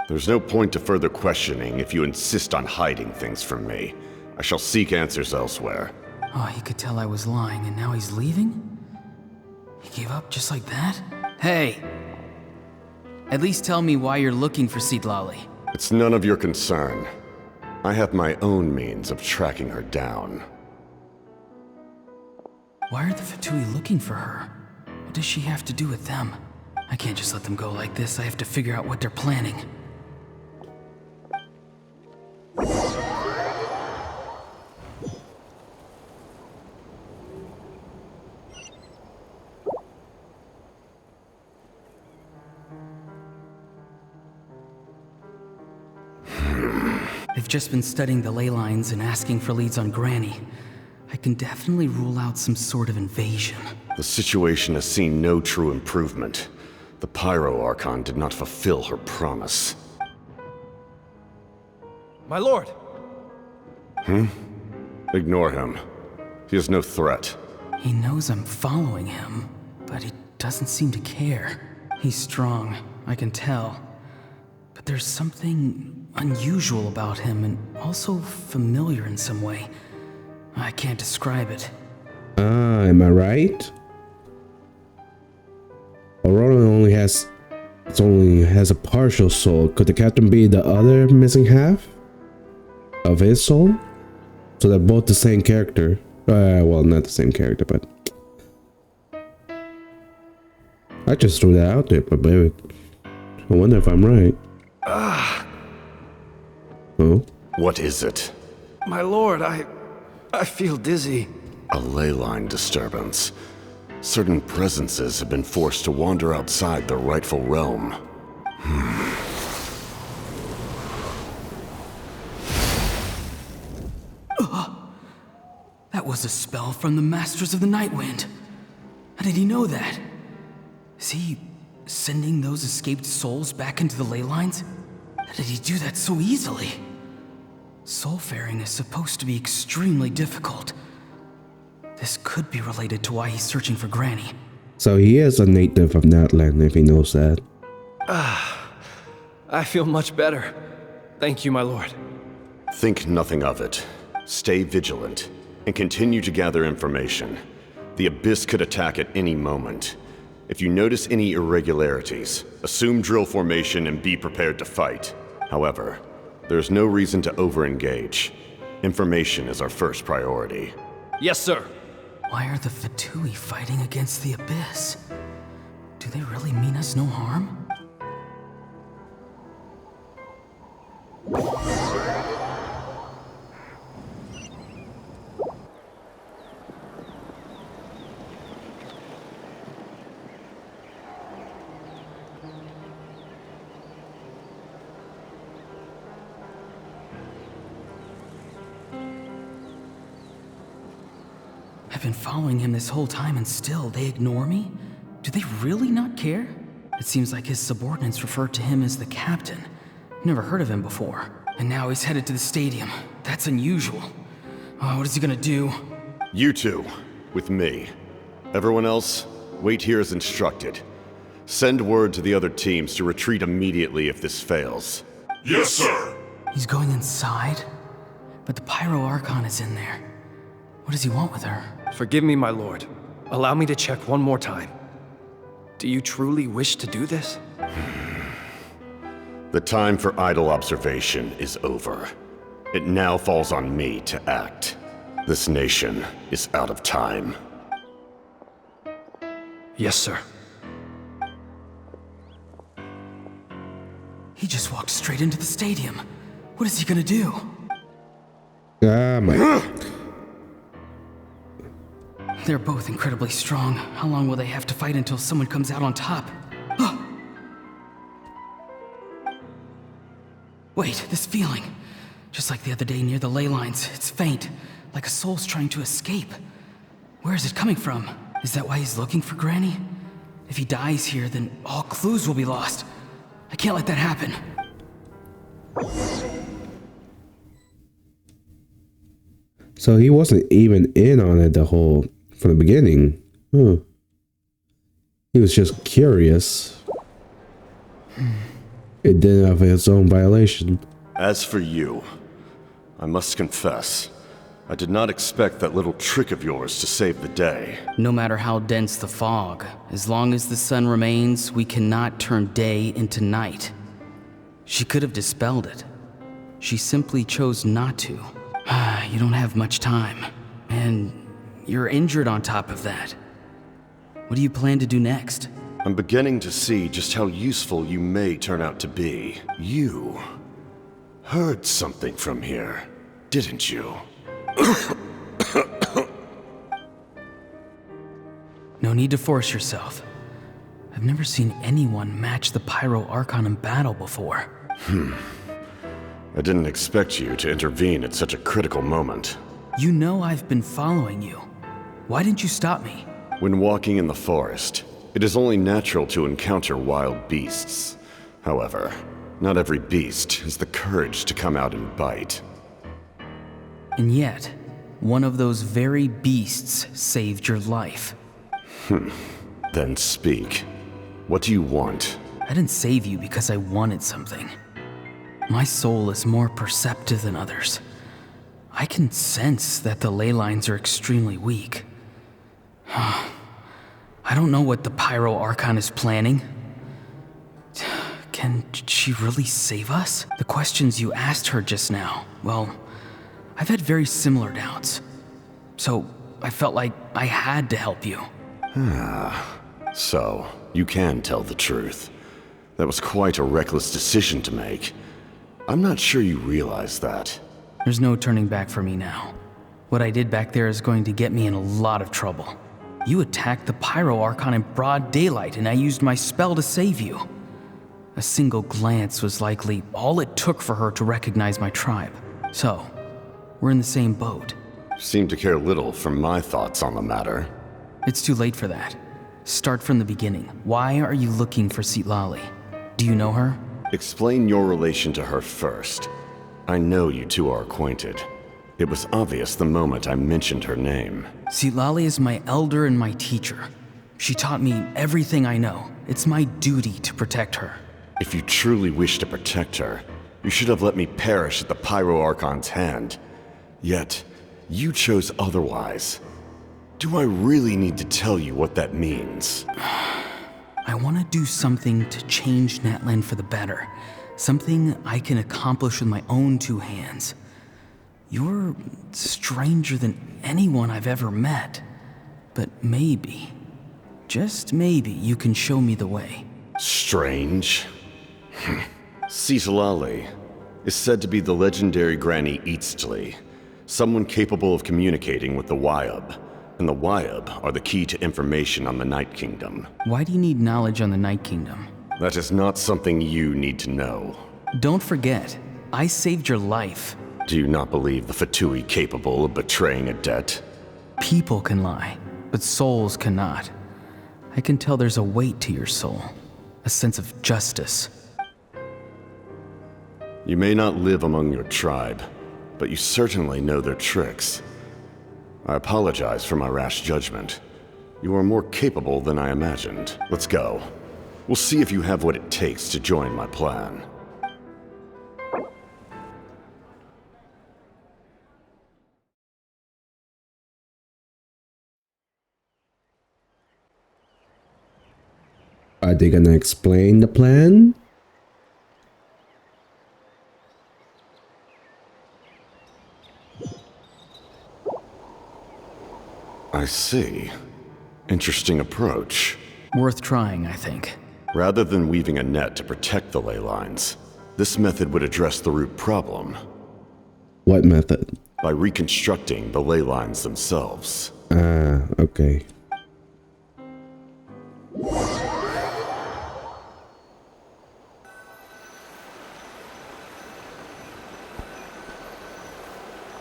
There's no point to further questioning if you insist on hiding things from me. I shall seek answers elsewhere. Oh, he could tell I was lying and now he's leaving? He gave up just like that? Hey! At least tell me why you're looking for Citlali. It's none of your concern. I have my own means of tracking her down. Why are the Fatui looking for her? What does she have to do with them? I can't just let them go like this. I have to figure out what they're planning. I've just been studying the ley lines and asking for leads on Granny. I can definitely rule out some sort of invasion. The situation has seen no true improvement. The Pyro Archon did not fulfill her promise. My lord! Ignore him. He is no threat. He knows I'm following him, but he doesn't seem to care. He's strong, I can tell. But there's something unusual about him and also familiar in some way. I can't describe it. Am I right? Ororon only has a partial soul. Could the captain be the other missing half of his soul? So they're both the same character. Well, not the same character, but I just threw that out there, but baby, I wonder if I'm right. Oh? What is it? My lord, I feel dizzy. A ley line disturbance. Certain presences have been forced to wander outside their rightful realm. That was a spell from the Masters of the Nightwind. How did he know that? Is he sending those escaped souls back into the ley lines? How did he do that so easily? Soulfaring is supposed to be extremely difficult. This could be related to why he's searching for Granny. So he is a native of Natlan, if he knows that. I feel much better. Thank you, my lord. Think nothing of it. Stay vigilant, and continue to gather information. The Abyss could attack at any moment. If you notice any irregularities, assume drill formation and be prepared to fight. However, there's no reason to over-engage. Information is our first priority. Yes, sir. Why are the Fatui fighting against the Abyss? Do they really mean us no harm? I've been following him this whole time and still they ignore me? Do they really not care? It seems like his subordinates refer to him as the captain. Never heard of him before. And now he's headed to the stadium. That's unusual. Oh, what is he gonna do? You two, with me. Everyone else, wait here as instructed. Send word to the other teams to retreat immediately if this fails. Yes, sir. He's going inside? But the Pyro Archon is in there. What does he want with her? Forgive me, my lord. Allow me to check one more time. Do you truly wish to do this? The time for idle observation is over. It now falls on me to act. This nation is out of time. Yes, sir. He just walked straight into the stadium. What is he gonna do? Ah, my. They're both incredibly strong. How long will they have to fight until someone comes out on top? Wait, this feeling. Just like the other day near the ley lines, it's faint, like a soul's trying to escape. Where is it coming from? Is that why he's looking for Granny? If he dies here, then all clues will be lost. I can't let that happen. So he wasn't even in on it from the beginning. He was just curious. It didn't have its own violation. As for you, I must confess, I did not expect that little trick of yours to save the day. No matter how dense the fog, as long as the sun remains, we cannot turn day into night. She could have dispelled it. She simply chose not to. You don't have much time, and you're injured on top of that. What do you plan to do next? I'm beginning to see just how useful you may turn out to be. You heard something from here, didn't you? No need to force yourself. I've never seen anyone match the Pyro Archon in battle before. I didn't expect you to intervene at such a critical moment. You know I've been following you. Why didn't you stop me? When walking in the forest, it is only natural to encounter wild beasts. However, not every beast has the courage to come out and bite. And yet, one of those very beasts saved your life. Then speak. What do you want? I didn't save you because I wanted something. My soul is more perceptive than others. I can sense that the ley lines are extremely weak. I don't know what the Pyro Archon is planning. Can she really save us? The questions you asked her just now, well, I've had very similar doubts. So I felt like I had to help you. So, you can tell the truth. That was quite a reckless decision to make. I'm not sure you realize that. There's no turning back for me now. What I did back there is going to get me in a lot of trouble. You attacked the Pyro Archon in broad daylight, and I used my spell to save you. A single glance was likely all it took for her to recognize my tribe. So, we're in the same boat. Seem to care little for my thoughts on the matter. It's too late for that. Start from the beginning. Why are you looking for Citlali? Do you know her? Explain your relation to her first. I know you two are acquainted. It was obvious the moment I mentioned her name. Citlali is my elder and my teacher. She taught me everything I know. It's my duty to protect her. If you truly wish to protect her, you should have let me perish at the Pyro Archon's hand. Yet, you chose otherwise. Do I really need to tell you what that means? I want to do something to change Natlan for the better. Something I can accomplish with my own two hands. You're stranger than anyone I've ever met. But maybe, just maybe, you can show me the way. Strange? Citlali is said to be the legendary Granny Citlali, someone capable of communicating with the Wyab. And the Wyab are the key to information on the Night Kingdom. Why do you need knowledge on the Night Kingdom? That is not something you need to know. Don't forget, I saved your life. Do you not believe the Fatui capable of betraying a debt? People can lie, but souls cannot. I can tell there's a weight to your soul, a sense of justice. You may not live among your tribe, but you certainly know their tricks. I apologize for my rash judgment. You are more capable than I imagined. Let's go. We'll see if you have what it takes to join my plan. Are they gonna explain the plan? I see. Interesting approach. Worth trying, I think. Rather than weaving a net to protect the ley lines, this method would address the root problem. What method? By reconstructing the ley lines themselves. Ah, okay.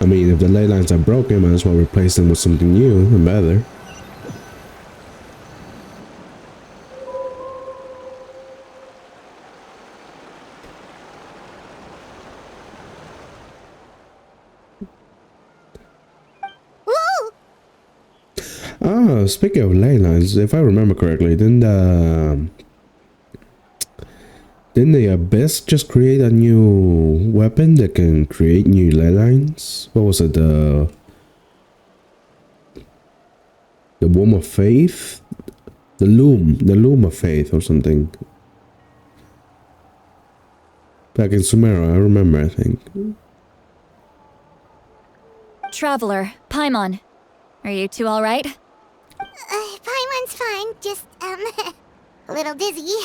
I mean, if the ley lines are broken, might as well replace them with something new and better. Ah, speaking of ley lines, if I remember correctly, didn't the Abyss just create a new weapon that can create new ley lines? What was it? The Womb of Faith? The Loom of Faith or something. Back in Sumeru, I remember, I think. Traveler, Paimon. Are you two alright? Paimon's fine, just, a little dizzy.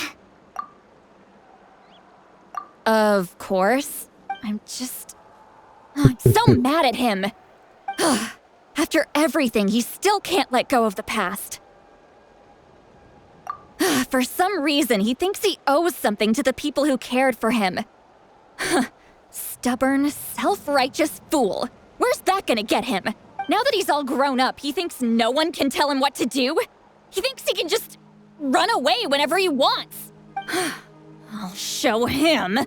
Of course. I'm so mad at him. After everything, he still can't let go of the past. For some reason, he thinks he owes something to the people who cared for him. Stubborn, self-righteous fool. Where's that gonna get him? Now that he's all grown up, he thinks no one can tell him what to do? He thinks he can just run away whenever he wants. I'll show him.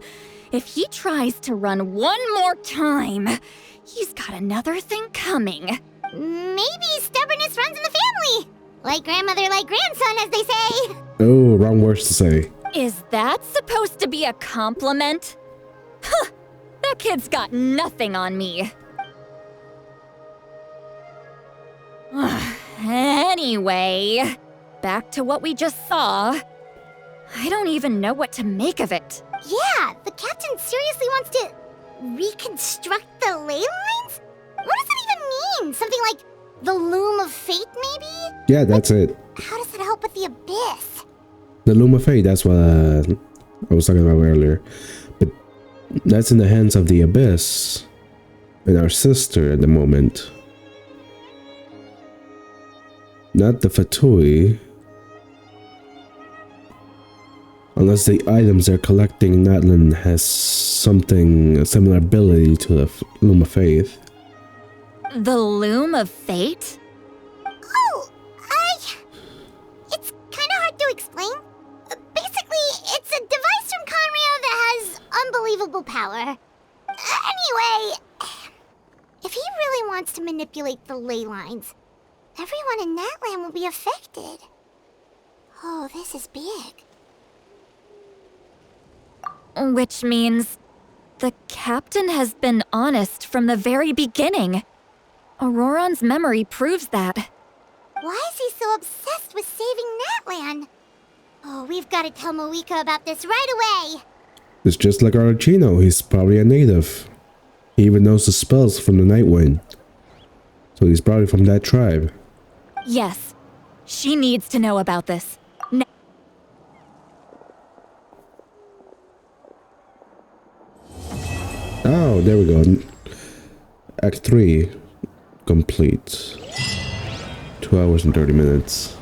If he tries to run one more time, he's got another thing coming. Maybe stubbornness runs in the family. Like grandmother, like grandson, as they say. Oh, wrong words to say. Is that supposed to be a compliment? Huh, that kid's got nothing on me. Anyway, back to what we just saw. I don't even know what to make of it. Yeah, the captain seriously wants to reconstruct the ley lines? What does that even mean? Something like the Loom of Fate, maybe? Yeah, that's it. How does that help with the Abyss? The Loom of Fate, that's what I was talking about earlier. But that's in the hands of the Abyss and our sister at the moment. Not the Fatui. Unless the items they're collecting in Natlan has a similar ability to the Loom of Faith. The Loom of Fate? Oh, it's kind of hard to explain. Basically, it's a device from Conrio that has unbelievable power. Anyway, if he really wants to manipulate the ley lines, everyone in Natlan will be affected. Oh, this is big. Which means the captain has been honest from the very beginning. Ororon's memory proves that. Why is he so obsessed with saving Natlan? Oh, we've got to tell Moika about this right away. It's just like Archino, he's probably a native. He even knows the spells from the Nightwind. So he's probably from that tribe. Yes, she needs to know about this. Oh, there we go. Act 3 complete. 2 hours and 30 minutes.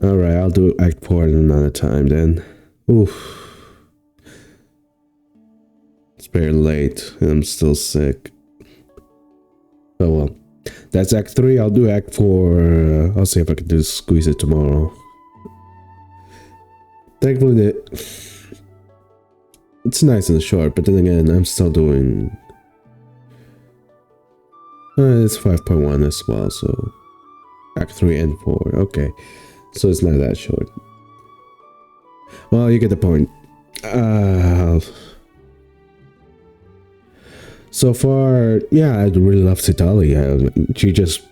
Alright, I'll do Act 4 at another time then. Oof. It's very late and I'm still sick. Oh well. That's Act 3. I'll do Act 4. I'll see if I can squeeze it tomorrow. Thankfully, it's nice and short, but then again, I'm still doing... it's 5.1 as well, so... Act 3 and 4, okay. So it's not that short. Well, you get the point. So far, yeah, I really love Citlali. She just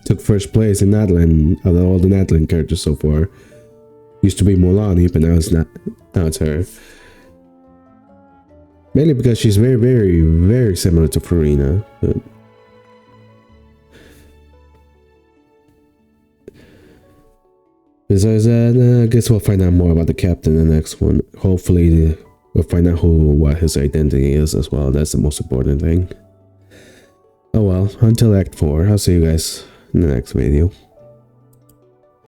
took first place in Natlan, out of all the Natlan characters so far. Used to be Mulani, but now it's not. Now it's her. Mainly because she's very, very, very similar to Farina. But besides that, I guess we'll find out more about the captain in the next one. Hopefully, we'll find out what his identity is as well. That's the most important thing. Oh well, until Act 4, I'll see you guys in the next video.